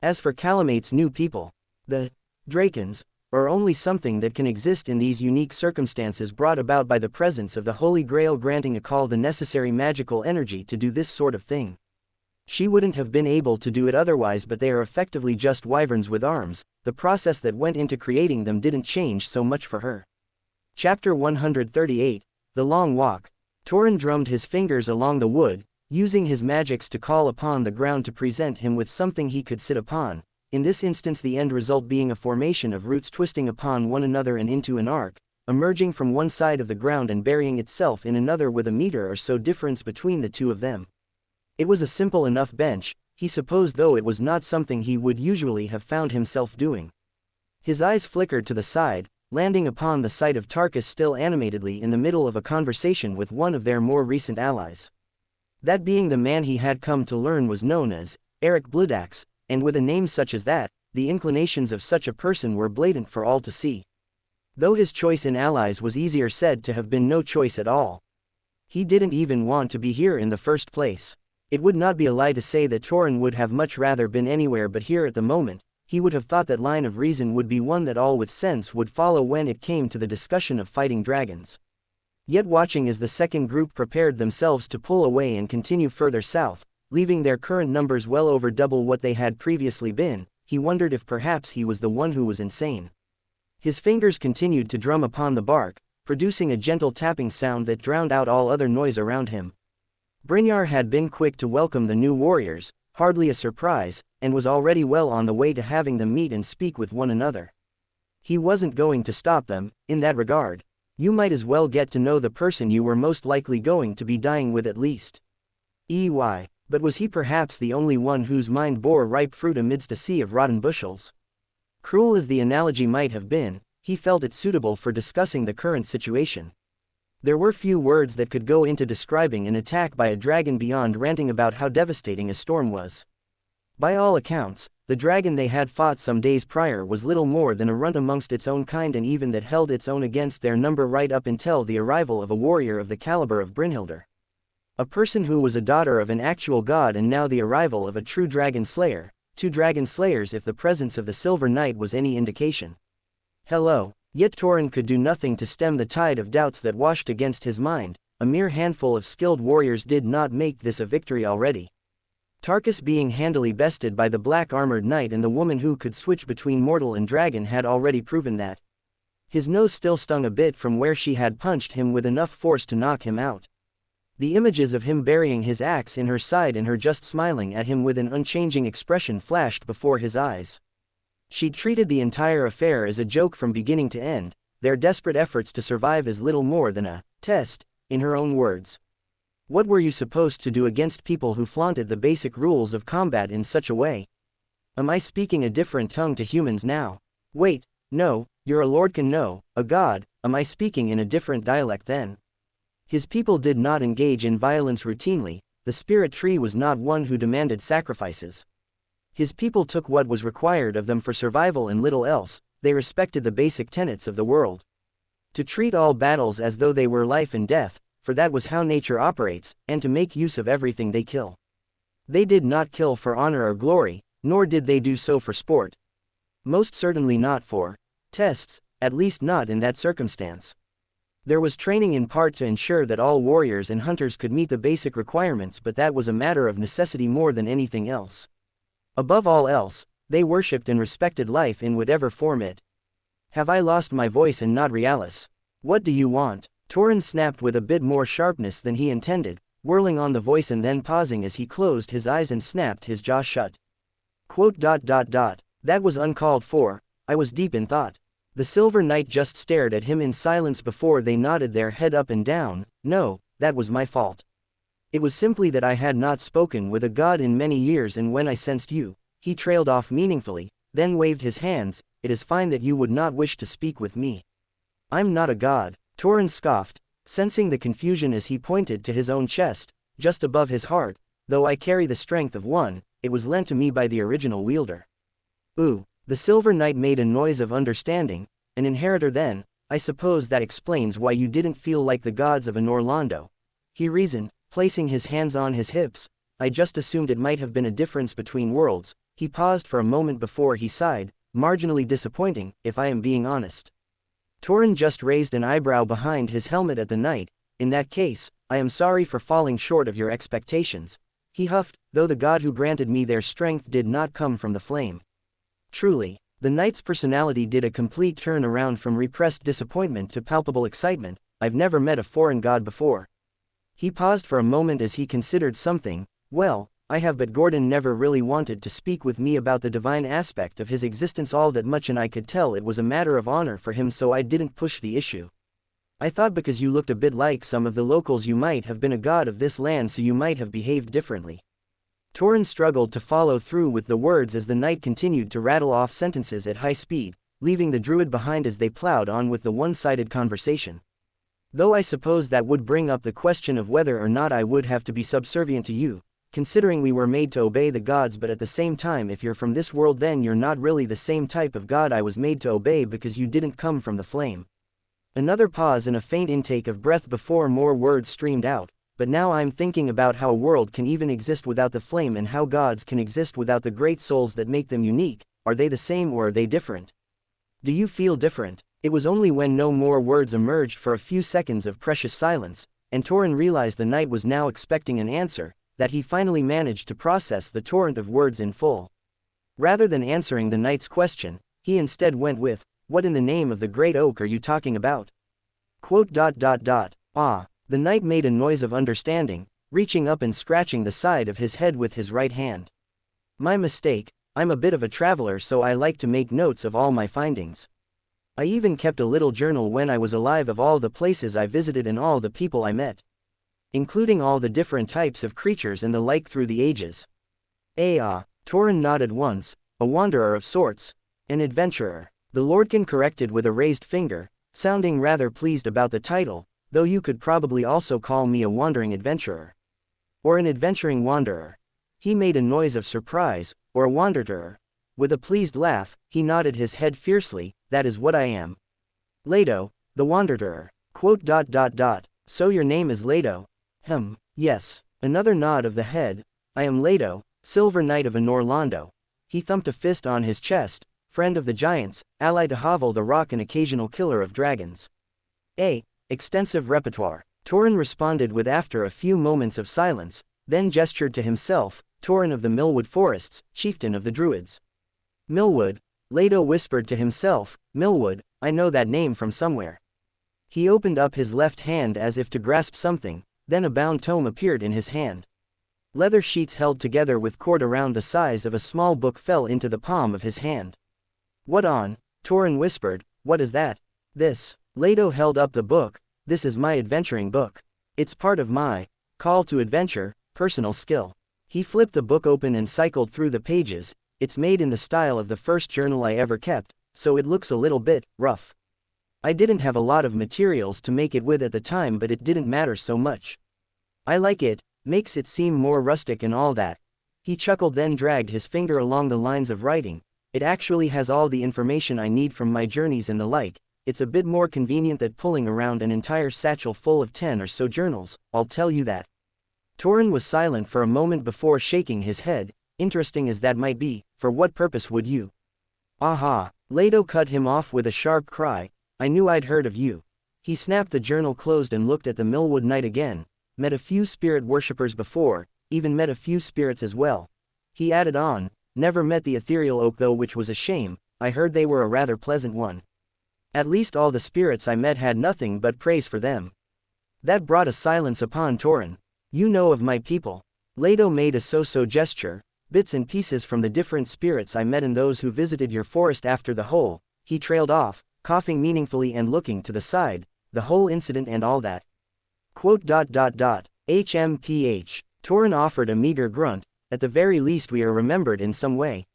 As for Calamate's new people, the Drakens, are only something that can exist in these unique circumstances brought about by the presence of the Holy Grail granting a call the necessary magical energy to do this sort of thing. She wouldn't have been able to do it otherwise, but they are effectively just wyverns with arms. The process that went into creating them didn't change so much for her. Chapter 138, The Long Walk. Torin drummed his fingers along the wood, using his magics to call upon the ground to present him with something he could sit upon, in this instance the end result being a formation of roots twisting upon one another and into an arc, emerging from one side of the ground and burying itself in another with a meter or so difference between the two of them. It was a simple enough bench, he supposed, though it was not something he would usually have found himself doing. His eyes flickered to the side, landing upon the sight of Tarkus still animatedly in the middle of a conversation with one of their more recent allies. That being the man he had come to learn was known as Eric Bloodaxe, and with a name such as that, the inclinations of such a person were blatant for all to see. Though his choice in allies was easier said to have been no choice at all. He didn't even want to be here in the first place. It would not be a lie to say that Torin would have much rather been anywhere but here at the moment. He would have thought that line of reason would be one that all with sense would follow when it came to the discussion of fighting dragons. Yet watching as the second group prepared themselves to pull away and continue further south, leaving their current numbers well over double what they had previously been, he wondered if perhaps he was the one who was insane. His fingers continued to drum upon the bark, producing a gentle tapping sound that drowned out all other noise around him. Brynjar had been quick to welcome the new warriors, hardly a surprise, and was already well on the way to having them meet and speak with one another. He wasn't going to stop them, in that regard. You might as well get to know the person you were most likely going to be dying with at least. But was he perhaps the only one whose mind bore ripe fruit amidst a sea of rotten bushels? Cruel as the analogy might have been, he felt it suitable for discussing the current situation. There were few words that could go into describing an attack by a dragon beyond ranting about how devastating a storm was. By all accounts, the dragon they had fought some days prior was little more than a runt amongst its own kind, and even that held its own against their number right up until the arrival of a warrior of the caliber of Brynhildr. A person who was a daughter of an actual god, and now the arrival of a true dragon slayer, two dragon slayers if the presence of the Silver Knight was any indication. Hello. Yet Torin could do nothing to stem the tide of doubts that washed against his mind. A mere handful of skilled warriors did not make this a victory already. Tarkus being handily bested by the black-armored knight and the woman who could switch between mortal and dragon had already proven that. His nose still stung a bit from where she had punched him with enough force to knock him out. The images of him burying his axe in her side and her just smiling at him with an unchanging expression flashed before his eyes. She treated the entire affair as a joke from beginning to end, their desperate efforts to survive as little more than a test, in her own words. What were you supposed to do against people who flaunted the basic rules of combat in such a way? Am I speaking a different tongue to humans now? Wait, no, you're a lordkin, no, a god. Am I speaking in a different dialect then? His people did not engage in violence routinely. The spirit tree was not one who demanded sacrifices. His people took what was required of them for survival and little else. They respected the basic tenets of the world. To treat all battles as though they were life and death, for that was how nature operates, and to make use of everything they kill. They did not kill for honor or glory, nor did they do so for sport. Most certainly not for tests, at least not in that circumstance. There was training in part to ensure that all warriors and hunters could meet the basic requirements, but that was a matter of necessity more than anything else. Above all else, they worshipped and respected life in whatever form it. Have I lost my voice and not Realis? What do you want? Torin snapped with a bit more sharpness than he intended, whirling on the voice and then pausing as he closed his eyes and snapped his jaw shut. That was uncalled for. I was deep in thought. The Silver Knight just stared at him in silence before they nodded their head up and down. No, that was my fault. It was simply that I had not spoken with a god in many years, and when I sensed you, he trailed off meaningfully, then waved his hands. It is fine that you would not wish to speak with me. I'm not a god, Torin scoffed, sensing the confusion as he pointed to his own chest, just above his heart. Though I carry the strength of one, it was lent to me by the original wielder. Ooh, the Silver Knight made a noise of understanding. An inheritor then, I suppose that explains why you didn't feel like the gods of Anorlando. He reasoned, placing his hands on his hips. I just assumed it might have been a difference between worlds. He paused for a moment before he sighed, marginally disappointing, if I am being honest. Torin just raised an eyebrow behind his helmet at the knight. In that case, I am sorry for falling short of your expectations. He huffed, though the god who granted me their strength did not come from the flame. Truly, The knight's personality did a complete turn around from repressed disappointment to palpable excitement. I've never met a foreign god before. He paused for a moment as he considered something. Well, I have, but Gordon never really wanted to speak with me about the divine aspect of his existence all that much, and I could tell it was a matter of honor for him, so I didn't push the issue. I thought because you looked a bit like some of the locals you might have been a god of this land, so you might have behaved differently. Torin struggled to follow through with the words as the knight continued to rattle off sentences at high speed, leaving the druid behind as they plowed on with the one-sided conversation. Though I suppose that would bring up the question of whether or not I would have to be subservient to you, considering we were made to obey the gods, but at the same time if you're from this world then you're not really the same type of god I was made to obey because you didn't come from the flame. Another pause and a faint intake of breath before more words streamed out. But now I'm thinking about how a world can even exist without the flame and how gods can exist without the great souls that make them unique. Are they the same or are they different? Do you feel different? It was only when no more words emerged for a few seconds of precious silence, and Torin realized the knight was now expecting an answer, that he finally managed to process the torrent of words in full. Rather than answering the knight's question, he instead went with, "What in the name of the great oak are you talking about?" Ah. The knight made a noise of understanding, reaching up and scratching the side of his head with his right hand. My mistake, I'm a bit of a traveler, so I like to make notes of all my findings. I even kept a little journal when I was alive of all the places I visited and all the people I met, including all the different types of creatures and the like through the ages. Torin nodded once. A wanderer of sorts. An adventurer. The Lordkin corrected with a raised finger, sounding rather pleased about the title, though you could probably also call me a wandering adventurer. Or an adventuring wanderer. He made a noise of surprise, or a wanderer. With a pleased laugh, he nodded his head fiercely. That is what I am. Leto, the wanderer. So your name is Leto? Yes. Another nod of the head. I am Leto, Silver Knight of Anorlando. He thumped a fist on his chest. Friend of the giants, ally to Havel the Rock and occasional killer of dragons. Extensive repertoire. Torin responded with after a few moments of silence, then gestured to himself. Torin of the Millwood Forests, chieftain of the Druids. Millwood, Leto whispered to himself. Millwood, I know that name from somewhere. He opened up his left hand as if to grasp something, then a bound tome appeared in his hand. Leather sheets held together with cord around the size of a small book fell into the palm of his hand. What on? Torin whispered. What is that? This. Leto held up the book. This is my adventuring book. It's part of my call to adventure, personal skill. He flipped the book open and cycled through the pages. It's made in the style of the first journal I ever kept, so it looks a little bit rough. I didn't have a lot of materials to make it with at the time, but it didn't matter so much. I like it, makes it seem more rustic and all that. He chuckled, then dragged his finger along the lines of writing. It actually has all the information I need from my journeys and the like. It's a bit more convenient than pulling around an entire satchel full of 10 or so journals, I'll tell you that. Torin was silent for a moment before shaking his head. Interesting as that might be, for what purpose would you? Aha! Leto cut him off with a sharp cry. I knew I'd heard of you. He snapped the journal closed and looked at the Millwood Knight again. Met a few spirit worshippers before, even met a few spirits as well. He added on, never met the ethereal oak though, which was a shame. I heard they were a rather pleasant one. At least all the spirits I met had nothing but praise for them. That brought a silence upon Torin. You know of my people. Leto made a so-so gesture. Bits and pieces from the different spirits I met and those who visited your forest after the whole. He trailed off, coughing meaningfully and looking to the side. The whole incident and all that. HMPH. Torin offered a meager grunt. At the very least we are remembered in some way.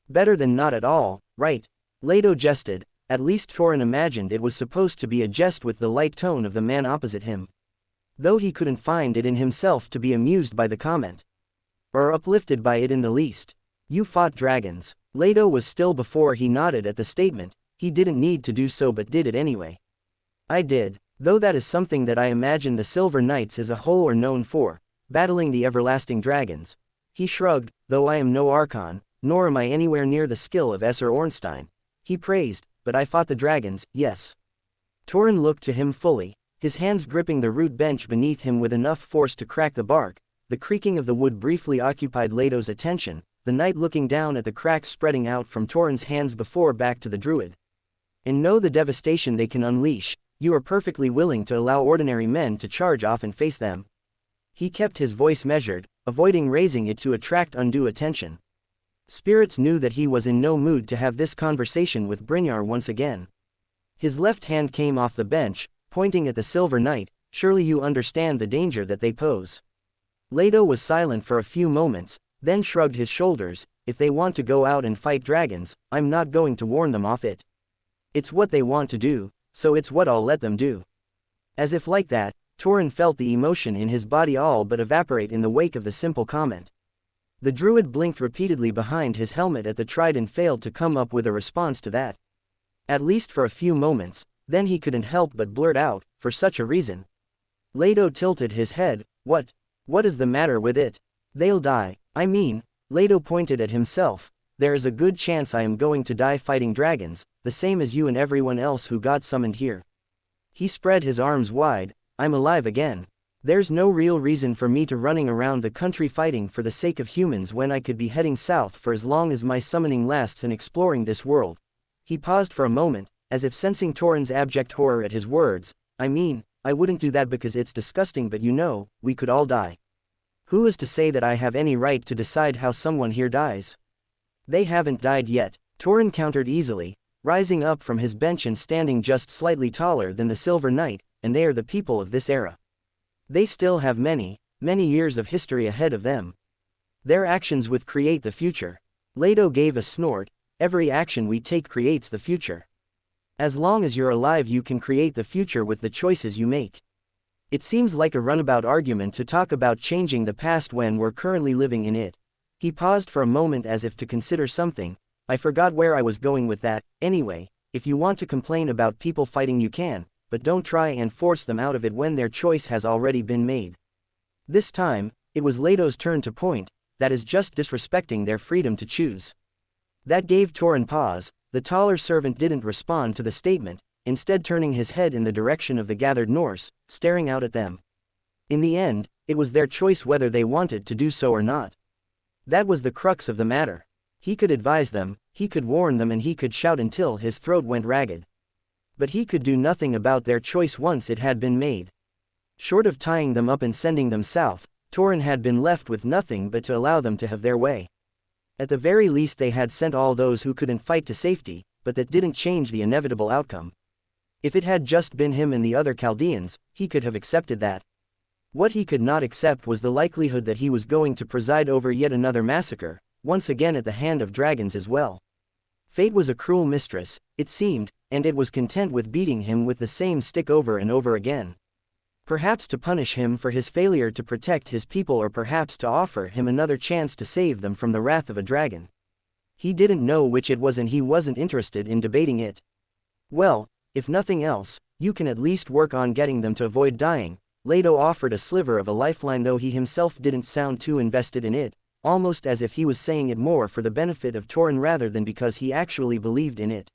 Better than not at all, right? Leto jested. At least Torin imagined it was supposed to be a jest with the light tone of the man opposite him. Though he couldn't find it in himself to be amused by the comment. Or uplifted by it in the least. You fought dragons. Leto was still before he nodded at the statement. He didn't need to do so but did it anyway. I did, though that is something that I imagine the Silver Knights as a whole are known for, battling the everlasting dragons. He shrugged, though I am no Archon, nor am I anywhere near the skill of Esser Ornstein. He praised, but I fought the dragons, yes. Torin looked to him fully, his hands gripping the root bench beneath him with enough force to crack the bark. The creaking of the wood briefly occupied Leto's attention, the knight looking down at the cracks spreading out from Torin's hands before back to the druid. And know the devastation they can unleash. You are perfectly willing to allow ordinary men to charge off and face them. He kept his voice measured, avoiding raising it to attract undue attention. Spirits knew that he was in no mood to have this conversation with Brynjar once again. His left hand came off the bench, pointing at the Silver Knight. Surely you understand the danger that they pose. Leto was silent for a few moments, then shrugged his shoulders. If they want to go out and fight dragons, I'm not going to warn them off it. It's what they want to do, so it's what I'll let them do. As if like that, Torin felt the emotion in his body all but evaporate in the wake of the simple comment. The druid blinked repeatedly behind his helmet at the trident, failed to come up with a response to that. At least for a few moments, then he couldn't help but blurt out, for such a reason. Leto tilted his head. What is the matter with it? They'll die. I mean, Leto pointed at himself. There is a good chance I am going to die fighting dragons, the same as you and everyone else who got summoned here. He spread his arms wide. I'm alive again. There's no real reason for me to running around the country fighting for the sake of humans when I could be heading south for as long as my summoning lasts and exploring this world. He paused for a moment, as if sensing Torin's abject horror at his words. I mean, I wouldn't do that because it's disgusting, but you know, we could all die. Who is to say that I have any right to decide how someone here dies? They haven't died yet, Torin countered easily, rising up from his bench and standing just slightly taller than the Silver Knight, and they are the people of this era. They still have many years of history ahead of them. Their actions would create the future. Leto gave a snort. Every action we take creates the future. As long as you're alive you can create the future with the choices you make. It seems like a runabout argument to talk about changing the past when we're currently living in it. He paused for a moment as if to consider something. I forgot where I was going with that. Anyway, if you want to complain about people fighting you can, but don't try and force them out of it when their choice has already been made. This time, it was Leto's turn to point. That is just disrespecting their freedom to choose. That gave Torin pause. The taller servant didn't respond to the statement, instead turning his head in the direction of the gathered Norse, staring out at them. In the end, it was their choice whether they wanted to do so or not. That was the crux of the matter. He could advise them, he could warn them, and he could shout until his throat went ragged. But he could do nothing about their choice once it had been made. Short of tying them up and sending them south, Torin had been left with nothing but to allow them to have their way. At the very least they had sent all those who couldn't fight to safety, but that didn't change the inevitable outcome. If it had just been him and the other Chaldeans, he could have accepted that. What he could not accept was the likelihood that he was going to preside over yet another massacre, once again at the hand of dragons as well. Fate was a cruel mistress, it seemed, and it was content with beating him with the same stick over and over again. Perhaps to punish him for his failure to protect his people, or perhaps to offer him another chance to save them from the wrath of a dragon. He didn't know which it was and he wasn't interested in debating it. Well, if nothing else, you can at least work on getting them to avoid dying. Leto offered a sliver of a lifeline, though he himself didn't sound too invested in it, almost as if he was saying it more for the benefit of Torin rather than because he actually believed in it.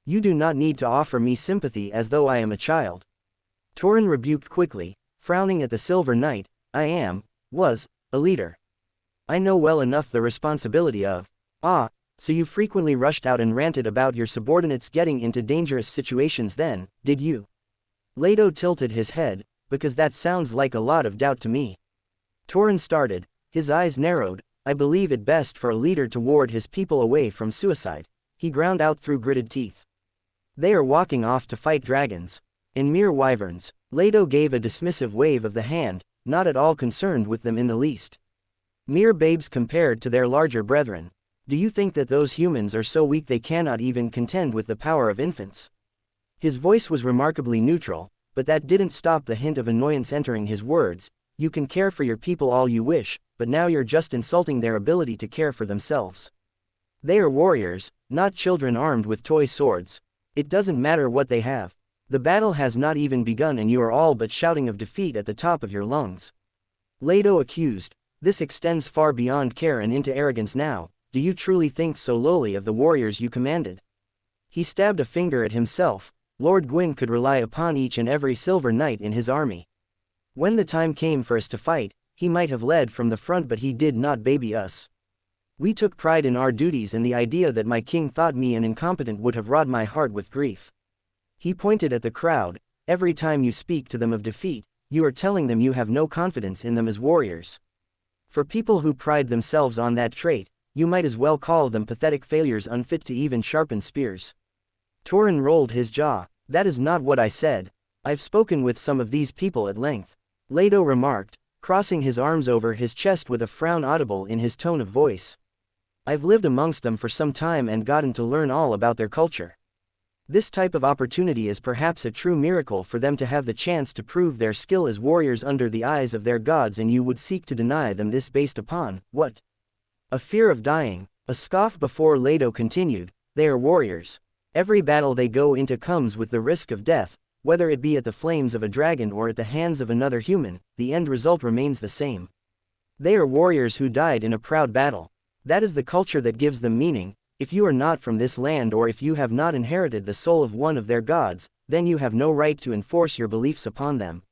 You do not need to offer me sympathy as though I am a child. Torin rebuked quickly, frowning at the Silver Knight. I was, a leader. I know well enough the responsibility of. So you frequently rushed out and ranted about your subordinates getting into dangerous situations then, did you? Leto tilted his head, because that sounds like a lot of doubt to me. Torin started, his eyes narrowed. I believe it best for a leader to ward his people away from suicide. He ground out through gritted teeth. They are walking off to fight dragons. And mere wyverns. Leto gave a dismissive wave of the hand, not at all concerned with them in the least. Mere babes compared to their larger brethren. Do you think that those humans are so weak they cannot even contend with the power of infants? His voice was remarkably neutral, but that didn't stop the hint of annoyance entering his words. You can care for your people all you wish, but now you're just insulting their ability to care for themselves. They are warriors, not children armed with toy swords. It doesn't matter what they have. The battle has not even begun and you are all but shouting of defeat at the top of your lungs. Leto accused. This extends far beyond care and into arrogance now. Do you truly think so lowly of the warriors you commanded? He stabbed a finger at himself. Lord Gwyn could rely upon each and every Silver Knight in his army. When the time came for us to fight, he might have led from the front, but he did not baby us. We took pride in our duties, and the idea that my king thought me an incompetent would have wrought my heart with grief. He pointed at the crowd. Every time you speak to them of defeat, you are telling them you have no confidence in them as warriors. For people who pride themselves on that trait, you might as well call them pathetic failures unfit to even sharpen spears. Torin rolled his jaw. That is not what I said. I've spoken with some of these people at length. Leto remarked, crossing his arms over his chest with a frown audible in his tone of voice. I've lived amongst them for some time and gotten to learn all about their culture. This type of opportunity is perhaps a true miracle for them to have the chance to prove their skill as warriors under the eyes of their gods, and you would seek to deny them this based upon, what? A fear of dying. A scoff before Leto continued, they are warriors. Every battle they go into comes with the risk of death, whether it be at the flames of a dragon or at the hands of another human, the end result remains the same. They are warriors who died in a proud battle. That is the culture that gives them meaning. If you are not from this land, or if you have not inherited the soul of one of their gods, then you have no right to enforce your beliefs upon them.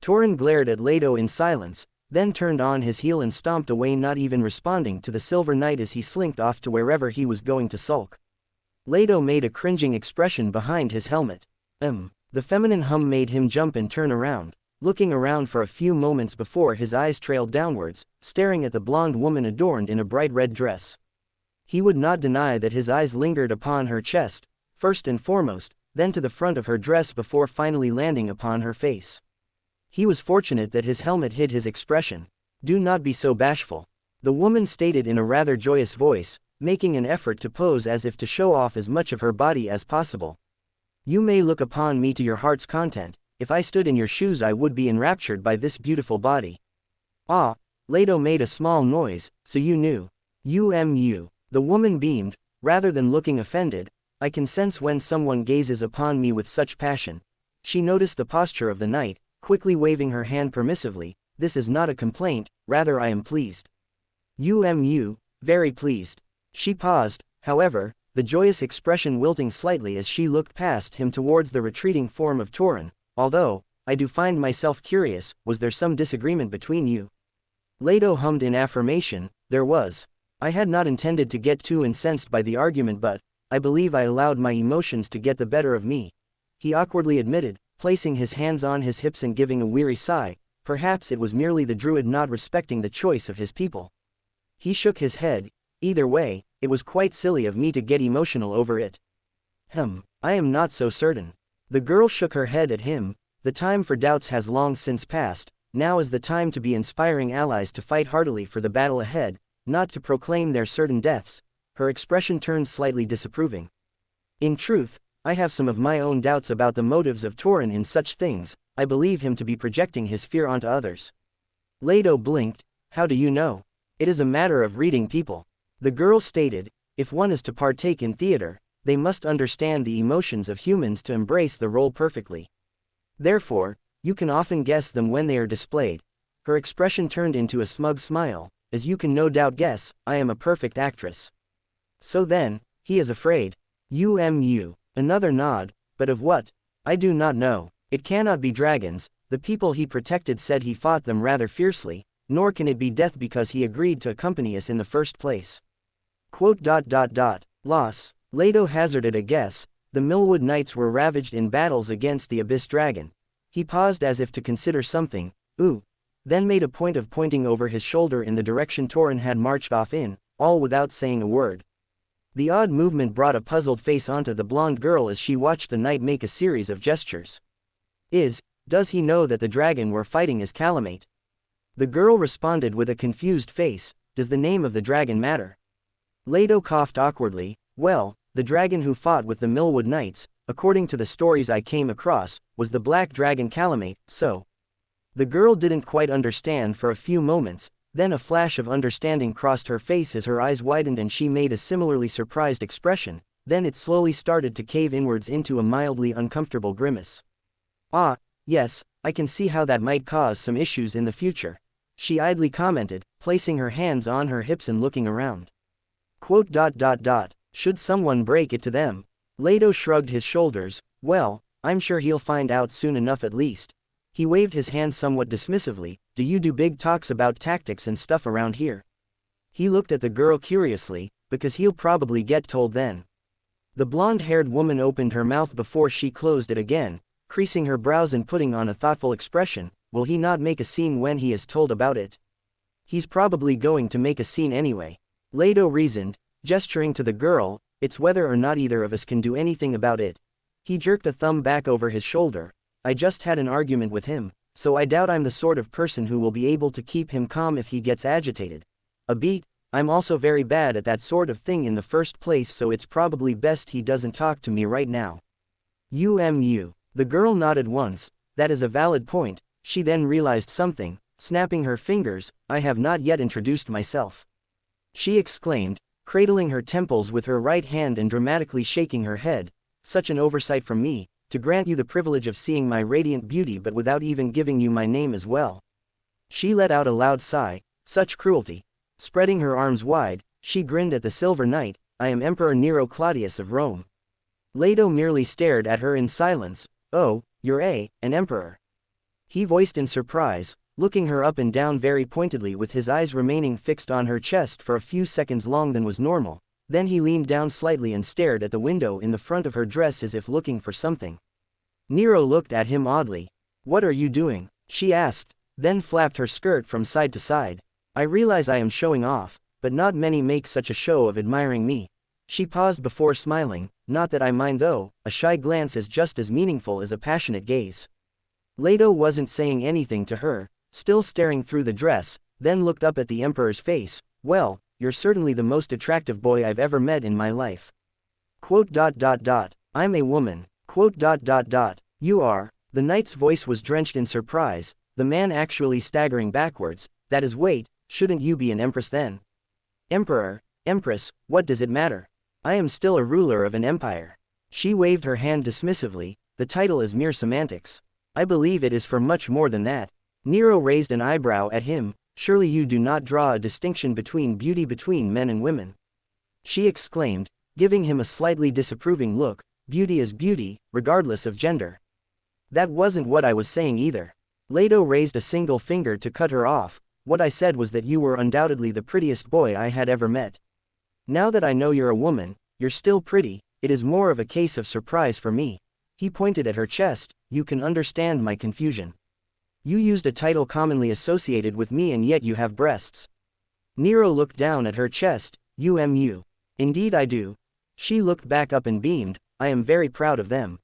Torin glared at Leto in silence, then turned on his heel and stomped away, not even responding to the Silver Knight as he slinked off to wherever he was going to sulk. Leto made a cringing expression behind his helmet. The feminine hum made him jump and turn around, looking around for a few moments before his eyes trailed downwards, staring at the blonde woman adorned in a bright red dress. He would not deny that his eyes lingered upon her chest, first and foremost, then to the front of her dress before finally landing upon her face. He was fortunate that his helmet hid his expression. Do not be so bashful, the woman stated in a rather joyous voice, making an effort to pose as if to show off as much of her body as possible. You may look upon me to your heart's content. If I stood in your shoes I would be enraptured by this beautiful body. Ah, Leto made a small noise, so you knew. The woman beamed, rather than looking offended. I can sense when someone gazes upon me with such passion. She noticed the posture of the knight, quickly waving her hand permissively. This is not a complaint, rather I am pleased. Very pleased. She paused, however, the joyous expression wilting slightly as she looked past him towards the retreating form of Torin. Although, I do find myself curious, was there some disagreement between you? Leto hummed in affirmation. There was. I had not intended to get too incensed by the argument, but I believe I allowed my emotions to get the better of me, he awkwardly admitted, placing his hands on his hips and giving a weary sigh. Perhaps it was merely the druid not respecting the choice of his people. He shook his head. Either way, it was quite silly of me to get emotional over it. I am not so certain. The girl shook her head at him. The time for doubts has long since passed. Now is the time to be inspiring allies to fight heartily for the battle ahead, not to proclaim their certain deaths. Her expression turned slightly disapproving. In truth, I have some of my own doubts about the motives of Torin in such things. I believe him to be projecting his fear onto others. Leto blinked. How do you know? It is a matter of reading people. The girl stated, if one is to partake in theater, they must understand the emotions of humans to embrace the role perfectly. Therefore, you can often guess them when they are displayed. Her expression turned into a smug smile. As you can no doubt guess, I am a perfect actress. So then, he is afraid. Another nod, but of what? I do not know. It cannot be dragons. The people he protected said he fought them rather fiercely, nor can it be death because he agreed to accompany us in the first place. Loss. Leto hazarded a guess. The Millwood Knights were ravaged in battles against the Abyss Dragon. He paused as if to consider something, then made a point of pointing over his shoulder in the direction Torin had marched off in, all without saying a word. The odd movement brought a puzzled face onto the blonde girl as she watched the knight make a series of gestures. Does he know that the dragon we're fighting is Calamate? The girl responded with a confused face. Does the name of the dragon matter? Leto coughed awkwardly. Well, the dragon who fought with the Millwood Knights, according to the stories I came across, was the black dragon Calamate, so. The girl didn't quite understand for a few moments, then a flash of understanding crossed her face as her eyes widened and she made a similarly surprised expression, then it slowly started to cave inwards into a mildly uncomfortable grimace. Ah, yes, I can see how that might cause some issues in the future, she idly commented, placing her hands on her hips and looking around. Should someone break it to them? Leto shrugged his shoulders. Well, I'm sure he'll find out soon enough at least. He waved his hand somewhat dismissively. Do you do big talks about tactics and stuff around here? He looked at the girl curiously, because he'll probably get told then. The blonde-haired woman opened her mouth before she closed it again, creasing her brows and putting on a thoughtful expression. Will he not make a scene when he is told about it? He's probably going to make a scene anyway. Leto reasoned, gesturing to the girl. It's whether or not either of us can do anything about it. He jerked a thumb back over his shoulder. I just had an argument with him, so I doubt I'm the sort of person who will be able to keep him calm if he gets agitated. A beat. I'm also very bad at that sort of thing in the first place, so it's probably best he doesn't talk to me right now. The girl nodded once. That is a valid point. She then realized something, snapping her fingers. I have not yet introduced myself, she exclaimed, cradling her temples with her right hand and dramatically shaking her head. Such an oversight from me, to grant you the privilege of seeing my radiant beauty but without even giving you my name as well. She let out a loud sigh. Such cruelty. Spreading her arms wide, she grinned at the Silver Knight. I am Emperor Nero Claudius of Rome. Leto merely stared at her in silence. Oh, you're an emperor? He voiced in surprise, looking her up and down very pointedly with his eyes remaining fixed on her chest for a few seconds longer than was normal. Then he leaned down slightly and stared at the window in the front of her dress as if looking for something. Nero looked at him oddly. What are you doing? She asked, then flapped her skirt from side to side. I realize I am showing off, but not many make such a show of admiring me. She paused before smiling. Not that I mind though, a shy glance is just as meaningful as a passionate gaze. Leto wasn't saying anything to her, still staring through the dress, then looked up at the Emperor's face. Well, you're certainly the most attractive boy I've ever met in my life. I'm a woman. You are. The knight's voice was drenched in surprise, the man actually staggering backwards. That is, wait, shouldn't you be an empress then? Emperor, empress, what does it matter? I am still a ruler of an empire. She waved her hand dismissively. The title is mere semantics. I believe it is for much more than that. Nero raised an eyebrow at him. Surely you do not draw a distinction between beauty between men and women? She exclaimed, giving him a slightly disapproving look. Beauty is beauty, regardless of gender. That wasn't what I was saying either. Leto raised a single finger to cut her off. What I said was that you were undoubtedly the prettiest boy I had ever met. Now that I know you're a woman, you're still pretty. It is more of a case of surprise for me. He pointed at her chest. You can understand my confusion. You used a title commonly associated with me and yet you have breasts. Nero looked down at her chest. Indeed I do. She looked back up and beamed. I am very proud of them.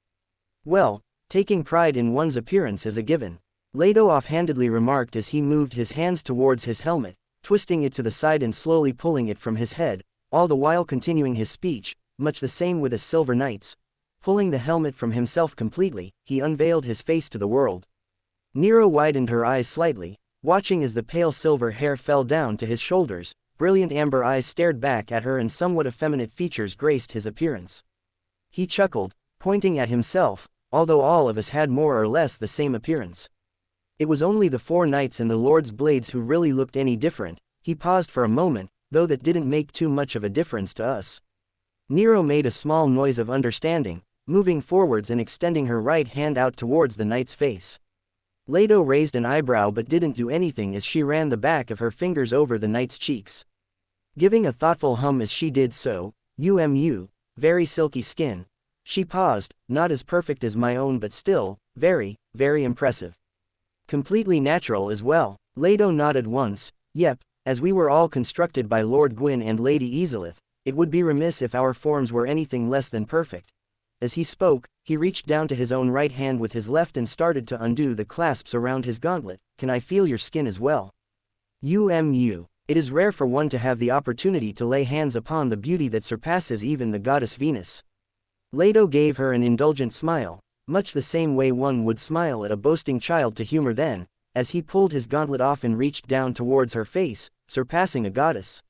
Well, taking pride in one's appearance is a given. Leto offhandedly remarked as he moved his hands towards his helmet, twisting it to the side and slowly pulling it from his head, all the while continuing his speech, much the same with the Silver Knights. Pulling the helmet from himself completely, he unveiled his face to the world. Nero widened her eyes slightly, watching as the pale silver hair fell down to his shoulders. Brilliant amber eyes stared back at her and somewhat effeminate features graced his appearance. He chuckled, pointing at himself, although all of us had more or less the same appearance. It was only the 4 knights and the Lord's blades who really looked any different. He paused for a moment, though that didn't make too much of a difference to us. Nero made a small noise of understanding, moving forwards and extending her right hand out towards the knight's face. Leto raised an eyebrow but didn't do anything as she ran the back of her fingers over the knight's cheeks, giving a thoughtful hum as she did so. Very silky skin. She paused. Not as perfect as my own but still, very, very impressive. Completely natural as well. Leto nodded once. Yep, as we were all constructed by Lord Gwyn and Lady Isolith, it would be remiss if our forms were anything less than perfect. As he spoke, he reached down to his own right hand with his left and started to undo the clasps around his gauntlet. Can I feel your skin as well? It is rare for one to have the opportunity to lay hands upon the beauty that surpasses even the goddess Venus. Leto gave her an indulgent smile, much the same way one would smile at a boasting child to humor then, as he pulled his gauntlet off and reached down towards her face, surpassing a goddess.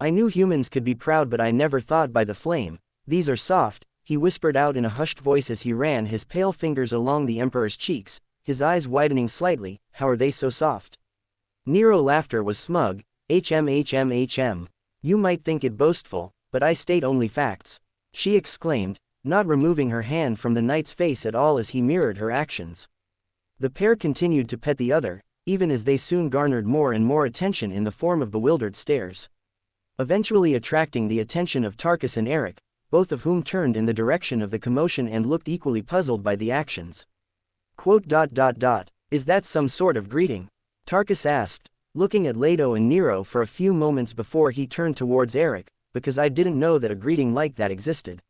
I knew humans could be proud but I never thought by the flame. These are soft, he whispered out in a hushed voice as he ran his pale fingers along the Emperor's cheeks, his eyes widening slightly. How are they so soft? Nero's laughter was smug. You might think it boastful, but I state only facts, she exclaimed, not removing her hand from the knight's face at all as he mirrored her actions. The pair continued to pet the other, even as they soon garnered more and more attention in the form of bewildered stares. eventually attracting the attention of Tarkus and Eric, both of whom turned in the direction of the commotion and looked equally puzzled by the actions. Is that some sort of greeting? Tarkus asked, looking at Leto and Nero for a few moments before he turned towards Eric, because I didn't know that a greeting like that existed.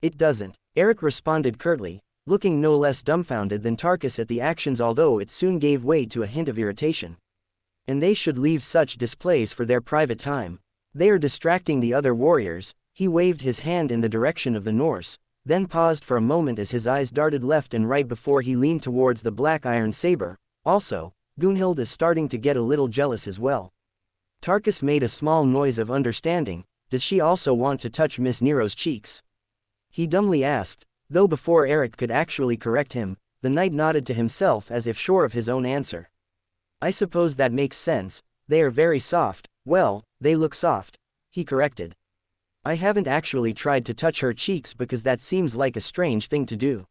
It doesn't, Eric responded curtly, looking no less dumbfounded than Tarkus at the actions, although it soon gave way to a hint of irritation. And they should leave such displays for their private time. They are distracting the other warriors. He waved his hand in the direction of the Norse, then paused for a moment as his eyes darted left and right before he leaned towards the black iron saber. Also, Gunhild is starting to get a little jealous as well. Tarkus made a small noise of understanding. Does she also want to touch Miss Nero's cheeks? He dumbly asked, though before Eric could actually correct him, the knight nodded to himself as if sure of his own answer. I suppose that makes sense. They are very soft. Well, they look soft, he corrected. I haven't actually tried to touch her cheeks because that seems like a strange thing to do.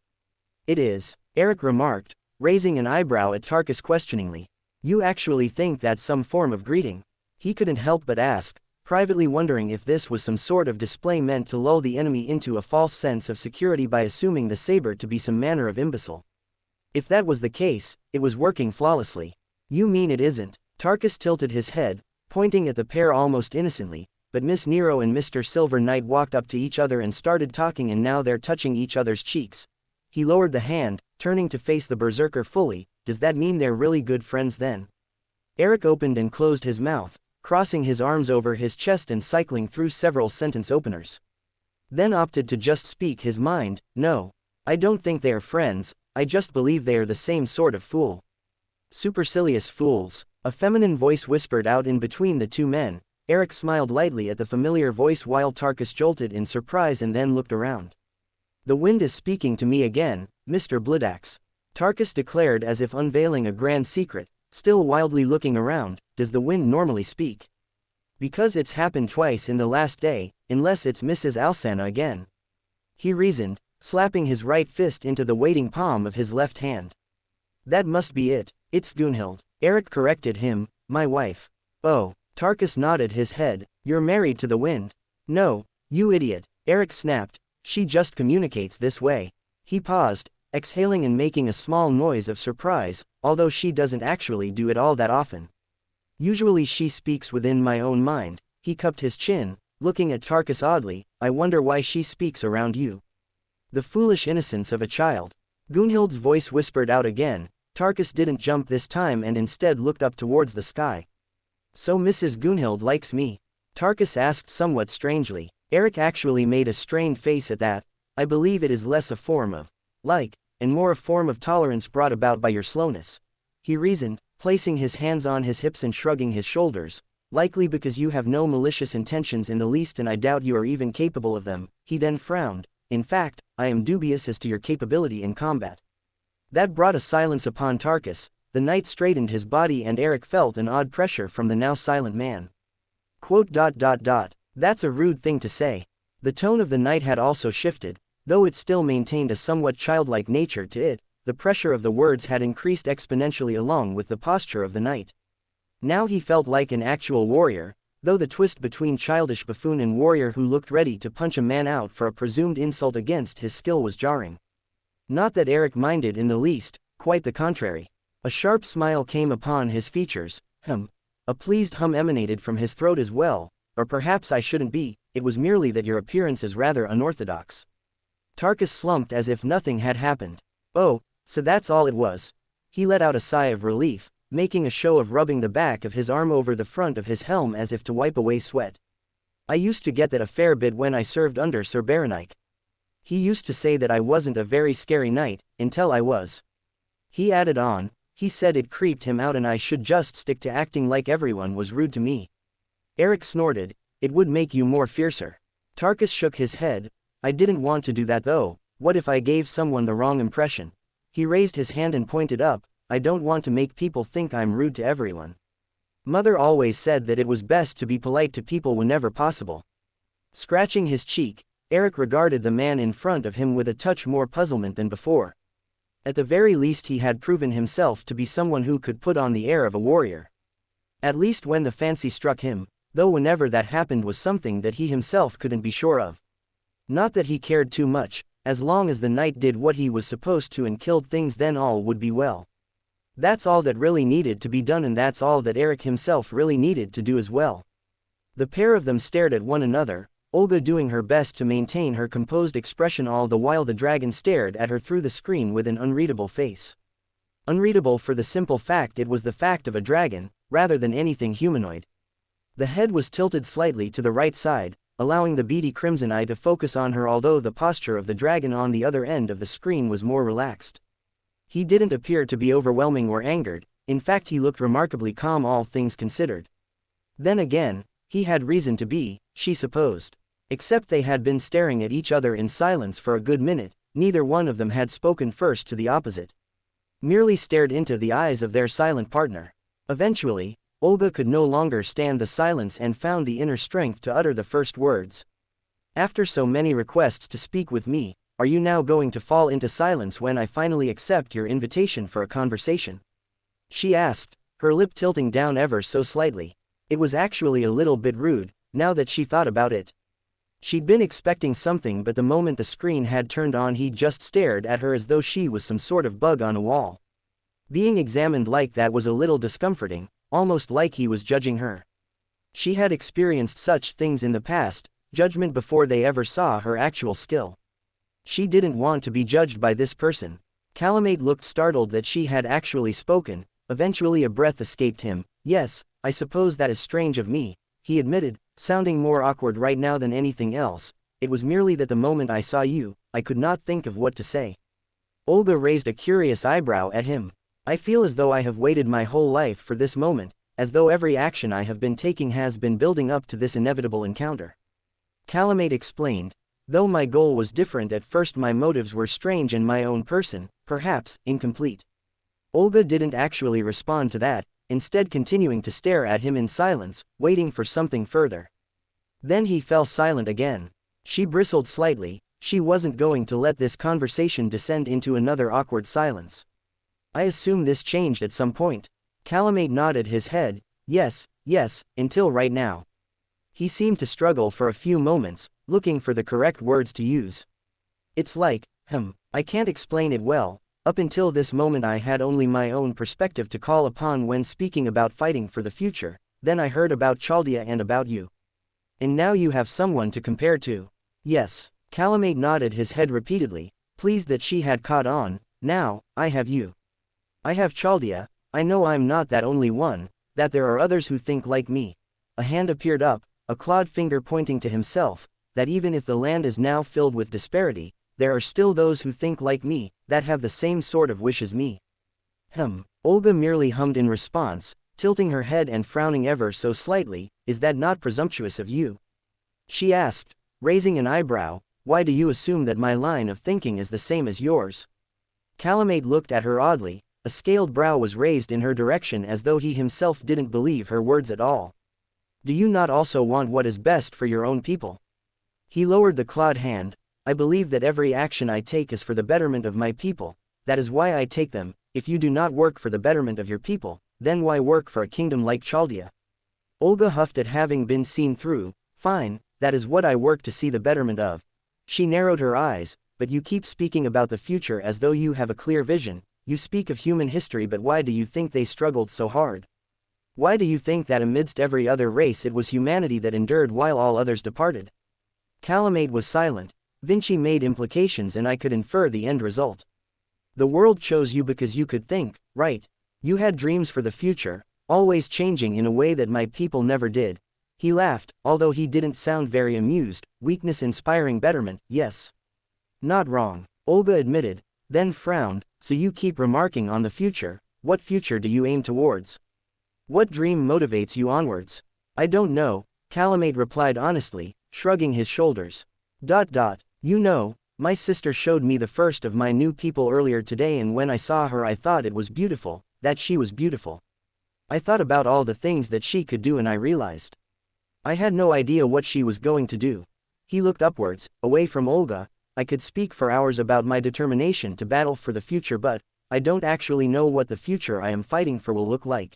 It is, Eric remarked, raising an eyebrow at Tarkus questioningly. You actually think that's some form of greeting? He couldn't help but ask, privately wondering if this was some sort of display meant to lull the enemy into a false sense of security by assuming the saber to be some manner of imbecile. If that was the case, it was working flawlessly. You mean it isn't? Tarkus tilted his head, pointing at the pair almost innocently, but Miss Nero and Mr. Silver Knight walked up to each other and started talking, and now they're touching each other's cheeks. He lowered the hand, turning to face the berserker fully. Does that mean they're really good friends then? Eric opened and closed his mouth, crossing his arms over his chest and cycling through several sentence openers. Then opted to just speak his mind. No, I don't think they are friends, I just believe they are the same sort of fool. Supercilious fools, a feminine voice whispered out in between the two men. Eric smiled lightly at the familiar voice while Tarkus jolted in surprise and then looked around. The wind is speaking to me again, Mr. Blidax, Tarkus declared as if unveiling a grand secret, still wildly looking around. Does the wind normally speak? Because it's happened twice in the last day, unless it's Mrs. Alsana again. He reasoned, slapping his right fist into the waiting palm of his left hand. That must be it, it's Gunhild, Eric corrected him, my wife. Oh. Tarkus nodded his head. You're married to the wind? No, you idiot, Eric snapped. She just communicates this way. He paused, exhaling and making a small noise of surprise, although she doesn't actually do it all that often. Usually she speaks within my own mind. He cupped his chin, looking at Tarkus oddly. I wonder why she speaks around you. The foolish innocence of a child. Gunhild's voice whispered out again. Tarkus didn't jump this time and instead looked up towards the sky. So Mrs. Gunhild likes me? Tarkus asked somewhat strangely. Eric actually made a strained face at that. I believe it is less a form of like, and more a form of tolerance brought about by your slowness. He reasoned, placing his hands on his hips and shrugging his shoulders. Likely because you have no malicious intentions in the least, and I doubt you are even capable of them. He then frowned. In fact, I am dubious as to your capability in combat. That brought a silence upon Tarkus. The knight straightened his body and Eric felt an odd pressure from the now silent man. That's a rude thing to say. The tone of the knight had also shifted, though it still maintained a somewhat childlike nature to it. The pressure of the words had increased exponentially along with the posture of the knight. Now he felt like an actual warrior, though the twist between childish buffoon and warrior who looked ready to punch a man out for a presumed insult against his skill was jarring. Not that Eric minded in the least, quite the contrary. A sharp smile came upon his features. A pleased hum emanated from his throat as well. Or perhaps I shouldn't be, it was merely that your appearance is rather unorthodox. Tarkus slumped as if nothing had happened. Oh, so that's all it was. He let out a sigh of relief, making a show of rubbing the back of his arm over the front of his helm as if to wipe away sweat. I used to get that a fair bit when I served under Sir Berenik. He used to say that I wasn't a very scary knight, until I was. He added on. He said it creeped him out and I should just stick to acting like everyone was rude to me. Eric snorted. It would make you more fiercer. Tarkus shook his head. I didn't want to do that though. What if I gave someone the wrong impression? He raised his hand and pointed up. I don't want to make people think I'm rude to everyone. Mother always said that it was best to be polite to people whenever possible. Scratching his cheek, Eric regarded the man in front of him with a touch more puzzlement than before. At the very least he had proven himself to be someone who could put on the air of a warrior. At least when the fancy struck him, though whenever that happened was something that he himself couldn't be sure of. Not that he cared too much, as long as the knight did what he was supposed to and killed things, then all would be well. That's all that really needed to be done, and that's all that Eric himself really needed to do as well. The pair of them stared at one another, Olga doing her best to maintain her composed expression all the while the dragon stared at her through the screen with an unreadable face. Unreadable for the simple fact it was the fact of a dragon, rather than anything humanoid. The head was tilted slightly to the right side, allowing the beady crimson eye to focus on her, although the posture of the dragon on the other end of the screen was more relaxed. He didn't appear to be overwhelming or angered, in fact he looked remarkably calm all things considered. Then again, he had reason to be, she supposed. Except they had been staring at each other in silence for a good minute, neither one of them had spoken first to the opposite. Merely stared into the eyes of their silent partner. Eventually, Olga could no longer stand the silence and found the inner strength to utter the first words. After so many requests to speak with me, are you now going to fall into silence when I finally accept your invitation for a conversation? She asked, her lip tilting down ever so slightly. It was actually a little bit rude, now that she thought about it. She'd been expecting something, but the moment the screen had turned on he just stared at her as though she was some sort of bug on a wall. Being examined like that was a little discomforting, almost like he was judging her. She had experienced such things in the past, judgment before they ever saw her actual skill. She didn't want to be judged by this person. Calamate looked startled that she had actually spoken. Eventually a breath escaped him. Yes, I suppose that is strange of me, he admitted, sounding more awkward right now than anything else. It was merely that the moment I saw you, I could not think of what to say. Olga raised a curious eyebrow at him. I feel as though I have waited my whole life for this moment, as though every action I have been taking has been building up to this inevitable encounter. Calamate explained. Though my goal was different at first, my motives were strange and my own person, perhaps, incomplete. Olga didn't actually respond to that, instead continuing to stare at him in silence, waiting for something further. Then he fell silent again. She bristled slightly. She wasn't going to let this conversation descend into another awkward silence. I assume this changed at some point. Calamate nodded his head. Yes, until right now. He seemed to struggle for a few moments, looking for the correct words to use. It's like, I can't explain it well. Up until this moment I had only my own perspective to call upon when speaking about fighting for the future, then I heard about Chaldea and about you. And now you have someone to compare to. Yes, Calamate nodded his head repeatedly, pleased that she had caught on. Now, I have you. I have Chaldea. I know I'm not that only one, that there are others who think like me. A hand appeared up, a clawed finger pointing to himself, that even if the land is now filled with disparity, there are still those who think like me, that have the same sort of wish as me. Olga merely hummed in response, tilting her head and frowning ever so slightly. Is that not presumptuous of you? She asked, raising an eyebrow. Why do you assume that my line of thinking is the same as yours? Calamate looked at her oddly. A scaled brow was raised in her direction as though he himself didn't believe her words at all. Do you not also want what is best for your own people? He lowered the clawed hand. I believe that every action I take is for the betterment of my people. That is why I take them. If you do not work for the betterment of your people, then why work for a kingdom like Chaldea? Olga huffed at having been seen through. Fine, that is what I work to see the betterment of. She narrowed her eyes. But you keep speaking about the future as though you have a clear vision. You speak of human history, but why do you think they struggled so hard? Why do you think that amidst every other race it was humanity that endured while all others departed? Calamate was silent. Vinci made implications and I could infer the end result. The world chose you because you could think, right? You had dreams for the future, always changing in a way that my people never did. He laughed, although he didn't sound very amused. Weakness inspiring betterment, yes. Not wrong, Olga admitted, then frowned. So you keep remarking on the future. What future do you aim towards? What dream motivates you onwards? I don't know, Calamate replied honestly, shrugging his shoulders. You know, my sister showed me the first of my new people earlier today, and when I saw her I thought it was beautiful, that she was beautiful. I thought about all the things that she could do and I realized. I had no idea what she was going to do. He looked upwards, away from Olga. I could speak for hours about my determination to battle for the future, but I don't actually know what the future I am fighting for will look like.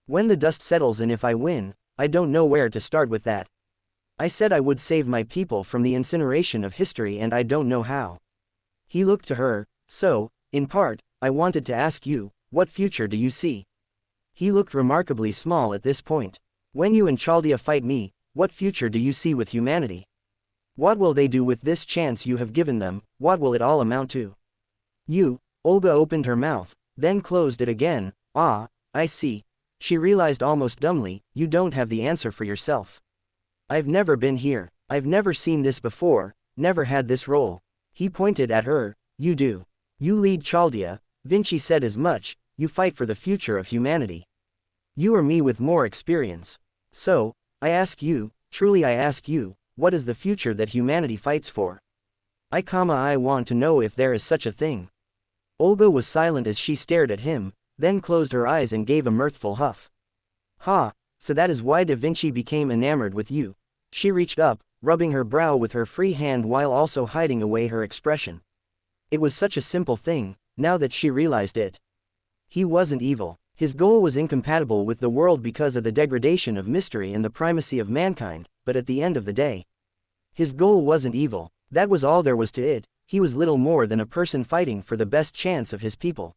When the dust settles and if I win, I don't know where to start with that. I said I would save my people from the incineration of history and I don't know how. He looked to her, so, in part, I wanted to ask you, what future do you see? He looked remarkably small at this point. When you and Chaldea fight me, what future do you see with humanity? What will they do with this chance you have given them, what will it all amount to? Olga opened her mouth, then closed it again. Ah, I see. She realized almost dumbly, you don't have the answer for yourself. I've never been here, I've never seen this before, never had this role. He pointed at her, you do. You lead Chaldea, Vinci said as much, you fight for the future of humanity. You or me with more experience. So, I ask you, truly I ask you, what is the future that humanity fights for? I want to know if there is such a thing. Olga was silent as she stared at him, then closed her eyes and gave a mirthful huff. Ha, so that is why Da Vinci became enamored with you. She reached up, rubbing her brow with her free hand while also hiding away her expression. It was such a simple thing, now that she realized it. He wasn't evil. His goal was incompatible with the world because of the degradation of mystery and the primacy of mankind, but at the end of the day, his goal wasn't evil, that was all there was to it. He was little more than a person fighting for the best chance of his people.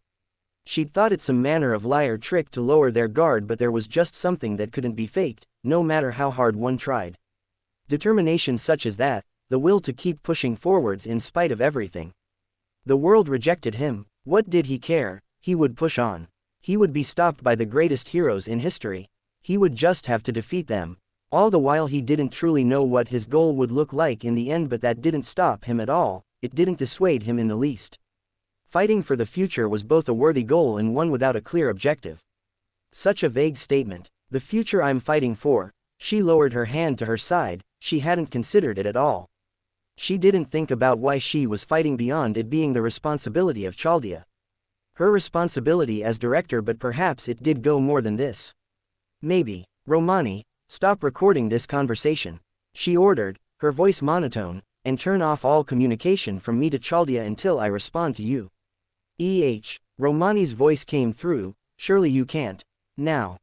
She'd thought it some manner of lie or trick to lower their guard, but there was just something that couldn't be faked, no matter how hard one tried. Determination such as that, the will to keep pushing forwards in spite of everything. The world rejected him, what did he care? He would push on. He would be stopped by the greatest heroes in history. He would just have to defeat them. All the while he didn't truly know what his goal would look like in the end, but that didn't stop him at all, it didn't dissuade him in the least. Fighting for the future was both a worthy goal and one without a clear objective. Such a vague statement. The future I'm fighting for. She lowered her hand to her side, she hadn't considered it at all. She didn't think about why she was fighting beyond it being the responsibility of Chaldea. Her responsibility as director, but perhaps it did go more than this. Maybe. Romani, stop recording this conversation. She ordered, her voice monotone, and turn off all communication from me to Chaldea until I respond to you. Romani's voice came through, surely you can't. Now. ...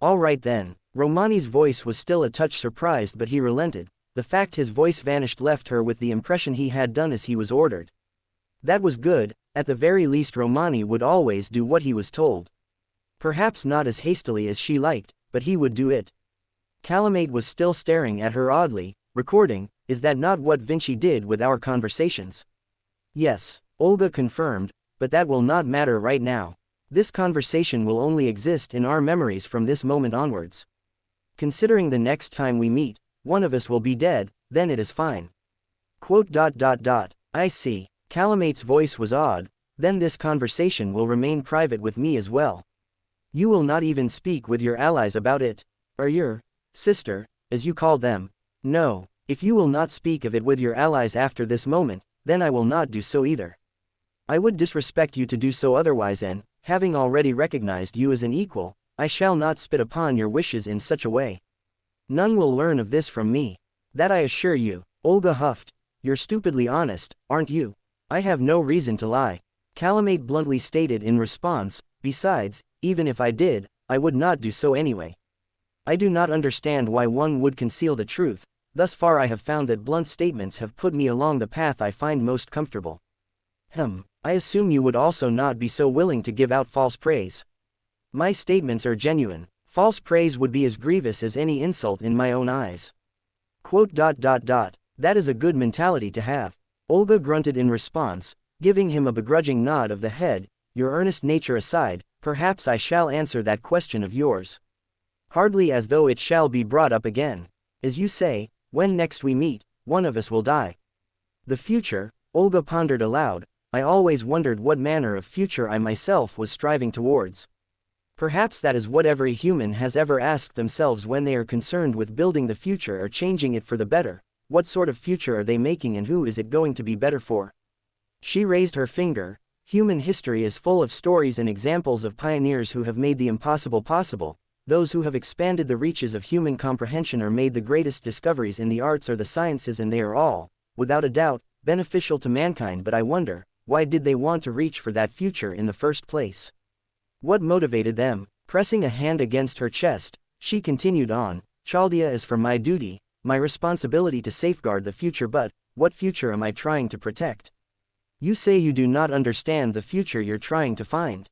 All right then. Romani's voice was still a touch surprised, but he relented. The fact his voice vanished left her with the impression he had done as he was ordered. That was good, at the very least Romani would always do what he was told. Perhaps not as hastily as she liked, but he would do it. Calamate was still staring at her oddly. Recording, is that not what Vinci did with our conversations? Yes, Olga confirmed, but that will not matter right now. This conversation will only exist in our memories from this moment onwards. Considering the next time we meet, one of us will be dead, then it is fine. ... I see. Calamate's voice was odd, then this conversation will remain private with me as well. You will not even speak with your allies about it? Or your sister, as you call them? No, if you will not speak of it with your allies after this moment, then I will not do so either. I would disrespect you to do so otherwise, and, having already recognized you as an equal, I shall not spit upon your wishes in such a way. None will learn of this from me. That I assure you. Olga huffed. You're stupidly honest, aren't you? I have no reason to lie. Calamate bluntly stated in response, besides, even if I did, I would not do so anyway. I do not understand why one would conceal the truth. Thus far I have found that blunt statements have put me along the path I find most comfortable. I assume you would also not be so willing to give out false praise. My statements are genuine. False praise would be as grievous as any insult in my own eyes. ... That is a good mentality to have. Olga grunted in response, giving him a begrudging nod of the head. Your earnest nature aside, perhaps I shall answer that question of yours. Hardly as though it shall be brought up again. As you say, when next we meet, one of us will die. The future, Olga pondered aloud. I always wondered what manner of future I myself was striving towards. Perhaps that is what every human has ever asked themselves when they are concerned with building the future or changing it for the better. What sort of future are they making and who is it going to be better for? She raised her finger. Human history is full of stories and examples of pioneers who have made the impossible possible, those who have expanded the reaches of human comprehension or made the greatest discoveries in the arts or the sciences, and they are all, without a doubt, beneficial to mankind. But I wonder, why did they want to reach for that future in the first place? What motivated them? Pressing a hand against her chest, She continued on, Chaldea is for my duty, my responsibility to safeguard the future, but what future am I trying to protect? You say you do not understand the future you're trying to find.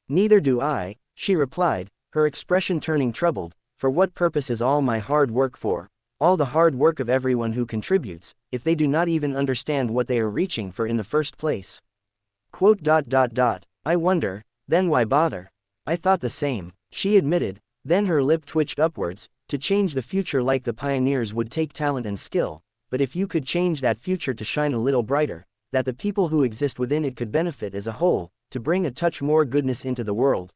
Neither do I, she replied, her expression turning troubled. For what purpose is all my hard work for? All the hard work of everyone who contributes, if they do not even understand what they are reaching for in the first place? I wonder, then why bother? I thought the same, she admitted, then her lip twitched upwards. To change the future like the pioneers would take talent and skill, but if you could change that future to shine a little brighter, that the people who exist within it could benefit as a whole, to bring a touch more goodness into the world.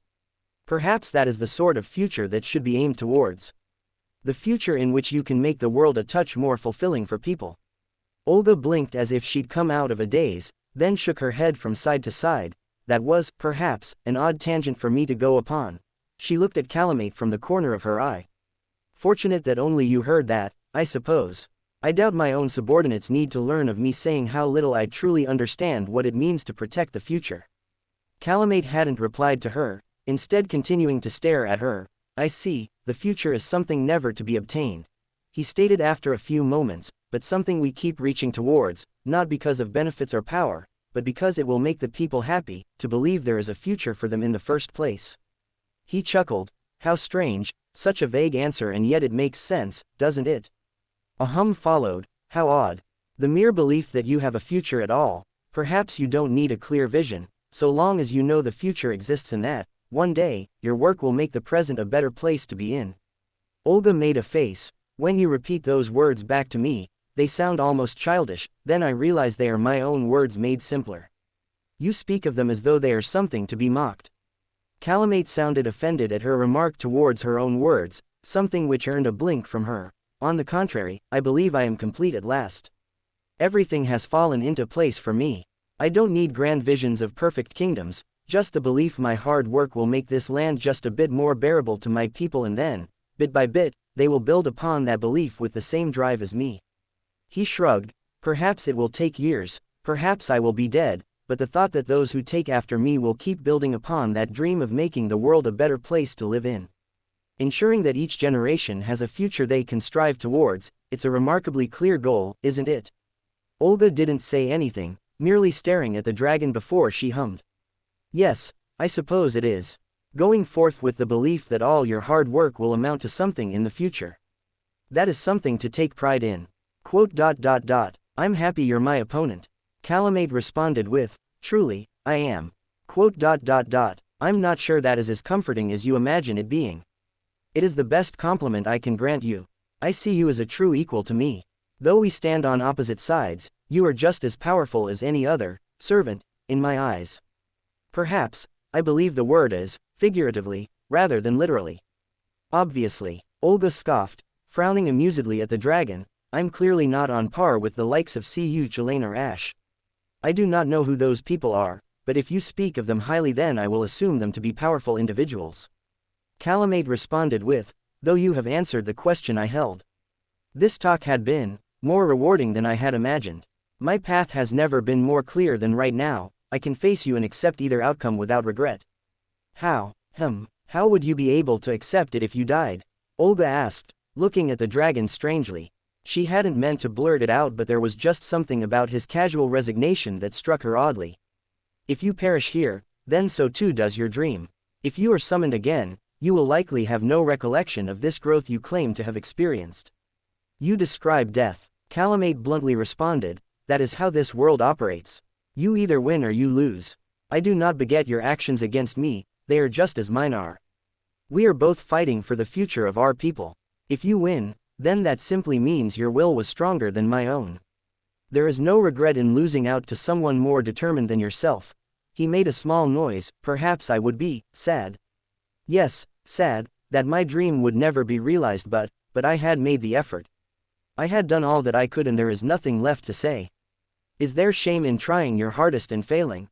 Perhaps that is the sort of future that should be aimed towards. The future in which you can make the world a touch more fulfilling for people. Olga blinked as if she'd come out of a daze, then shook her head from side to side. That was, perhaps, an odd tangent for me to go upon. She looked at Calamate from the corner of her eye. Fortunate that only you heard that, I suppose. I doubt my own subordinates need to learn of me saying how little I truly understand what it means to protect the future. Calamate hadn't replied to her, instead continuing to stare at her. I see, the future is something never to be obtained, he stated after a few moments, but something we keep reaching towards, not because of benefits or power, but because it will make the people happy, to believe there is a future for them in the first place. He chuckled. How strange, such a vague answer, and yet it makes sense, doesn't it? A hum followed. How odd. The mere belief that you have a future at all. Perhaps you don't need a clear vision, so long as you know the future exists and that, one day, your work will make the present a better place to be in. Olga made a face. When you repeat those words back to me, they sound almost childish, then I realize they are my own words made simpler. You speak of them as though they are something to be mocked. Calamate sounded offended at her remark towards her own words, something which earned a blink from her. On the contrary, I believe I am complete at last. Everything has fallen into place for me. I don't need grand visions of perfect kingdoms, just the belief my hard work will make this land just a bit more bearable to my people, and then, bit by bit, they will build upon that belief with the same drive as me. He shrugged. Perhaps it will take years, perhaps I will be dead, but the thought that those who take after me will keep building upon that dream of making the world a better place to live in, ensuring that each generation has a future they can strive towards, it's a remarkably clear goal, isn't it? Olga didn't say anything, merely staring at the dragon before she hummed. Yes, I suppose it is. Going forth with the belief that all your hard work will amount to something in the future. That is something to take pride in. I'm happy you're my opponent. Calamate responded with, truly, I am. I'm not sure that is as comforting as you imagine it being. It is the best compliment I can grant you. I see you as a true equal to me. Though we stand on opposite sides, you are just as powerful as any other servant, in my eyes. Perhaps, I believe the word is, figuratively, rather than literally. Obviously, Olga scoffed, frowning amusedly at the dragon. I'm clearly not on par with the likes of Cu Chulain or Ash. I do not know who those people are, but if you speak of them highly, then I will assume them to be powerful individuals. Calamate responded with, though you have answered the question I held. This talk had been more rewarding than I had imagined. My path has never been more clear than right now. I can face you and accept either outcome without regret. How would you be able to accept it if you died? Olga asked, looking at the dragon strangely. She hadn't meant to blurt it out, but there was just something about his casual resignation that struck her oddly. If you perish here, then so too does your dream. If you are summoned again, you will likely have no recollection of this growth you claim to have experienced. You describe death. Calamate bluntly responded, that is how this world operates. You either win or you lose. I do not beget your actions against me, they are just as mine are. We are both fighting for the future of our people. If you win, then that simply means your will was stronger than my own. There is no regret in losing out to someone more determined than yourself. He made a small noise. Perhaps I would be sad. Yes, sad, that my dream would never be realized, but I had made the effort. I had done all that I could, and there is nothing left to say. Is there shame in trying your hardest and failing?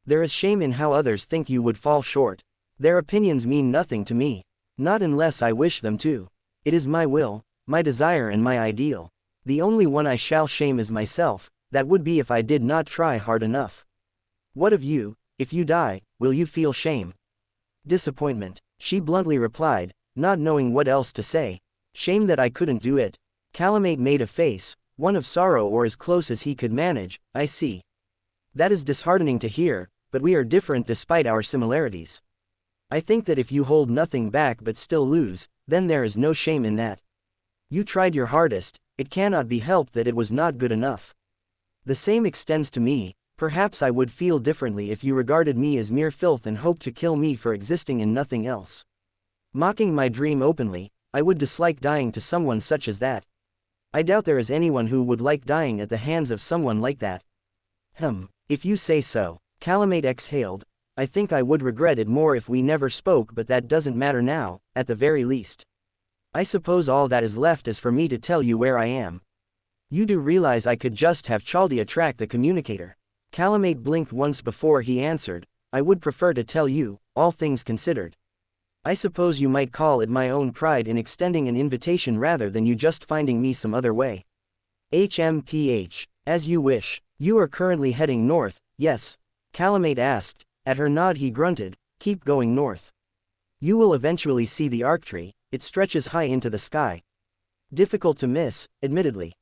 There is shame in how others think you would fall short. Their opinions mean nothing to me. Not unless I wish them to. It is my will, my desire, and my ideal. The only one I shall shame is myself. That would be if I did not try hard enough. What of you? If you die, will you feel shame? Disappointment. she bluntly replied, not knowing what else to say. Shame that I couldn't do it. Calamate made a face, one of sorrow or as close as he could manage. I see. That is disheartening to hear, but we are different despite our similarities. I think that if you hold nothing back but still lose, then there is no shame in that. You tried your hardest, it cannot be helped that it was not good enough. The same extends to me. Perhaps I would feel differently if you regarded me as mere filth and hoped to kill me for existing in nothing else. Mocking my dream openly, I would dislike dying to someone such as that. I doubt there is anyone who would like dying at the hands of someone like that. If you say so. Calamate exhaled. I think I would regret it more if we never spoke, but that doesn't matter now, at the very least. I suppose all that is left is for me to tell you where I am. You do realize I could just have Chaldia track the communicator. Calamate blinked once before he answered, I would prefer to tell you, all things considered. I suppose you might call it my own pride in extending an invitation rather than you just finding me some other way. HMPH, as you wish. You are currently heading north, yes? Calamate asked. At her nod he grunted, keep going north. You will eventually see the Arctree, it stretches high into the sky. Difficult to miss, admittedly.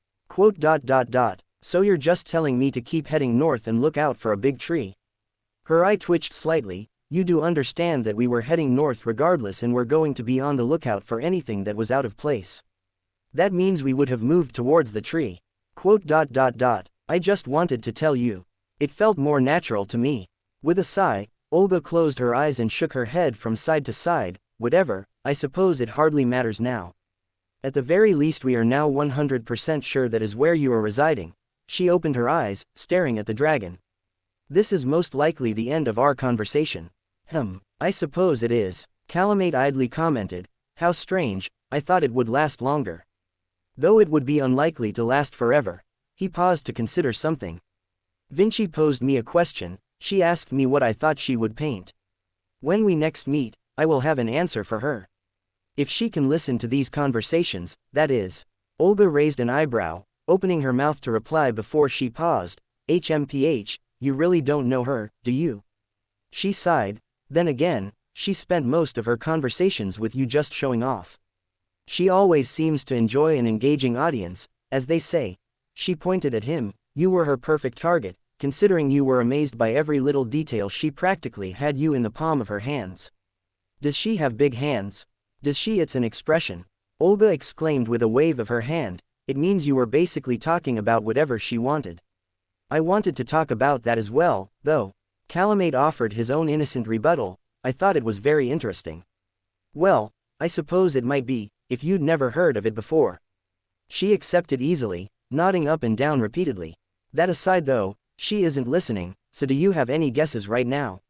So you're just telling me to keep heading north and look out for a big tree. Her eye twitched slightly. You do understand that we were heading north regardless and were going to be on the lookout for anything that was out of place. That means we would have moved towards the tree. I just wanted to tell you. It felt more natural to me. With a sigh, Olga closed her eyes and shook her head from side to side. Whatever, I suppose it hardly matters now. At the very least we are now 100% sure that is where you are residing. She opened her eyes, staring at the dragon. This is most likely the end of our conversation. I suppose it is. Calamate idly commented. How strange, I thought it would last longer. Though it would be unlikely to last forever. He paused to consider something. Vinci posed me a question. She asked me what I thought she would paint. When we next meet, I will have an answer for her. If she can listen to these conversations, that is. Olga raised an eyebrow, opening her mouth to reply before she paused. HMPH, you really don't know her, do you? She sighed. Then again, she spent most of her conversations with you just showing off. She always seems to enjoy an engaging audience, as they say. She pointed at him. You were her perfect target, considering you were amazed by every little detail. She practically had you in the palm of her hands. Does she have big hands? Does she? It's an expression. Olga exclaimed with a wave of her hand. It means you were basically talking about whatever she wanted. I wanted to talk about that as well, though. Calamate offered his own innocent rebuttal. I thought it was very interesting. Well, I suppose it might be, if you'd never heard of it before. She accepted easily, nodding up and down repeatedly. That aside though, she isn't listening, so do you have any guesses right now?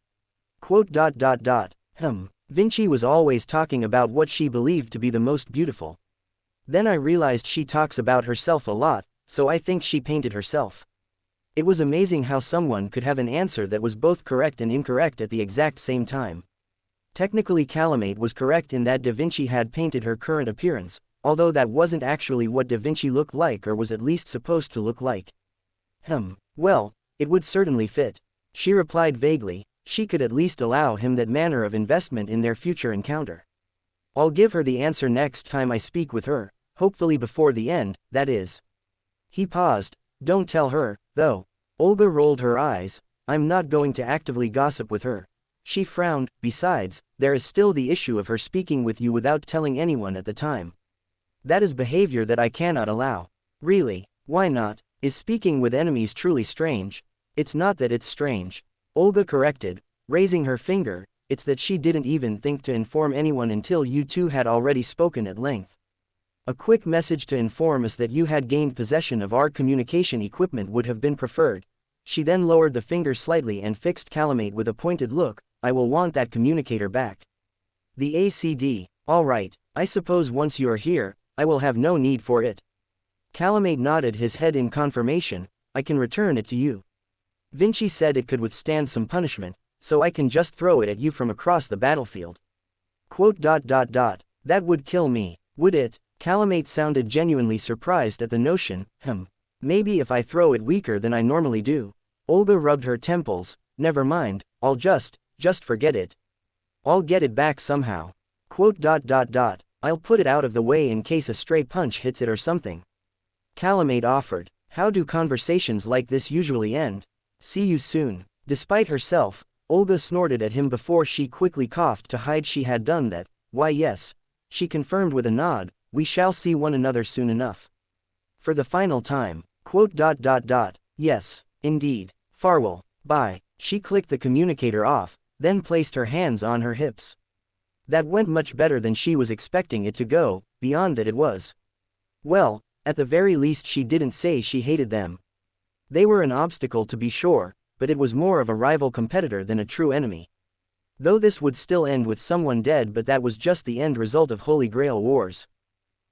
Vinci was always talking about what she believed to be the most beautiful. Then I realized she talks about herself a lot, so I think she painted herself. It was amazing how someone could have an answer that was both correct and incorrect at the exact same time. Technically Calamate was correct in that Da Vinci had painted her current appearance, although that wasn't actually what Da Vinci looked like or was at least supposed to look like. Well, it would certainly fit. She replied vaguely. She could at least allow him that manner of investment in their future encounter. I'll give her the answer next time I speak with her, hopefully before the end, that is. He paused. Don't tell her, though. Olga rolled her eyes. I'm not going to actively gossip with her. She frowned. Besides, there is still the issue of her speaking with you without telling anyone at the time. That is behavior that I cannot allow. Really, why not? Is speaking with enemies truly strange? It's not that it's strange. Olga corrected, raising her finger. It's that she didn't even think to inform anyone until you two had already spoken at length. A quick message to inform us that you had gained possession of our communication equipment would have been preferred. She then lowered the finger slightly and fixed Calamate with a pointed look. I will want that communicator back. The ACD, all right, I suppose once you are here, I will have no need for it. Calamate nodded his head in confirmation. I can return it to you. Vinci said it could withstand some punishment, so I can just throw it at you from across the battlefield. That would kill me, would it? Calamate sounded genuinely surprised at the notion. Maybe if I throw it weaker than I normally do. Olga rubbed her temples. Never mind, I'll just forget it. I'll get it back somehow. I'll put it out of the way in case a stray punch hits it or something. Calamate offered. How do conversations like this usually end? See you soon. Despite herself, Olga snorted at him before she quickly coughed to hide she had done that. Why yes. She confirmed with a nod, we shall see one another soon enough. For the final time. Yes, indeed. Farewell. Bye. She clicked the communicator off, then placed her hands on her hips. That went much better than she was expecting it to go, beyond that it was. Well, at the very least she didn't say she hated them. They were an obstacle to be sure, but it was more of a rival competitor than a true enemy. Though this would still end with someone dead, but that was just the end result of Holy Grail wars.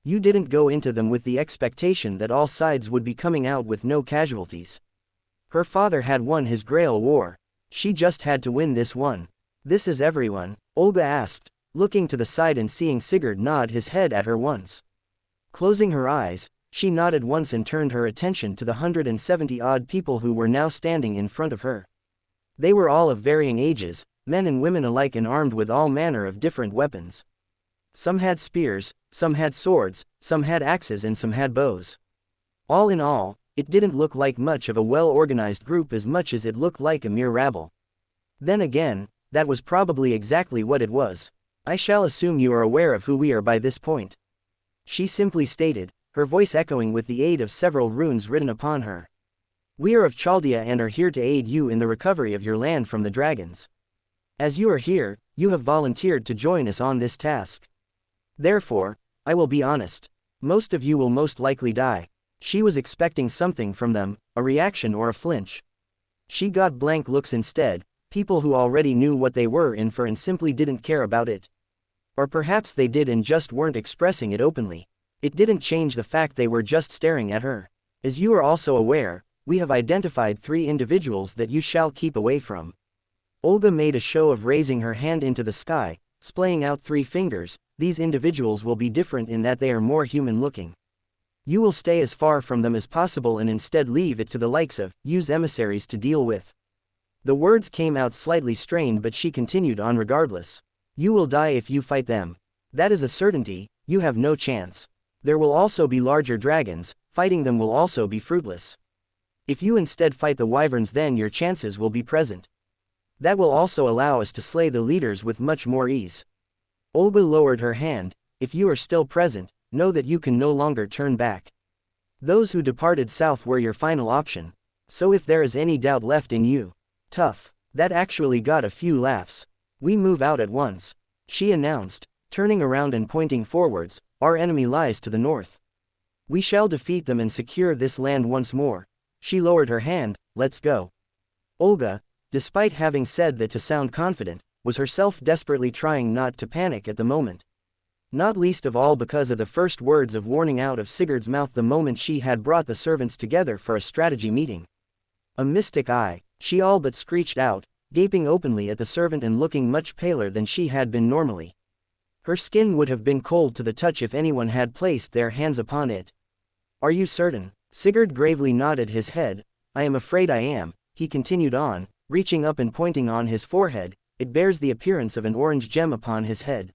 You didn't go into them with the expectation that all sides would be coming out with no casualties. Her father had won his Grail war. She just had to win this one. This is everyone? Olga asked, looking to the side and seeing Sigurd nod his head at her once. Closing her eyes, she nodded once and turned her attention to the 170-odd people who were now standing in front of her. They were all of varying ages, men and women alike, and armed with all manner of different weapons. Some had spears, some had swords, some had axes, and some had bows. All in all, it didn't look like much of a well-organized group as much as it looked like a mere rabble. Then again, that was probably exactly what it was. I shall assume you are aware of who we are by this point. She simply stated, her voice echoing with the aid of several runes written upon her. We are of Chaldea and are here to aid you in the recovery of your land from the dragons. As you are here, you have volunteered to join us on this task. Therefore, I will be honest. Most of you will most likely die. She was expecting something from them, a reaction or a flinch. She got blank looks instead, people who already knew what they were in for and simply didn't care about it. Or perhaps they did and just weren't expressing it openly. It didn't change the fact they were just staring at her. As you are also aware, we have identified 3 individuals that you shall keep away from. Olga made a show of raising her hand into the sky, splaying out 3 fingers. These individuals will be different in that they are more human-looking. You will stay as far from them as possible and instead leave it to the likes of use emissaries to deal with. The words came out slightly strained, but she continued on regardless. You will die if you fight them. That is a certainty, you have no chance. There will also be larger dragons, fighting them will also be fruitless. If you instead fight the wyverns, then your chances will be present. That will also allow us to slay the leaders with much more ease. Olga lowered her hand. If you are still present, know that you can no longer turn back. Those who departed south were your final option. So if there is any doubt left in you, tough. That actually got a few laughs. We move out at once, she announced, turning around and pointing forwards. Our enemy lies to the north. We shall defeat them and secure this land once more. She lowered her hand. Let's go. Olga, despite having said that to sound confident, was herself desperately trying not to panic at the moment. Not least of all because of the first words of warning out of Sigurd's mouth the moment she had brought the servants together for a strategy meeting. A mystic eye, she all but screeched out, gaping openly at the servant and looking much paler than she had been normally. Her skin would have been cold to the touch if anyone had placed their hands upon it. Are you certain? Sigurd gravely nodded his head. I am afraid I am, he continued on, reaching up and pointing on his forehead. It bears the appearance of an orange gem upon his head.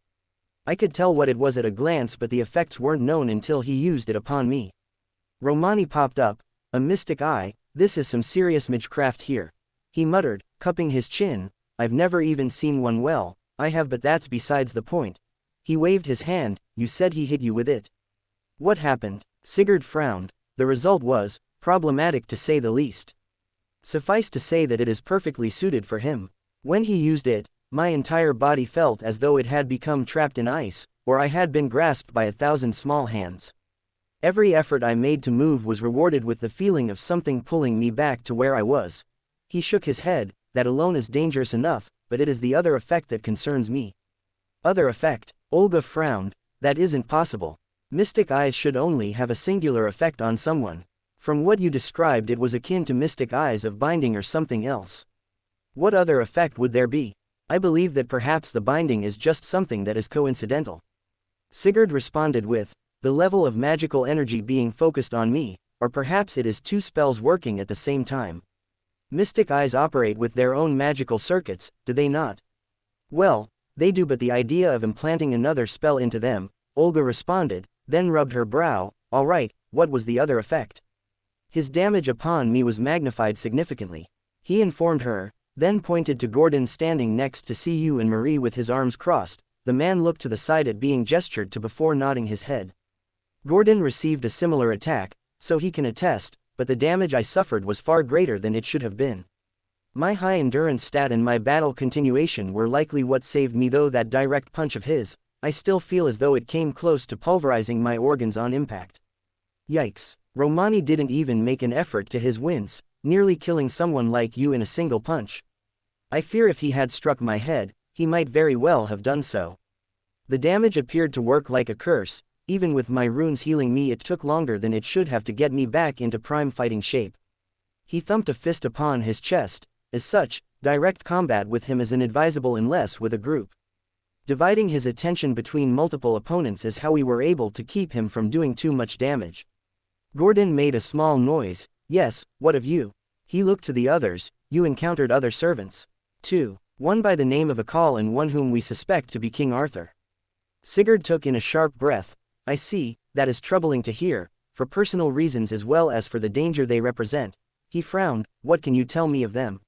I could tell what it was at a glance, but the effects weren't known until he used it upon me. Romani popped up. A mystic eye, this is some serious magecraft here. He muttered, cupping his chin. I've never even seen one. Well, I have, but that's besides the point. He waved his hand. You said he hit you with it. What happened? Sigurd frowned. The result was problematic to say the least. Suffice to say that it is perfectly suited for him. When he used it, my entire body felt as though it had become trapped in ice, or I had been grasped by 1,000 small hands. Every effort I made to move was rewarded with the feeling of something pulling me back to where I was. He shook his head. That alone is dangerous enough, but it is the other effect that concerns me. Other effect? Olga frowned. That isn't possible. Mystic eyes should only have a singular effect on someone. From what you described, it was akin to mystic eyes of binding or something else. What other effect would there be? I believe that perhaps the binding is just something that is coincidental. Sigurd responded with, the level of magical energy being focused on me, or perhaps it is 2 spells working at the same time. Mystic eyes operate with their own magical circuits, do they not? Well, They do, but the idea of implanting another spell into them, Olga responded, then rubbed her brow. All right, what was the other effect? His damage upon me was magnified significantly. He informed her, then pointed to Gordon standing next to Cu and Marie with his arms crossed. The man looked to the side at being gestured to before nodding his head. Gordon received a similar attack, so he can attest, but the damage I suffered was far greater than it should have been. My high endurance stat and my battle continuation were likely what saved me, though that direct punch of his, I still feel as though it came close to pulverizing my organs on impact. Yikes. Romani didn't even make an effort to his wins, nearly killing someone like you in a single punch. I fear if he had struck my head, he might very well have done so. The damage appeared to work like a curse. Even with my runes healing me, it took longer than it should have to get me back into prime fighting shape. He thumped a fist upon his chest. As such, direct combat with him is inadvisable unless with a group. Dividing his attention between multiple opponents is how we were able to keep him from doing too much damage. Gordon made a small noise. Yes, what of you? He looked to the others. You encountered other servants. 2. One by the name of Akal and one whom we suspect to be King Arthur. Sigurd took in a sharp breath. I see, that is troubling to hear, for personal reasons as well as for the danger they represent. He frowned. What can you tell me of them?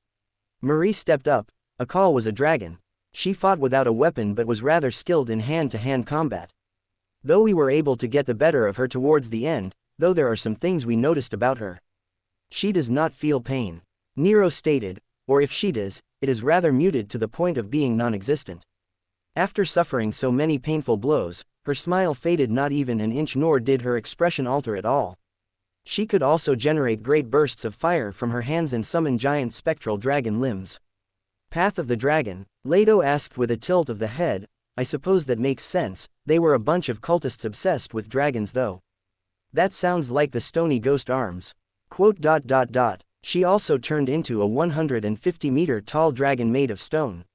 Marie stepped up. Akal was a dragon. She fought without a weapon but was rather skilled in hand-to-hand combat. Though we were able to get the better of her towards the end, though there are some things we noticed about her. She does not feel pain. Nero stated, or if she does, it is rather muted to the point of being non-existent. After suffering so many painful blows, her smile faded not even an inch, nor did her expression alter at all. She could also generate great bursts of fire from her hands and summon giant spectral dragon limbs. Path of the Dragon, Leto asked with a tilt of the head. I suppose that makes sense. They were a bunch of cultists obsessed with dragons, though. That sounds like the stony ghost arms. Quote. She also turned into a 150-meter tall dragon made of stone.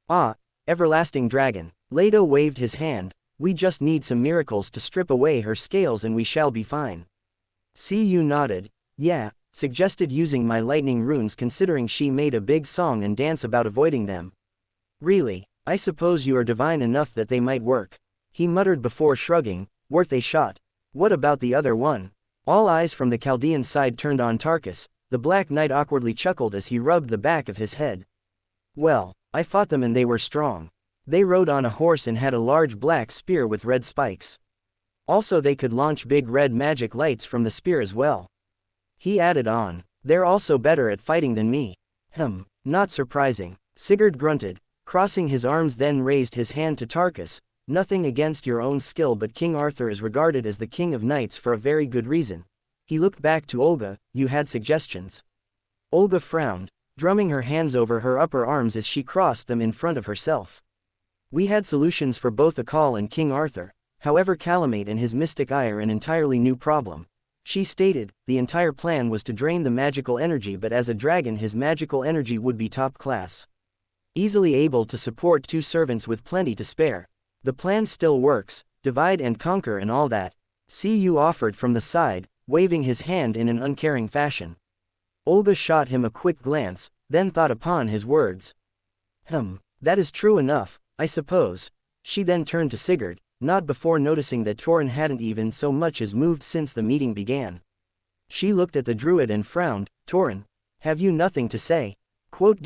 Ah, everlasting dragon. Leto waved his hand. We just need some miracles to strip away her scales and we shall be fine. Cu nodded. Yeah, suggested using my lightning runes, considering she made a big song and dance about avoiding them. Really, I suppose you are divine enough that they might work. He muttered before shrugging. Worth a shot. What about the other one? All eyes from the Chaldean side turned on Tarkus. The Black Knight awkwardly chuckled as he rubbed the back of his head. Well, I fought them and they were strong. They rode on a horse and had a large black spear with red spikes. Also they could launch big red magic lights from the spear as well. He added on, they're also better at fighting than me. Not surprising. Sigurd grunted, crossing his arms, then raised his hand to Tarkus. Nothing against your own skill, but King Arthur is regarded as the king of knights for a very good reason. He looked back to Olga. You had suggestions? Olga frowned, drumming her hands over her upper arms as she crossed them in front of herself. We had solutions for both Akal and King Arthur. However, Calamate and his mystic eye are an entirely new problem. She stated, the entire plan was to drain the magical energy, but as a dragon his magical energy would be top class. Easily able to support 2 servants with plenty to spare. The plan still works, divide and conquer and all that. Cu offered from the side, waving his hand in an uncaring fashion. Olga shot him a quick glance, then thought upon his words. That is true enough, I suppose. She then turned to Sigurd, not before noticing that Torin hadn't even so much as moved since the meeting began. She looked at the druid and frowned. Torin, have you nothing to say? Quote.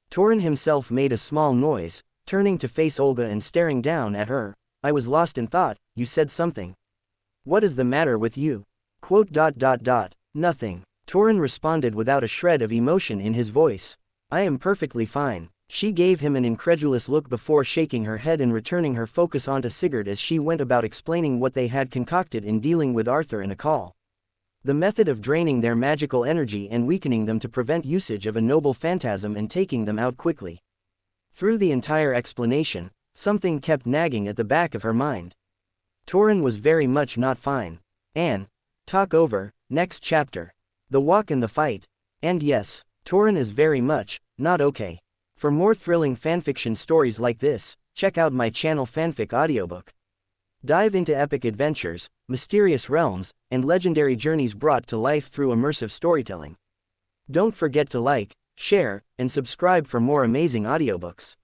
Torin himself made a small noise, turning to face Olga and staring down at her. I was lost in thought. You said something. What is the matter with you? Quote. Nothing. Torin responded without a shred of emotion in his voice. I am perfectly fine. She gave him an incredulous look before shaking her head and returning her focus onto Sigurd as she went about explaining what they had concocted in dealing with Arthur and Akal. The method of draining their magical energy and weakening them to prevent usage of a noble phantasm and taking them out quickly. Through the entire explanation, something kept nagging at the back of her mind. Torin was very much not fine. Talk over. Next chapter. The walk and the fight. And yes, Torin is very much not okay. For more thrilling fanfiction stories like this, check out my channel Fanfic Audiobook. Dive into epic adventures, mysterious realms, and legendary journeys brought to life through immersive storytelling. Don't forget to like, share, and subscribe for more amazing audiobooks.